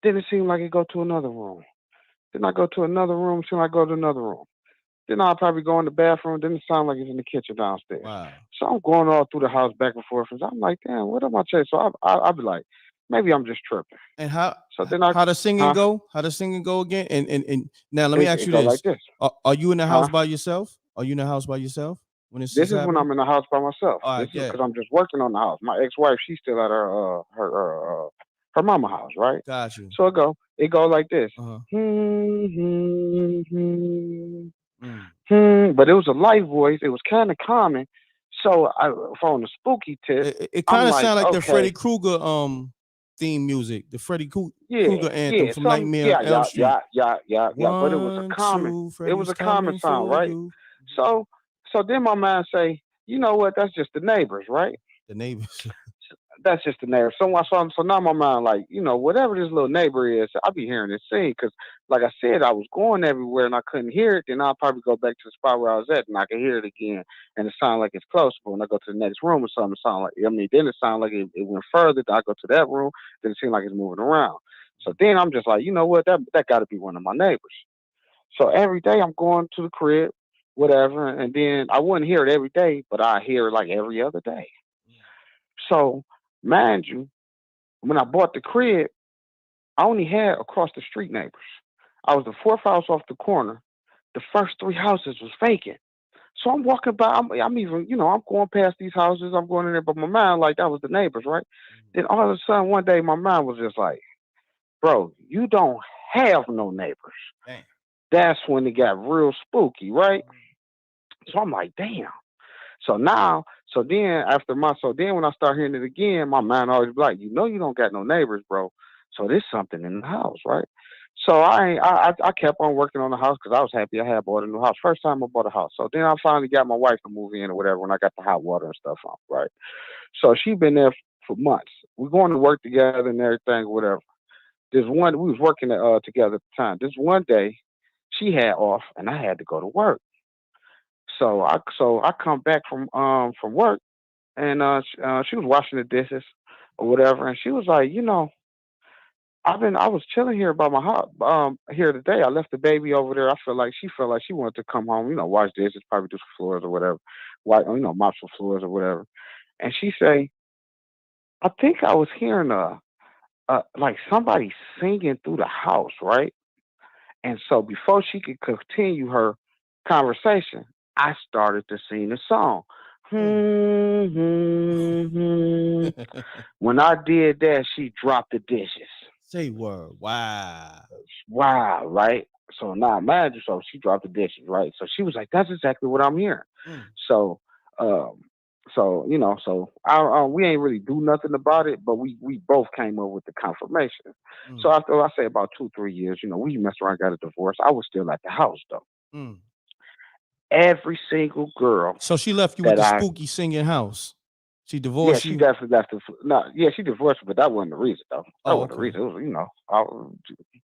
then it seemed like it go to another room. Then I go to another room, then I go to another room. Then I'll probably go in the bathroom, then it sounds like it's in the kitchen downstairs. Wow. So I'm going all through the house back and forth. And I'm like, damn, what am I chasing? So I'll be like, maybe I'm just tripping. And how the singing Huh? go? How the singing go again? And now let me ask you go this. like this. Are you in the house Huh? by yourself? Are you in the house by yourself when this This is is when happening? I'm in the house by myself. All right, This is yeah. because I'm just working on the house. My ex-wife, she's still at her mama house, right? Got you. So it go like this. Uh-huh. But it was a light voice. It was kind of calming. So on the spooky tip, It I'm kind of like, sounds like the okay, Freddy Krueger theme music, the Freddy Krueger anthem from Nightmare on Elm Street. Yeah. But it was a 1, common. 2, It Freddy's was a common coming sound, for right? you. So then my mind say, you know what? That's just the neighbors, right? The neighbors. That's just the neighbor. So now my mind like, whatever this little neighbor is, I'll be hearing this sing because, like I said, I was going everywhere and I couldn't hear it. Then I'll probably go back to the spot where I was at and I can hear it again, and it sounds like it's close. But when I go to the next room or something, it sound like then it sounds like it went further. Then I go to that room, then it seems like it's moving around. So then I'm just like, you know what? That got to be one of my neighbors. So every day I'm going to the crib, whatever, and then I wouldn't hear it every day, but I hear it like every other day. So, mind you, when I bought the crib, I only had across the street neighbors. I was the fourth house off the corner. The first three houses was vacant. So I'm walking by, I'm even, I'm going past these houses, I'm going in there, but my mind, like, that was the neighbors, right? Then all of a sudden, one day, my mind was just like, bro, you don't have no neighbors. Damn. That's when it got real spooky, right? So I'm like, damn. So then when I start hearing it again, my mind always be like, you don't got no neighbors, bro. So there's something in the house, right? So I kept on working on the house because I was happy I had bought a new house. First time I bought a house. So then I finally got my wife to move in or whatever when I got the hot water and stuff on, right? So she been there for months. We're going to work together and everything, whatever. This one we was working together at the time. This one day she had off and I had to go to work. So I come back from work and she was washing the dishes or whatever, and she was like, I was chilling here by my house here today. I left the baby over there. She felt like she wanted to come home, wash dishes, probably do some floors or whatever, mop some floors or whatever. And she say, I think I was hearing like somebody singing through the house, right? And so before she could continue her conversation, I started to sing the song. When I did that, she dropped the dishes. Say word. Wow. Wow, right? So now imagine, so she dropped the dishes, right? So she was like, "That's exactly what I'm hearing." So, um, we ain't really do nothing about it, but we both came up with the confirmation. So after I say about 2-3 years, we messed around, got a divorce. I was still at the house though. Mm. Every single girl So she left you with that the I spooky singing house. She yeah, divorced she you. definitely left. No, yeah, she divorced, but that wasn't the reason though. That Oh, wasn't the okay. reason. It was,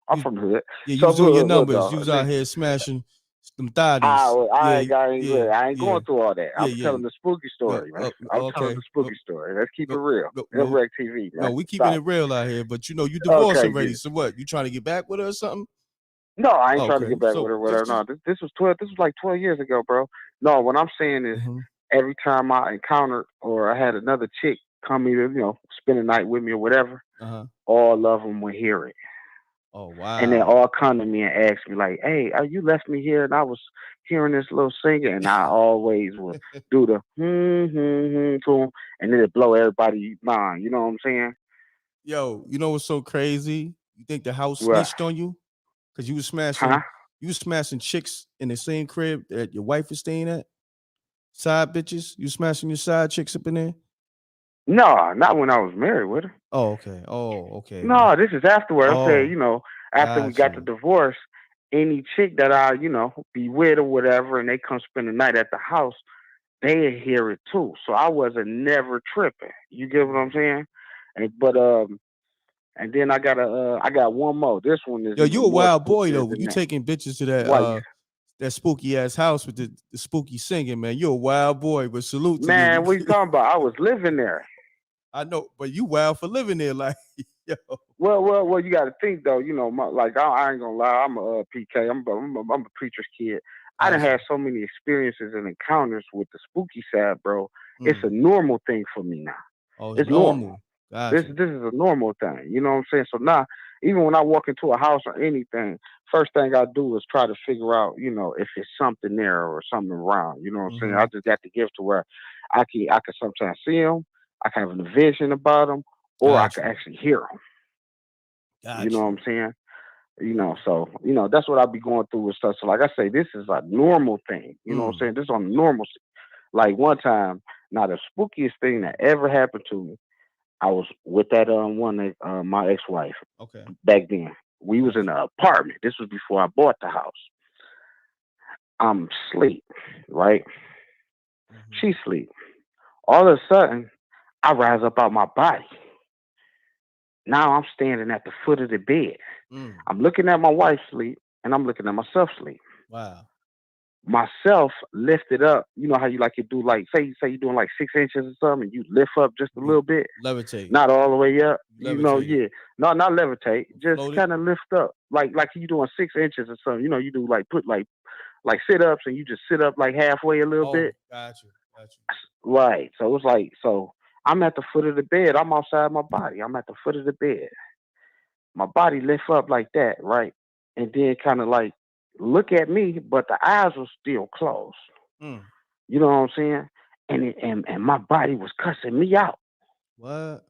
I'm You, from the hood. yeah, you So was doing your look numbers. You though. was out here smashing them thotties. Yeah, yeah, I ain't yeah, going through all that. yeah, I'm yeah. telling the spooky No, story, man. I'm telling the okay. No, spooky story. Let's keep it no, real. no. m.reck TV, No, man. we keeping Stop. it real out here. But you divorced Okay, yeah. already. So what? You trying to get back with her or something? No, I ain't Oh, trying to okay. get back with So her. With her. just No, this was 12. This was like 12 years ago, bro. No, what I'm saying is, every time I encountered or I had another chick come either, spend a night with me or whatever, all of them would hear it. Oh And they wow. all come to me and ask me like, "Hey, you left me here, and I was hearing this little singing," and I always would do the to 'em, and then it blow everybody's mind. You know what I'm saying? Yo, you know what's so crazy? You think the house What? snitched on you? Cause Huh? you was smashing chicks in the same crib that your wife is staying at? Side bitches? You smashing your side chicks up in there? No, not when I was married with her. Oh, okay. Oh, okay. No, this is afterward. I'm saying, Oh, after we got got the you. divorce, any chick that I, be with or whatever, and they come spend the night at the house, they hear it too. So I wasn't never tripping. You get what I'm saying? And then I got one more. This one is Yo, you even a more wild boy spookier though. than You that. taking bitches to Why? that spooky ass house with the spooky singing, man. You're a wild boy, but salute to you. Man, what you talking about? I was living there. I know, but you wild for living there, like yo. Well. You got to think though. I ain't gonna lie. I'm a PK. I'm a preacher's kid. I done Gotcha. had so many experiences and encounters with the spooky side, bro. It's a Mm. normal thing for me now. Oh, it's It's normal. normal. This Gotcha. this is a normal thing. You know what I'm saying? So now, even when I walk into a house or anything, first thing I do is try to figure out, if it's something there or something around. You know what I'm saying? I just got the gift to where I can sometimes see them, I can have a vision about them, or I can Gotcha. actually hear them. You know Gotcha. what I'm saying? So that's what I be going through with stuff. So like I say, this is a normal thing. You know what I'm Mm. saying? This is on normal. Like one time, now the spookiest thing that ever happened to me, I was with that my ex-wife Okay. back then. We was Gotcha. in an apartment. This was before I bought the house. I'm asleep, right? She sleep. All of a sudden, I rise up out my body. Now I'm standing at the foot of the bed. Mm. I'm looking at my wife sleep, and I'm looking at myself sleep. Wow. Myself lifted up. You know how you like you do like say you're doing like 6 inches or something, and you lift up just a You little bit, levitate. not all the way up. Levitated. Yeah, no, not levitate, just Floated. kind of lift up, like you doing 6 inches or something. You do like put like sit ups, and you just sit up like halfway a little Oh, bit. got you. Got you. Right. So it's like I'm at the foot of the bed. I'm outside my body. I'm at the foot of the bed. My body lift up like that, right? And then kind of like look at me, but the eyes were still closed. Mm. You know what I'm saying? And my body was cussing me out, What?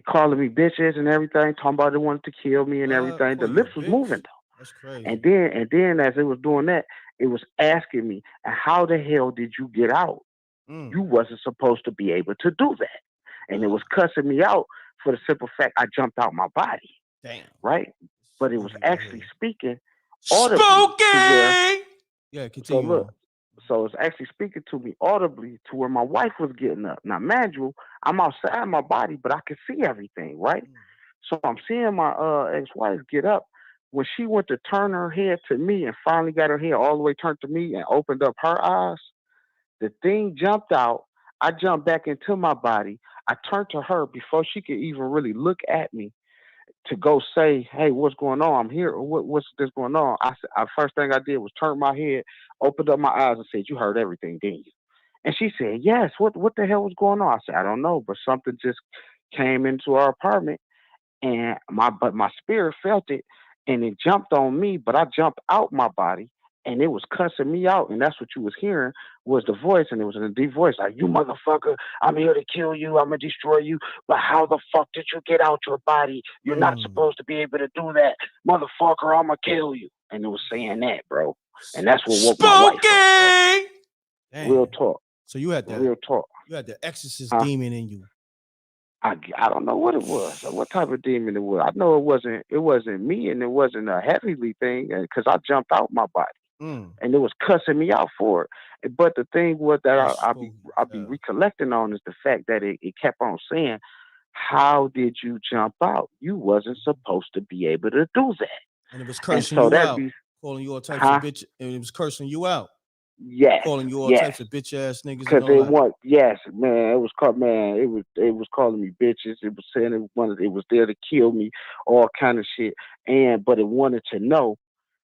calling me bitches and everything, talking about they wanted to kill me and What? everything. The Call you a lips was moving bitch? though. That's And crazy. then and then as it was doing that, it was asking me, and how the hell did you get out? Mm. You wasn't supposed to be able to do that. And it was cussing me out for the simple fact I jumped out my body. Damn. Right? but it was actually speaking audibly to where. Yeah, So continue look, on. so it's actually speaking to me audibly to where my wife was getting up. Now, mind you, I'm outside my body, but I can see everything, right? So I'm seeing my ex-wife get up. When she went to turn her head to me and finally got her head all the way turned to me and opened up her eyes, the thing jumped out. I jumped back into my body. I turned to her before she could even really look at me to go say, "Hey, what's going on? I'm here. What's this going on?" First thing I did was turn my head, opened up my eyes, and said, "You heard everything, didn't you?" And she said, "Yes." What the hell was going on? I said, "I don't know, but something just came into our apartment, and my spirit felt it, and it jumped on me, but I jumped out my body." And it was cussing me out, and that's what you was hearing was the voice, and it was in a deep voice, like, "You motherfucker, I'm here to kill you, I'm gonna destroy you, but how the fuck did you get out your body? You're not supposed to be able to do that, motherfucker, I'm gonna kill you." And it was saying that, bro, and that's what woke my wife up, bro. Damn. Real talk. So you had real talk. You had the exorcist Huh? demon in you. I don't know what it was or what type of demon it was. I know it wasn't me, and it wasn't a heavenly thing because I jumped out my body. And it was cussing me out for it. But the thing was that I'll be recollecting on is the fact that it kept on saying, "How did you jump out? You wasn't supposed to be able to do that." And it was And cursing so you that out, be, calling you all types of huh? bitch. And it was cursing you out, Yes, calling you all yes. types of bitch ass niggas and Cause all they that. want, yes, man. It was called, man. It was calling me bitches. It was saying it was there to kill me, all kind of shit. But it wanted to know,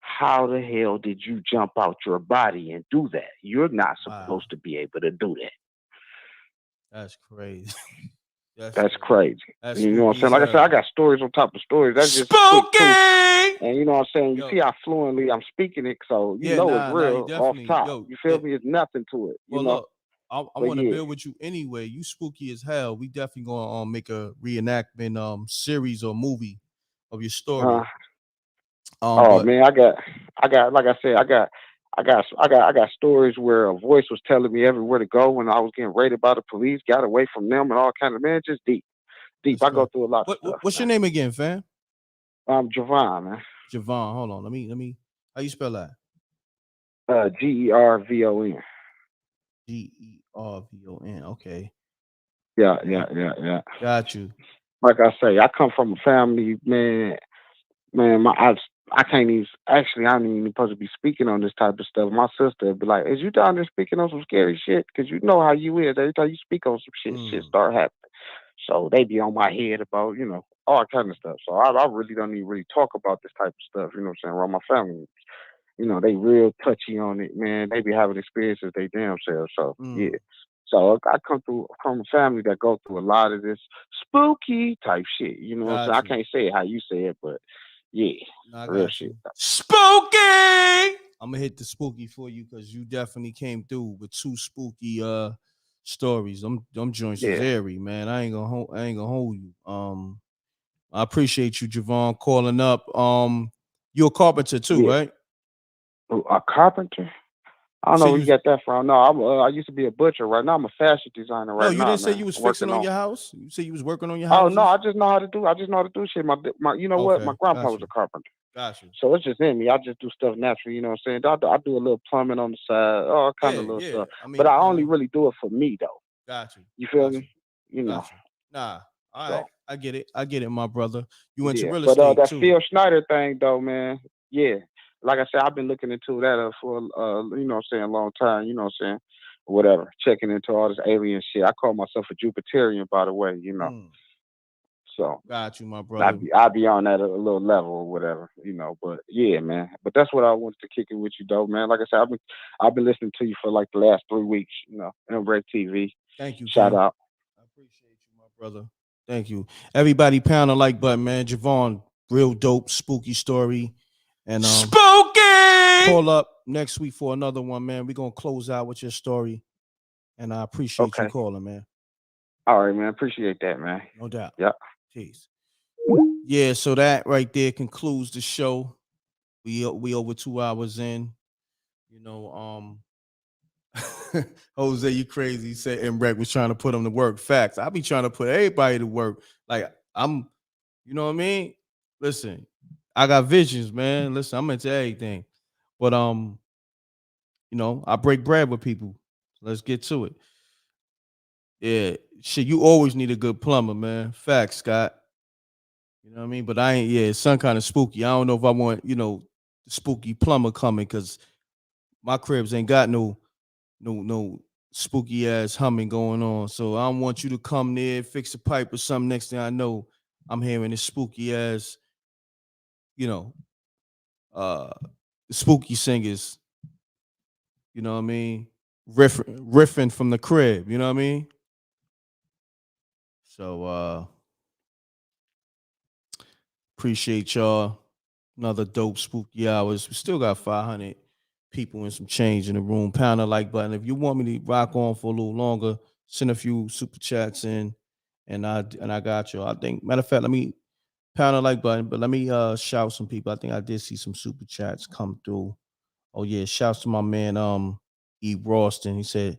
how the hell did you jump out your body and do that? You're not supposed to be able to do that. That's crazy. That's crazy. That's You know what I'm spooky saying? as Like I said, I hell. got stories on top of stories. That's just quick too. And you know what I'm saying? You see how fluently I'm speaking it, so you know it's Nah, you real off definitely, top. You feel me? It's nothing to it, you Well, know? look, I But want to yeah. build with you anyway. You spooky as hell. We definitely gonna make a reenactment series or movie of your story. Oh But man, I got like I said, I got stories where a voice was telling me everywhere to go when I was getting raided by the police, got away from them and all kind of, man, just deep. I go through a lot of stuff. What's your name again, fam? Javon, man. Javon. Hold on. Let me. How you spell that? Gervon. Gervon. Okay. Yeah. Got you. Like I say, I come from a family, man. I can't even. Actually, I ain't even supposed to be speaking on this type of stuff. My sister would be like, "Is you down there speaking on some scary shit? Because you know how you is. Every time you speak on some shit start happening." So they be on my head about, all kind of stuff. So I really don't even really talk about this type of stuff. You know what I'm saying? Around my family, they real touchy on it, man. They be having experiences they damn selves. So yeah. So I come from a family that go through a lot of this spooky type shit. You know what I'm saying? I can't say it how you say it, but yeah, I real got shit. you. Spooky. I'm gonna hit the spooky for you because you definitely came through with two spooky stories. Them joints is airy, man. I ain't gonna hold you. I appreciate you, Javon, calling up. You're a carpenter too, right? A carpenter? I don't know where you got that from. No, I used to be a butcher. Right now, I'm a fashion designer. Right No, you now, didn't say man. you was Working fixing on your house. You said you was working on your Oh house. no, I just know how to do. I just know how to do shit. You know what? My grandpa was a carpenter. Got you. So it's just in me. I just do stuff naturally. You know what I'm saying? I do a little plumbing on the side, all kind of little stuff. I mean, but I only really do it for me, though. Got you. You feel me? You know. Got you. Nah. All right. I get it, my brother. You went to real but estate that too. Phil Schneider thing, though, man. Yeah. Like I said, I've been looking into that for you know what I'm saying, a long time. You know what I'm saying? Whatever. Checking into all this alien shit. I call myself a Jupiterian, by the way. You know. So got you, my brother. I be on that a little level or whatever, But yeah, man. But that's what I wanted to kick it with you, though, man. Like I said, I've been listening to you for like the last 3 weeks, m.reck TV. Thank you. Shout out. I appreciate you, my brother. Thank you. Everybody pound the like button, man. Javon, real dope, spooky story. And spooky. Call up next week for another one, man. We're gonna close out with your story. And I appreciate you calling, man. All right, man. Appreciate that, man. No doubt. Yep. Peace. Yeah, so that right there concludes the show. We over 2 hours in. Jose, you crazy. He said m.reck was trying to put him to work. Facts. I be trying to put everybody to work. Like you know what I mean? Listen, I got visions, man. Listen, I'm into everything. But I break bread with people. Let's get to it. Yeah, shit, you always need a good plumber, man. Facts, Scott. You know what I mean? But I ain't, yeah, it's some kind of spooky. I don't know if I want, the spooky plumber coming because my cribs ain't got no spooky ass humming going on. So I don't want you to come there, fix a pipe or something. Next thing I know, I'm hearing this spooky ass, you know, uh spooky singers, you know what I mean? Riffing from the crib, you know what I mean? So appreciate y'all. Another dope spooky hours. We still got 500 people and some change in the room. Pound the like button. If you want me to rock on for a little longer, send a few super chats in, and I got you. I think matter of fact, let me pound the like button, but let me shout some people. I think I did see some super chats come through. Oh yeah, shouts to my man E. Ralston. He said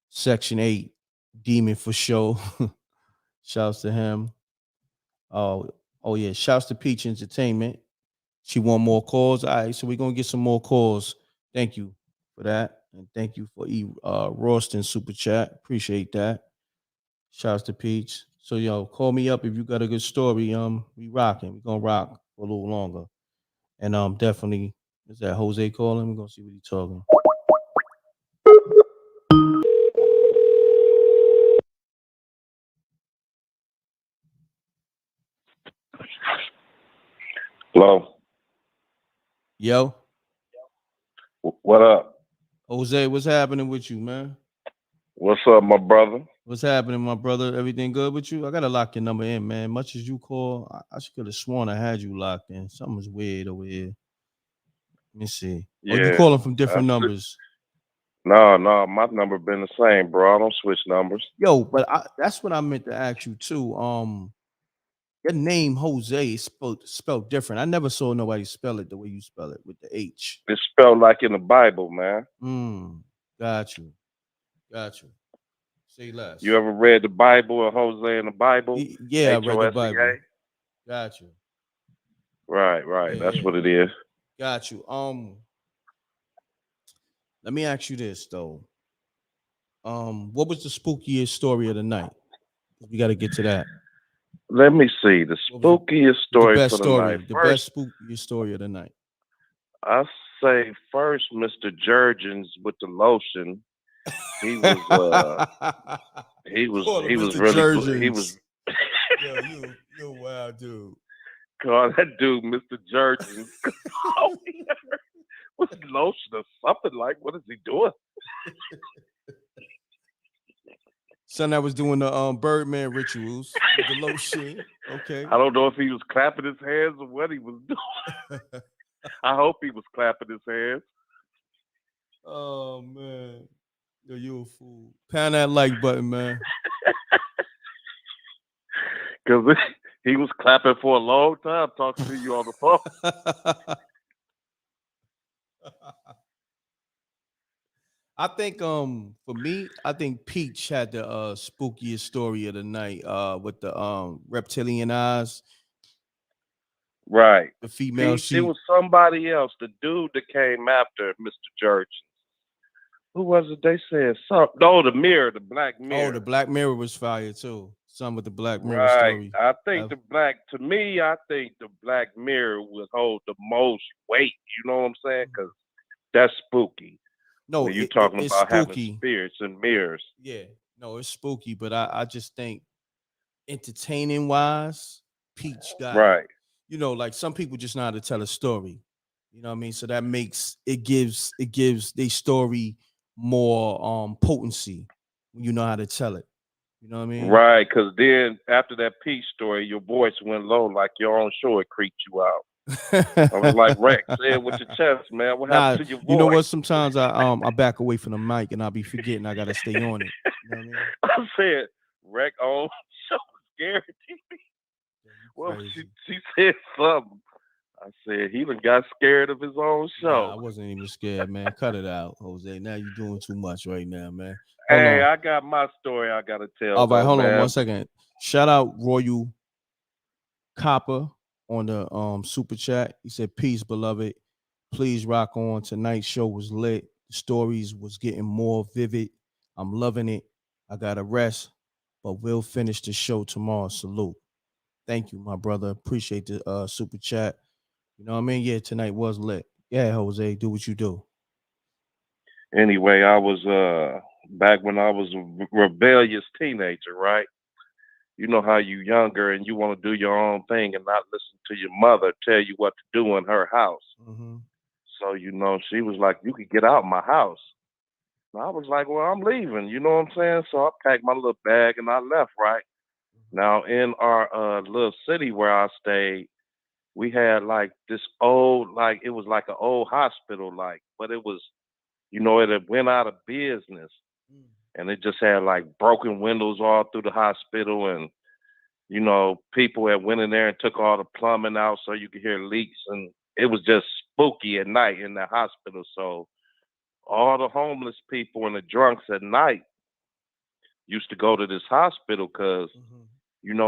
Section 8 Demon for show. Shouts to him. Oh yeah, shouts to Peach Entertainment. She want more calls. All right, so we're gonna get some more calls. Thank you for that. And thank you for Ralston super chat. Appreciate that. Shouts to Peach. So call me up if you got a good story. We rocking. We're gonna rock for a little longer. And definitely is that Jose calling? We're gonna see what he's talking. Hello. Yo. What up? Jose, what's happening with you, man? What's up, my brother? What's happening, my brother? Everything good with you? I gotta lock your number in, man. Much as you call, I could have sworn I had you locked in. Something's weird over here. Let me see. Yeah. Oh, you calling from different numbers? No, my number been the same, bro. I don't switch numbers. Yo, but that's what I meant to ask you too. Your name Jose is spelled different. I never saw nobody spell it the way you spell it with the H. It's spelled like in the Bible, man. Got you. Say less. You ever read the Bible or Jose in the Bible? Yeah, I read the Bible. Got you. Right. Yeah, That's what it is. Got you. Let me ask you this though. What was the spookiest story of the night? We got to get to that. Let me see. The spookiest story for the night. The best spookiest story of the night. I say first, Mr. Jurgens with the lotion. He was he was really he was. Yo, you wild dude. Call that dude Mr. Jurgens. Oh, with lotion or something like. What is he doing? Son that was doing the Birdman rituals with the lotion. Okay. I don't know if he was clapping his hands or what he was doing. I hope he was clapping his hands. Oh man. Yo, you a fool. Pound that like button, man. Because he was clapping for a long time talking to you on the phone. I think for me, I think Peach had the spookiest story of the night with the reptilian eyes. Right. The female Peach, it was somebody else, the dude that came after Mr. Jurgens. Who was it? They said something. No, the mirror, the black mirror. Oh, the black mirror was fire too. Some with the black mirror story. I think I think the black mirror would hold the most weight. You know what I'm saying? Because that's spooky. No, when you're talking it's about spooky. having spirits and mirrors. Yeah, no, it's spooky, but I just think entertaining wise, Peach got right. It. Like some people just know how to tell a story. You know what I mean? So that makes it gives their story more potency when you know how to tell it. You know what I mean? Right, because then after that Peach story, your voice went low like your own show. It creeped you out. I was like, Rex, say it with your chest, man. What happened to your voice? You know what? Sometimes I back away from the mic and I'll be forgetting I gotta stay on it. You know what I mean? I said, Rex on show scared TV. Well, she said something. I said he done got scared of his own show. Nah, I wasn't even scared, man. Cut it out, Jose. Now you're doing too much right now, man. Hey, I got my story I gotta tell. All right, hold man. on 1 second. Shout out Royal Copper on the super chat. He said, "Peace, beloved. Please rock on. Tonight's show was lit. The stories was getting more vivid. I'm loving it. I gotta rest, but we'll finish the show tomorrow. Salute." Thank you, my brother. Appreciate the super chat. You know what I mean? Yeah, tonight was lit. Yeah, Jose, do what you do. Anyway, I was back when I was a rebellious teenager, right? You know how you younger and you want to do your own thing and not listen to your mother tell you what to do in her house. Mm-hmm. So, she was like, "You could get out my house." And I was like, "Well, I'm leaving." You know what I'm saying? So I packed my little bag and I left, right? Now, in our little city where I stayed, we had like this old, like, it was like an old hospital, like, but it was, it had went out of business. And it just had like broken windows all through the hospital. And, people had went in there and took all the plumbing out so you could hear leaks. And it was just spooky at night in the hospital. So all the homeless people and the drunks at night used to go to this hospital because,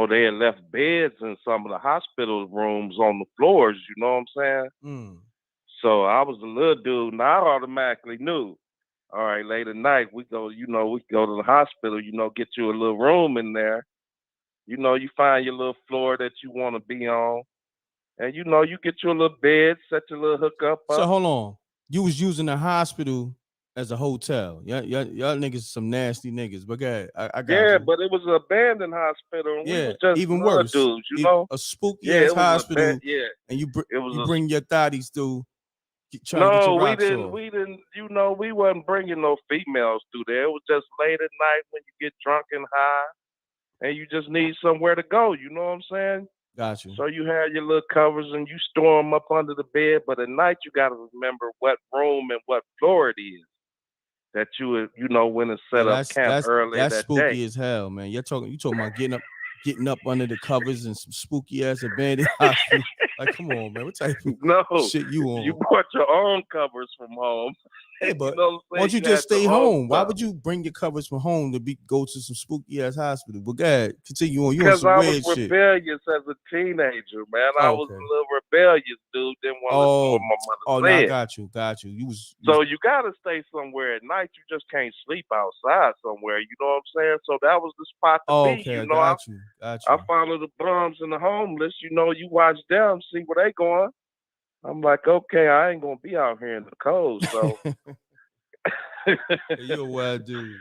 they had left beds in some of the hospital rooms on the floors, you know what I'm saying? So I was a little dude, and I automatically knew, all right, late at night, we go to the hospital, get you a little room in there. You find your little floor that you want to be on. And, you get you a little bed, set your little hookup up. So hold on. You was using the hospital as a hotel. Y'all niggas some nasty niggas. But go ahead. I got Yeah, you. but it was an abandoned hospital. And Yeah, we was just even little worse. dudes, you know? A spooky Yeah, ass it was hospital. yeah. And you It was a bring your thotties through trying to get No, your we rocks didn't. off. We didn't. We wasn't bringing no females through there. It was just late at night when you get drunk and high, and you just need somewhere to go. You know what I'm saying? Got you. So you had your little covers and you store them up under the bed. But at night you got to remember what room and what floor it is that you went and set up camp earlier that's that spooky day. as hell, man. You talking about getting up under the covers and some spooky ass abandoned hospital. Like, come on, man. What type of No, shit you on? you brought your own covers from home. Yeah, but what I'm why don't you saying? just stay home? Why would you bring your covers from home to go to some spooky ass hospital? But go ahead, continue on. You on Because some I weird was shit. rebellious as a teenager, man. I was Okay. a little rebellious dude. Didn't want to listen to what my mother No, I said. got you. You was So you gotta stay somewhere at night. You just can't sleep outside somewhere. You know what I'm saying? So that was the spot to be. okay. You I know, got you. I follow the bums and the homeless. You watch them, see where they going. I'm like, okay, I ain't gonna be out here in the cold. So you a wild dude.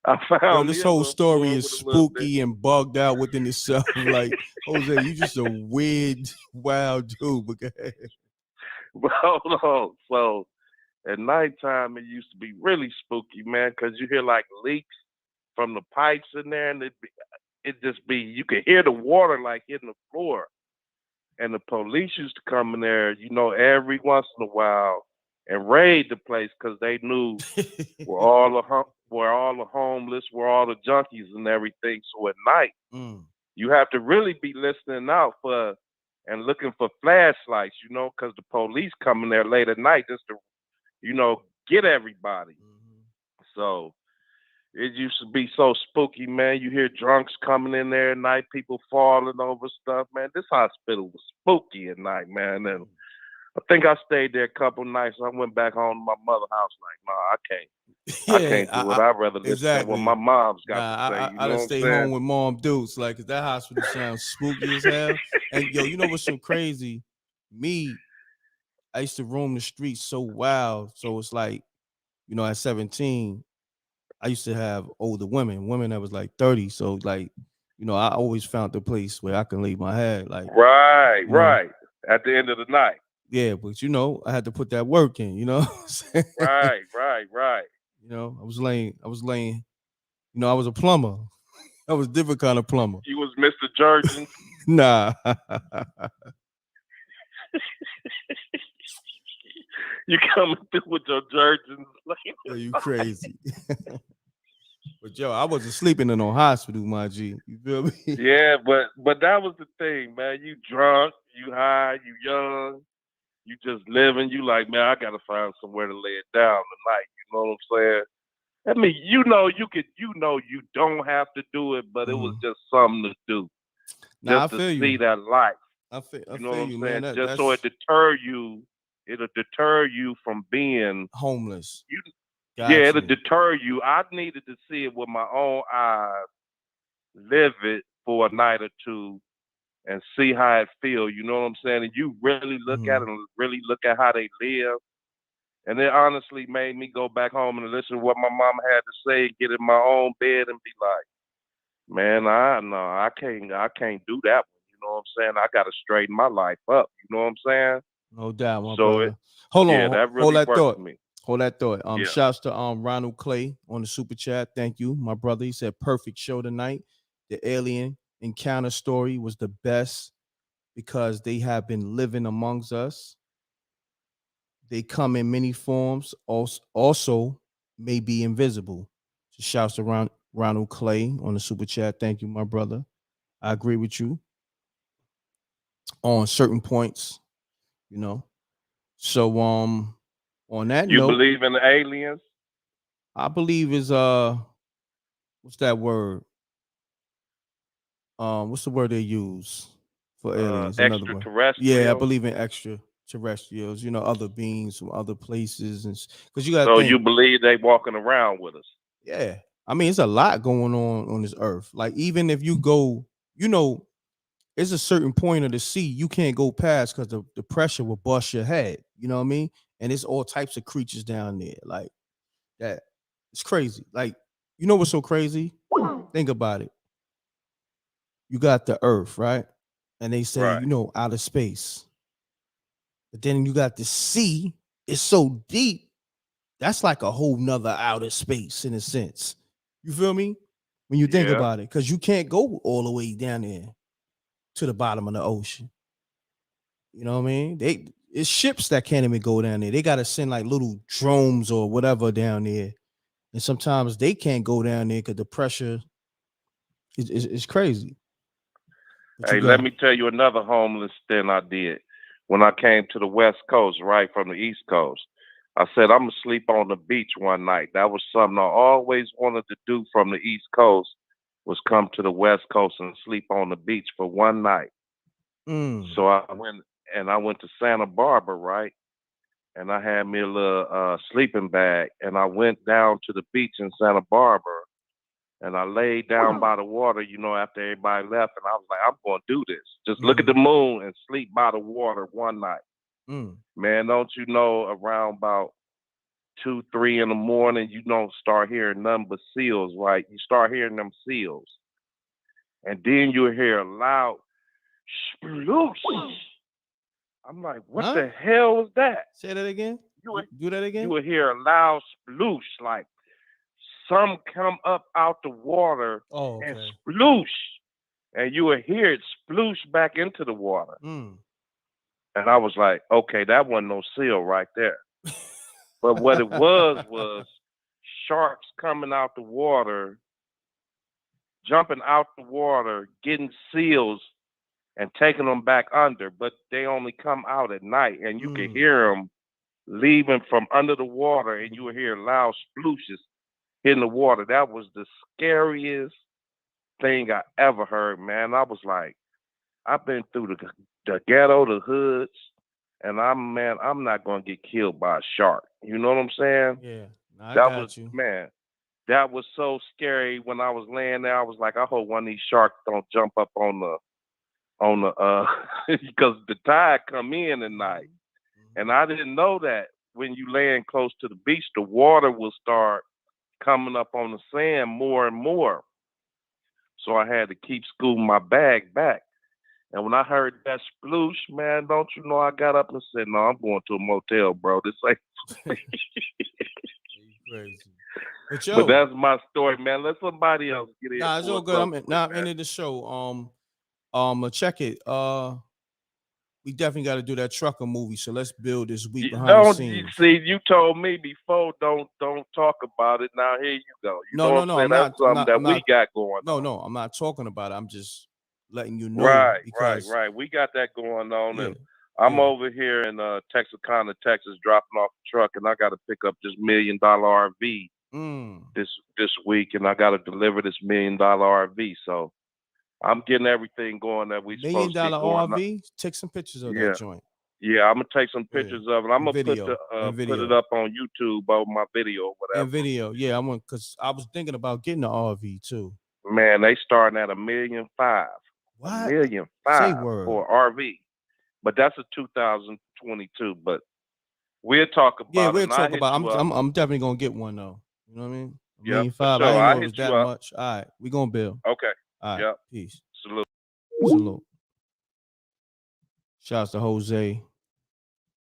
I found this me a whole little story floor is with a little bit. spooky and bugged out within itself. Like, Jose, you just a weird, wild dude. But go ahead. But hold on. So at nighttime, it used to be really spooky, man, because you hear like leaks from the pipes in there, and you could hear the water like hitting the floor. And the police used to come in there, every once in a while and raid the place because they knew where all the homeless, where all the junkies and everything. So at night, you have to really be listening out for and looking for flashlights, because the police come in there late at night just to, get everybody. So it used to be so spooky, man. You hear drunks coming in there at night, people falling over stuff, man. This hospital was spooky at night, man. And I think I stayed there a couple nights. I went back home to my mother's house like, nah, I can't. I can't do it. I'd rather listen to what my mom's got to say. You know I'd what stay I'm saying? home with mom dudes, like, 'cause that hospital sounds spooky as hell. And yo, you know what's so crazy? I used to roam the streets so wild. So it's like, at 17, I used to have older women that was like 30. So like, I always found the place where I can lay my head. Like, Right. At the end of the night. Yeah, but I had to put that work in, Right. I was laying, I was a plumber. I was a different kind of plumber. You was Mr. Jurgen. Nah. You coming through with your Jurgens. Yo, you crazy. But yo, I wasn't sleeping in no hospital, my G. You feel me? Yeah, but that was the thing, man. You drunk, you high, you young, you just living. You like, man, I gotta find somewhere to lay it down tonight. You know what I'm saying? I mean, you don't have to do it, but it was just something to do. Nah, just I feel to see you. that life. I You know what feel I'm you, man. saying? Just so That's it'll deter you from being homeless. you. Yeah, Got it'll you. deter you. I needed to see it with my own eyes, live it for a night or two, and see how it feel. You know what I'm saying? And you really look at it and really look at how they live. And it honestly made me go back home and listen to what my mama had to say, get in my own bed and be like, man, I can't do that one. You know what I'm saying? I gotta straighten my life up. You know what I'm saying? No doubt, my So brother. Hold yeah, on, that hold really that worked for thought. me. Hold that thought. Yeah. Shouts to Ronald Clay on the super chat. Thank you, my brother. He said perfect show tonight. The alien encounter story was the best because they have been living amongst us. They come in many forms, also may be invisible. So shouts to Ronald Clay on the super chat. Thank you, my brother. I agree with you on certain points, you know. So on that You note, believe in the aliens? I believe is what's that word? What's the word they use for aliens? Another word. Yeah, I Extraterrestrial? believe in extraterrestrials, you know, other beings from other places, and because you gotta So you think, believe they walking around with us? yeah. I mean, it's a lot going on this earth. Like, even if you go, you know, it's a certain point of the sea you can't go past because the pressure will bust your head. You know what I mean? And it's all types of creatures down there. Like that. It's crazy. Like, you know what's so crazy? Think about it. You got the earth, right? And they say, Right. you know, outer space. But then you got the sea. It's so deep. That's like a whole nother outer space in a sense. You feel me? When you think Yeah. about it, because you can't go all the way down there to the bottom of the ocean. You know what I mean? It's ships that can't even go down there. They gotta send like little drones or whatever down there. And sometimes they can't go down there because the pressure is crazy. But you Hey, let got me tell you another homeless thing I did when I came to the West Coast, right from the East Coast. I said I'm gonna sleep on the beach one night. That was something I always wanted to do from the East Coast, was come to the West Coast and sleep on the beach for one night. So I went to Santa Barbara, right? And I had me a little sleeping bag, and I went down to the beach in Santa Barbara, and I laid down by the water, you know, after everybody left, and I was like, I'm gonna do this. Just look at the moon and sleep by the water one night. Man, don't you know, around about 2, 3 in the morning, you don't start hearing nothing but seals, right? You start hearing them seals. And then you hear a loud sploosh. I'm like, what the hell was that? Say that again. Do that again. You would hear a loud sploosh, like some come up out the water and sploosh. And you would hear it sploosh back into the water. And I was like, okay, that wasn't no seal right there. But what it was sharks coming out the water, jumping out the water, getting seals and taking them back under. But they only come out at night, and you can hear them leaving from under the water, and you will hear loud splooshes hitting the water. That was the scariest thing I ever heard, man. I was like, I've been through the ghetto, the hoods, and I'm not gonna get killed by a shark. You know what I'm saying? Yeah, I That got was you. man. That was so scary when I was laying there. I was like, I hope one of these sharks don't jump up on the because the tide come in at night. And I didn't know that when you laying close to the beach, the water will start coming up on the sand more and more. So I had to keep scooting my bag back. And when I heard that sploosh, man, don't you know, I got up and said, no, I'm going to a motel, bro. This ain't crazy. But that's my story, man. Let somebody else get in. Nah, it's all good. I'm ending the show. Check it. We definitely got to do that trucker movie. So let's build this week behind the scenes. See, you told me before, don't talk about it. Now here you go. You know what I'm saying? That's something that we got going on. No, I'm not talking about it. I'm just letting you know. Right. We got that going on, and I'm over here in Texarkana, Texas, dropping off the truck, and I got to pick up this $1 million RV this week, and I got to deliver this $1 million RV. So I'm getting everything going that we $1 million supposed to get going. RV. Take some pictures of Yeah. that joint. Yeah, I'm gonna take some pictures of it. I'm gonna put Video. put it up on YouTube over my video or whatever. And video. Yeah, I want because I was thinking about getting the RV too. Man, they starting at $1.5 million. What? $1.5 million Say word. for an RV. But that's a 2022. But we'll talk about Yeah, it. we'll And talk hit about. you I'm definitely gonna get one though. You know what I mean? $1.5 million. For I sure. didn't know I'll it was hit that you up. much. All right, we gonna build. Okay. All right. Yep. Peace. Salute. Salute. Shouts to Jose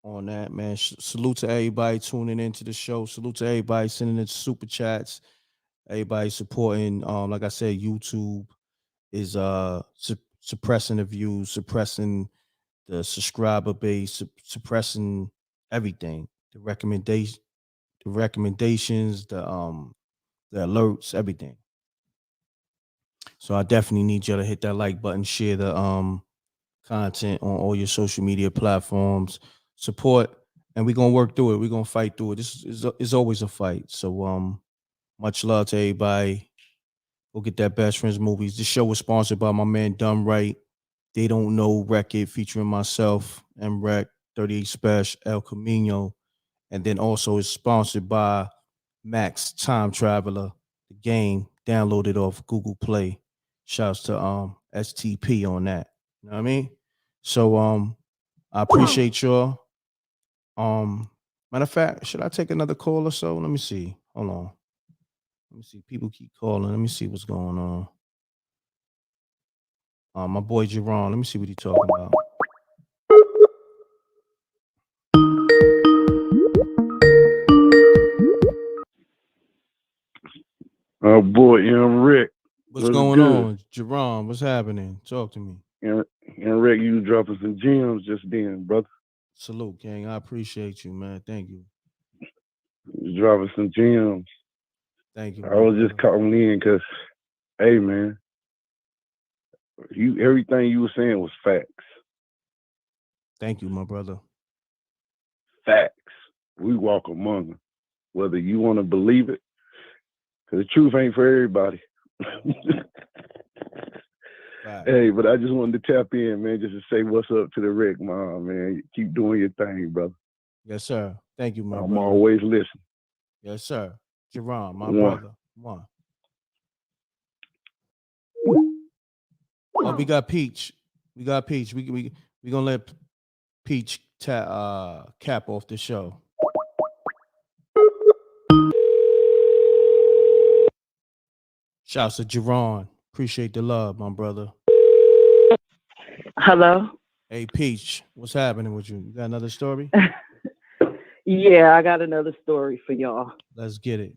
on that, man. Salute to everybody tuning into the show. Salute to everybody sending in super chats. Everybody supporting. Like I said, YouTube is suppressing the views, suppressing the subscriber base, suppressing everything. The recommendations, the alerts, everything. So I definitely need y'all to hit that like button, share the content on all your social media platforms, support, and we're gonna work through it. We're gonna fight through it. This is always a fight. So much love to everybody. Go get that Best Friends movies. This show was sponsored by my man Wright. They Don't Know Record featuring myself, m.reck, 38 Spesh, Elcamino, and then also it's sponsored by Max Time Traveler, the game. Downloaded off Google Play. Shouts to STP on that. You know what I mean? So I appreciate y'all. Matter of fact, should I take another call or so? Let me see. Hold on. Let me see. People keep calling. Let me see what's going on. My boy Jerron. Let me see what he's talking about. Oh boy, m.reck. What's going on, Jerron? What's happening? Talk to me. m.reck, you dropping some gems just then, brother. Salute, gang. I appreciate you, man. Thank you. You dropping some gems. Thank you. I was just calling in because, hey, man, everything you were saying was facts. Thank you, my brother. Facts. We walk among them, whether you want to believe it, because the truth ain't for everybody. Hey, but I just wanted to tap in, man, just to say what's up to the Wreck mom, man. Keep doing your thing, brother. Yes, sir. Thank you, my brother. I'm always listening. Yes, sir. Jerron, my brother. One. Oh, we got Peach. We got Peach. We gonna let Peach cap off the show. Shouts to Jerron. Appreciate the love, my brother. Hello? Hey, Peach, what's happening with you? You got another story? Yeah, I got another story for y'all. Let's get it.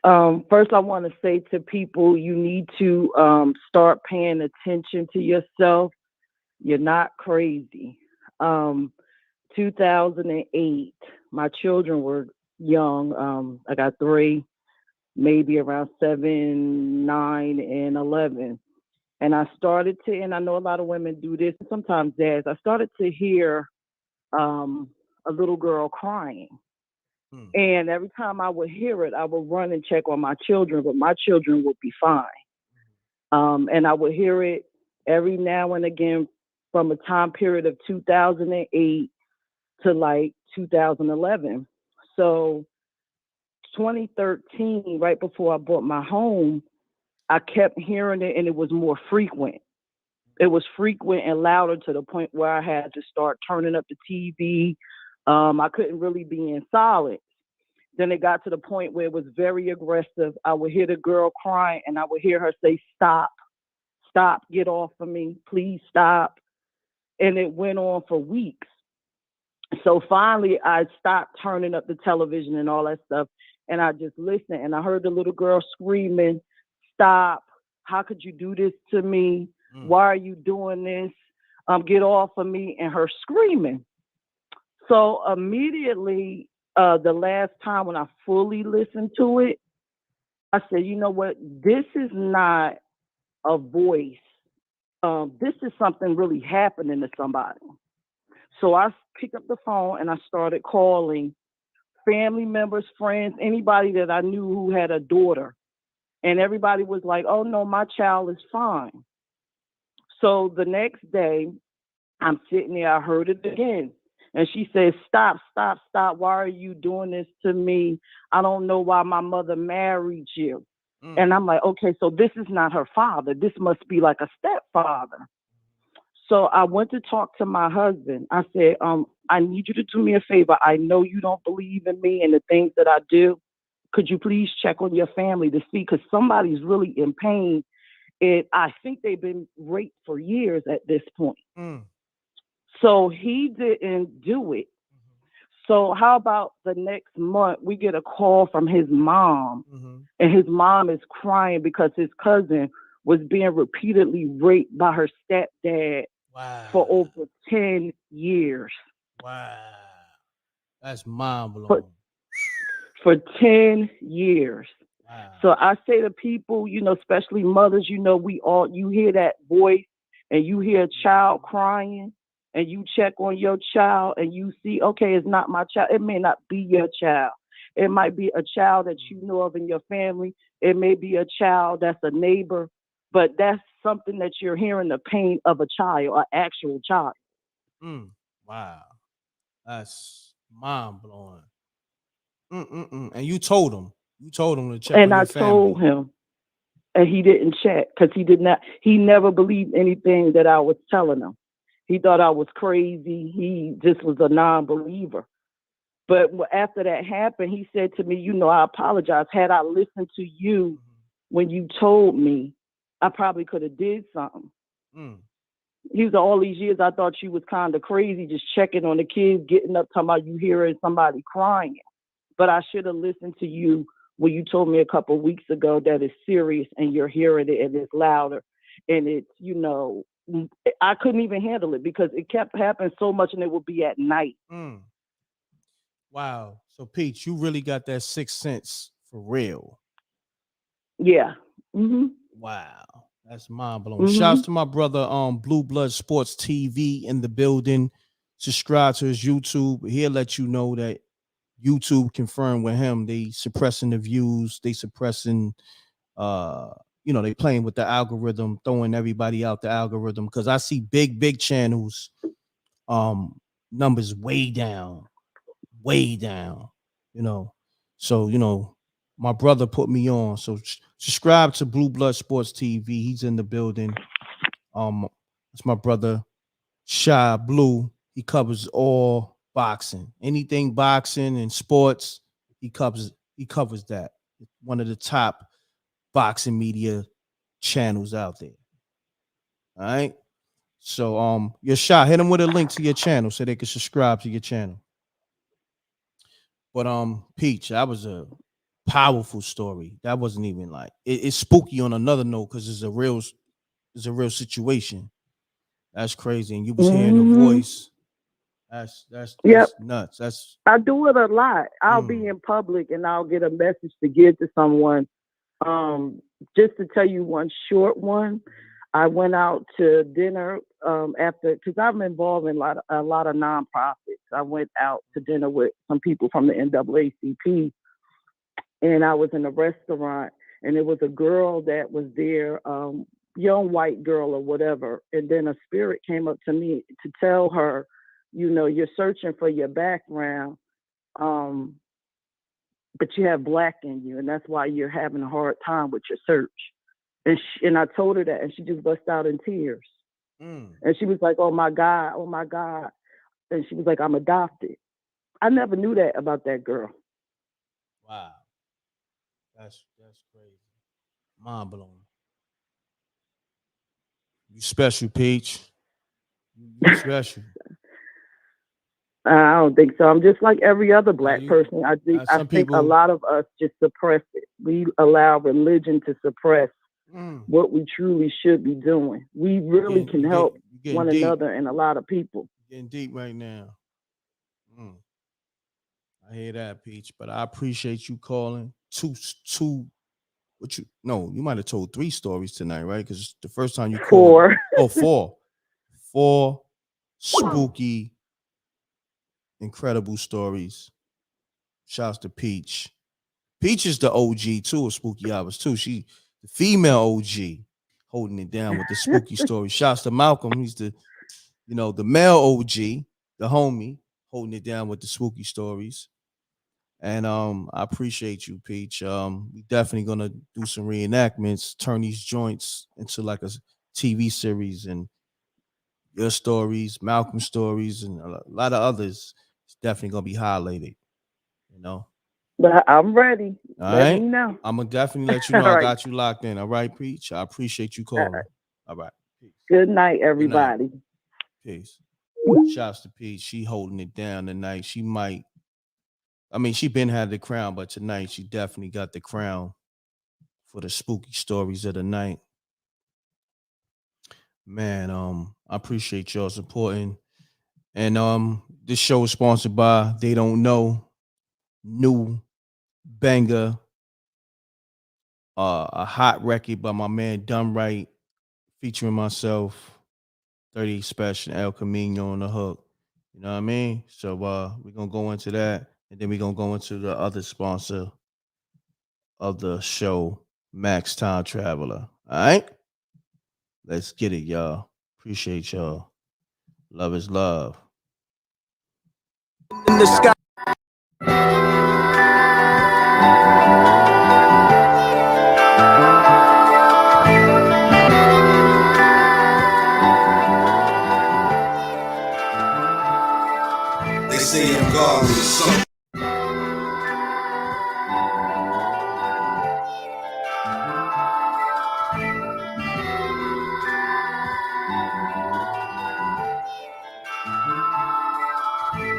First, I want to say to people, you need to start paying attention to yourself. You're not crazy. 2008, my children were young. I got 3, maybe around 7, 9, and 11. And I started to, and I know a lot of women do this, sometimes dads, I started to hear a little girl crying. And every time I would hear it, I would run and check on my children, but my children would be fine. And I would hear it every now and again from a time period of 2008 to like 2011. So 2013, right before I bought my home, I kept hearing it and it was more frequent. It was frequent and louder to the point where I had to start turning up the TV. I couldn't really be in silence. Then it got to the point where it was very aggressive. I would hear the girl crying and I would hear her say, "Stop, stop, get off of me, please stop." And it went on for weeks. So finally I stopped turning up the television and all that stuff. And I just listened and I heard the little girl screaming, "Stop, how could you do this to me? Why are you doing this? Get off of me," and her screaming. So immediately, the last time when I fully listened to it, I said, you know what? This is not a voice. This is something really happening to somebody. So I picked up the phone and I started calling family members, friends, anybody that I knew who had a daughter. And everybody was like, oh no, my child is fine. So the next day, I'm sitting there, I heard it again. And she says, stop, stop, stop. Why are you doing this to me? I don't know why my mother married you. And I'm like, okay, so this is not her father. This must be like a stepfather. So I went to talk to my husband. I said, I need you to do me a favor. I know you don't believe in me and the things that I do. Could you please check on your family to see? Because somebody's really in pain. And I think they've been raped for years at this point. So he didn't do it. So how about the next month we get a call from his mom, and his mom is crying because his cousin was being repeatedly raped by her stepdad for over 10 years. Wow. That's mind blowing. For 10 years. Wow. So I say to people, especially mothers, you hear that voice and you hear a child crying and you check on your child and you see, okay, it's not my child. It may not be your child. It might be a child that you know of in your family. It may be a child that's a neighbor, but that's something that you're hearing the pain of a child, an actual child. Wow. That's mind blowing. And you told him to check on your family. And I told him, and he didn't check because he never believed anything that I was telling him. He thought I was crazy. He just was a non-believer. But after that happened, he said to me, I apologize. Had I listened to you when you told me, I probably could have did something. He was all these years, I thought you was kind of crazy, just checking on the kids, getting up, talking about you hearing somebody crying. But I should have listened to you when you told me a couple of weeks ago that it's serious and you're hearing it and it's louder. And it's, I couldn't even handle it because it kept happening so much and it would be at night. Wow. So, Peach, you really got that sixth sense for real. Yeah. Wow. That's mind blowing. Shouts to my brother, Blue Blood Sports TV in the building. Subscribe to his YouTube. He'll let you know that YouTube confirmed with him. They suppressing the views. They suppressing, they playing with the algorithm, throwing everybody out the algorithm. Because I see big channels, numbers way down. So my brother put me on. So subscribe to Blue Blood Sports TV. He's in the building. It's my brother Shy Blue. He covers all boxing, anything boxing and sports. He covers that. One of the top boxing media channels out there. All right. So your Shy, hit him with a link to your channel so they can subscribe to your channel. But Peach, that was a powerful story. That wasn't even like it's spooky on another note because it's a real situation. That's crazy. And you was hearing the voice. That's nuts. I do it a lot. I'll be in public and I'll get a message to give to someone. Just to tell you one short one, I went out to dinner after, because I'm involved in a lot of nonprofits. I went out to dinner with some people from the NAACP, and I was in a restaurant, and there was a girl that was there, young white girl or whatever, and then a spirit came up to me to tell her, you're searching for your background, but you have black in you, and that's why you're having a hard time with your search. And I told her that, and she just burst out in tears. And she was like, oh my God. And she was like, I'm adopted. I never knew that about that girl. Wow. That's crazy. Mind blowing. You special, Peach. You special. I don't think so. I'm just like every other black person. I think a lot of us just suppress it. We allow religion to suppress what we truly should be doing. We really can help one another and a lot of people. Getting deep right now. I hear that, Peach, but I appreciate you calling. You might have told 3 stories tonight, right? Because the first time you called. 4. 4 spooky, incredible stories. Shouts to Peach. Peach is the OG too of Spooky Hours too. She the female OG holding it down with the spooky story. Shouts to Malcolm. He's the the male OG, the homie, holding it down with the spooky stories. And I appreciate you, Peach. We definitely gonna do some reenactments, turn these joints into like a TV series, and your stories, Malcolm stories, and a lot of others. It's definitely gonna be highlighted. But I'm ready. All Let right. me know. I'm gonna definitely let you know. All I right. got you locked in. All right, Peach. I appreciate you calling. All right. Good night, everybody. Peace. Shouts to Peach. She holding it down tonight. She might. She been had the crown, but tonight she definitely got the crown for the spooky stories of the night. Man, I appreciate y'all supporting. And this show is sponsored by They Don't Know, new banger, a hot record by my man Wright, featuring myself, 38 Spesh and Elcamino on the hook. You know what I mean? So we're gonna go into that, and then we're gonna go into the other sponsor of the show, Max Time Traveler. All right? Let's get it, y'all. Appreciate y'all. Love is love. In the sky. They say I'm godless, so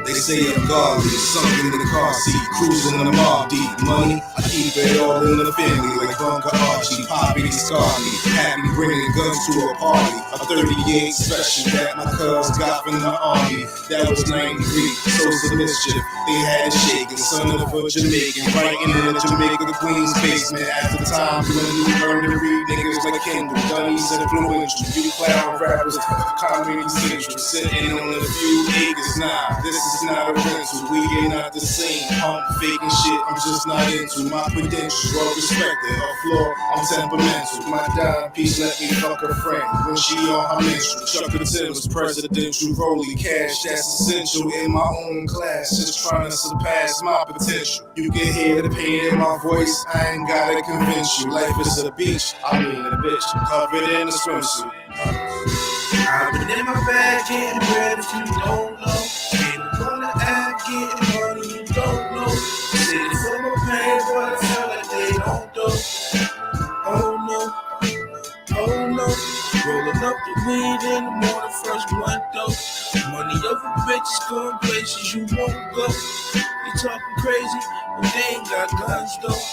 they say I'm godless, sunk in the car seat, cruising the mob deep. Money, I keep it all in the family, like Bunker Archie, Poppy, Scarly. Happy bringing guns to a party. A 38 special that my cuz got from the army. That was 93, so of mischief. They had it shaking, son of a Jamaican, writing in a Jamaica Queens basement. At the time, when we learned to read niggas like Kendall, Dunnies influential. You clown rappers, comedy central, sitting on a few acres. Nah, this is not a rental. We ain't not the same. Pump faking shit, I'm just not into my credentials. Well respected, a flaw, I'm temperamental. My dime piece let me fuck a friend when she on her menstrual. Chuck the Timbers, presidential, rolly cash, that's essential in my own class. Just trying to surpass my potential. You can hear the pain in my voice, I ain't gotta convince you. Life is a beach, I mean a bitch, covered in a swimsuit. I've been in my bag getting bread if you don't know. Came on the app getting money you don't know. City full of pain, but I feel like they don't do. Oh no, oh no. Rolling up the weed in the morning, first blunt though. Money over bitches going places you won't go. You talking crazy, but they ain't got guns though.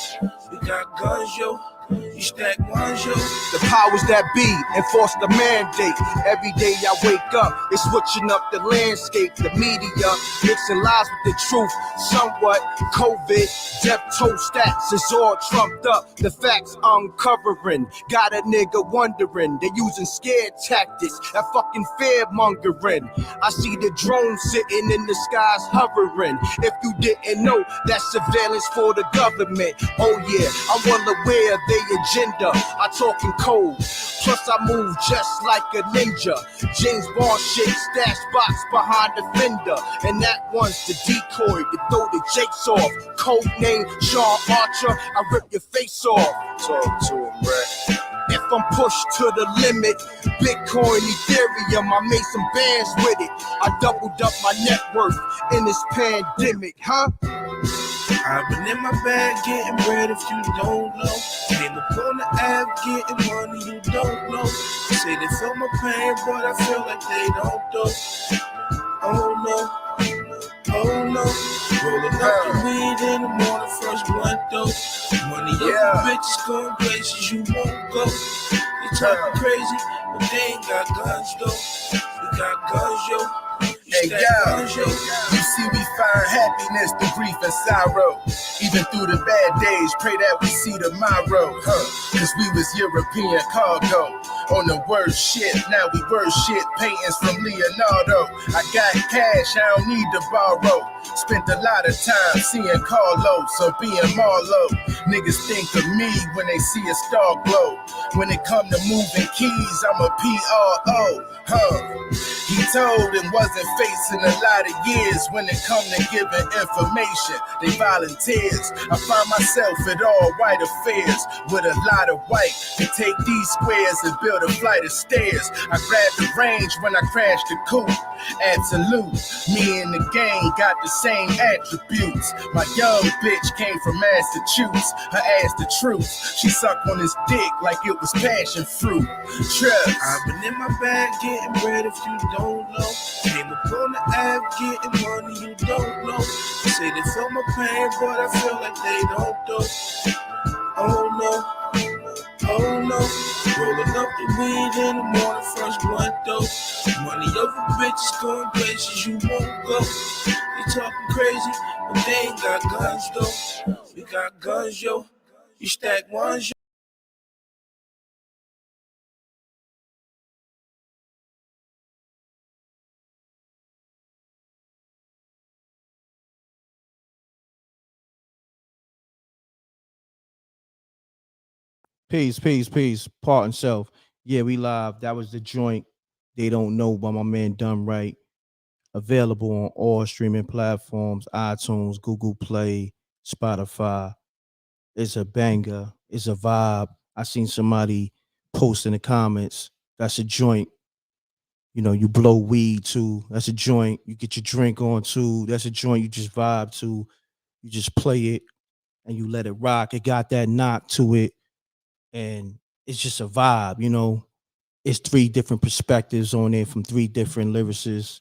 We got guns, yo. You stack ones, yo. The powers that be enforce the mandate. Every day I wake up, it's switching up the landscape. The media mixing lies with the truth. Somewhat COVID, death toll stats is all trumped up. The facts uncovering. Got a nigga wondering. They using scared tactics. That fucking fear mongering. I see the drones sitting in the skies hovering. If you didn't know, that's surveillance for the government. Oh yeah, I'm well aware of their agenda. I talk in code. Plus I move just like a ninja. James Bond shit, stash box behind the fender. And that one's the decoy to throw the jakes off. Code name Sean Archer, I rip your face off. Talk to him, Wright. If I'm pushed to the limit, Bitcoin, Ethereum, I made some bands with it. I doubled up my net worth in this pandemic, huh? I've been in my bag getting bread if you don't know. Came up on the app getting money you don't know. Say they feel my pain, but I feel like they don't do. Oh no, oh no. Rolling up the weed in the morning, first blunt though. Money over bitches going places you won't go. You talking crazy, but they ain't got guns though. We got guns, yo. Hey yo, you see we find happy witness the grief and sorrow. Even through the bad days, pray that we see tomorrow, Cause we was European cargo on the worst shit. Now we worst shit, paintings from Leonardo. I got cash, I don't need to borrow. Spent a lot of time seeing Carlos or being Marlowe. Niggas think of me when they see a star glow. When it come to moving keys, I'm a PRO, He told and wasn't facing a lot of years. When it come to giving information, they volunteers. I find myself at all white affairs with a lot of white to take these squares and build a flight of stairs. I grabbed the range when I crashed the coupe. Absolute, me and the gang got the same attributes. My young bitch came from Massachusetts. Her ass the truth. She sucked on his dick like it was passion fruit. Trust. I've been in my bag getting bread if you don't know. Came up on the app getting money you don't know. They say they feel my pain, but I feel like they don't though. Oh no, oh no. Rolling up the weed in the morning, fresh blunt though. Money over bitches going places you won't go. They talking crazy, but they ain't got guns though. We got guns, yo. You stack ones, yo. Peace. Part and self. Yeah, we live. That was the joint. They don't know by my man Done Right. Available on all streaming platforms: iTunes, Google Play, Spotify. It's a banger. It's a vibe. I seen somebody post in the comments. That's a joint. You know, you blow weed too. That's a joint. You get your drink on too. That's a joint you just vibe to. You just play it and you let it rock. It got that knock to it. And it's just a vibe, you know. It's 3 different perspectives on it from 3 different lyricists.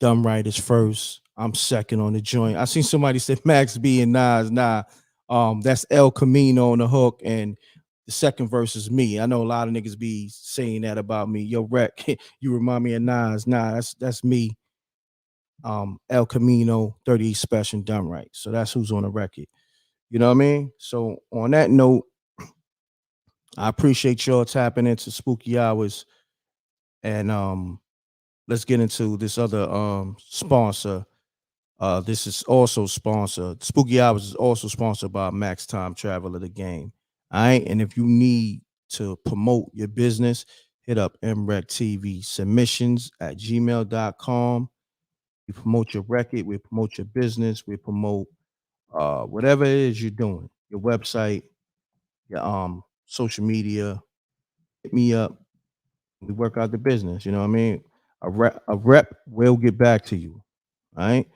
Dumb Right is first. I'm second on the joint. I seen somebody say Max B and Nas. Nah, that's Elcamino on the hook, and the second verse is me. I know a lot of niggas be saying that about me. Yo, Wreck, you remind me of Nas. Nah, that's me. Elcamino, 38 Spesh, and Dumb Right. So that's who's on the record. You know what I mean? So on that note, I appreciate y'all tapping into Spooky Hours, and let's get into this other sponsor. This is also sponsored. Spooky Hours is also sponsored by Max Time Traveler, the game. All right, and if you need to promote your business, hit up m.reck.tv submissions at gmail.com. We promote your record, we promote your business, we promote whatever it is you're doing, your website, your social media. Hit me up. We work out the business. You know what I mean? A rep will get back to you. All right.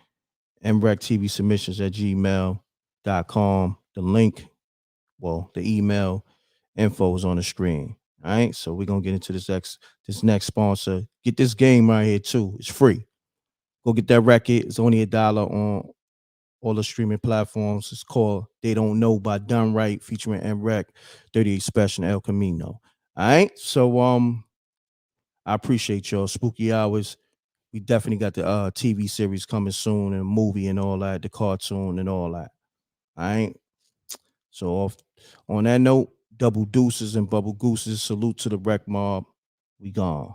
m.reck.tv submissions at gmail.com. The link, well, the email info is on the screen. All right. So we're gonna get into this next sponsor. Get this game right here too. It's free. Go get that record. It's only $1 on all the streaming platforms. It's called They Don't Know by Done Right, featuring m.reck, 38 Spesh, and Elcamino. All right. So I appreciate y'all. Spooky Hours. We definitely got the TV series coming soon, and movie and all that, the cartoon and all that. All right. So on that note, double deuces and bubble gooses. Salute to the Wreck Mob. We gone.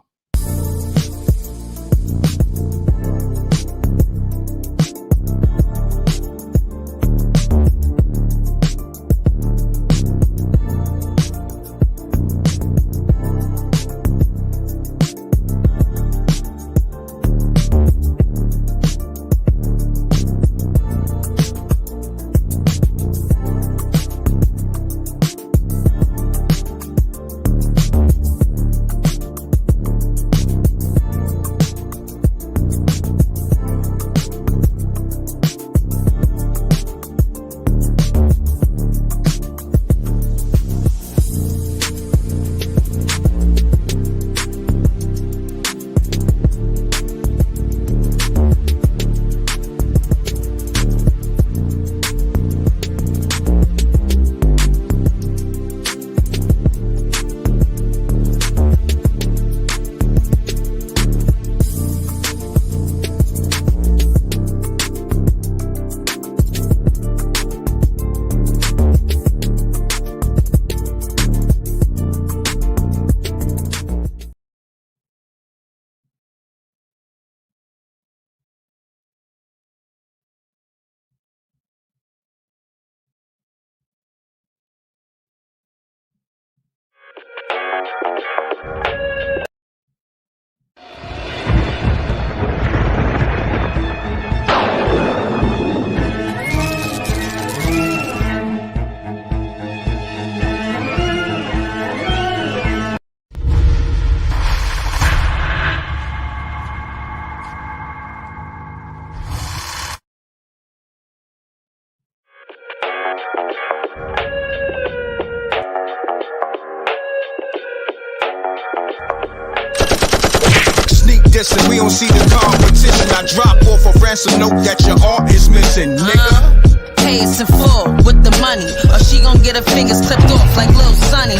Dissing, we don't see the competition. I drop off a ransom note that your art is missing, nigga. Pays in full with the money, or she gon' get her fingers clipped off like Lil Sonny,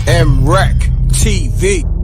m.reck TV.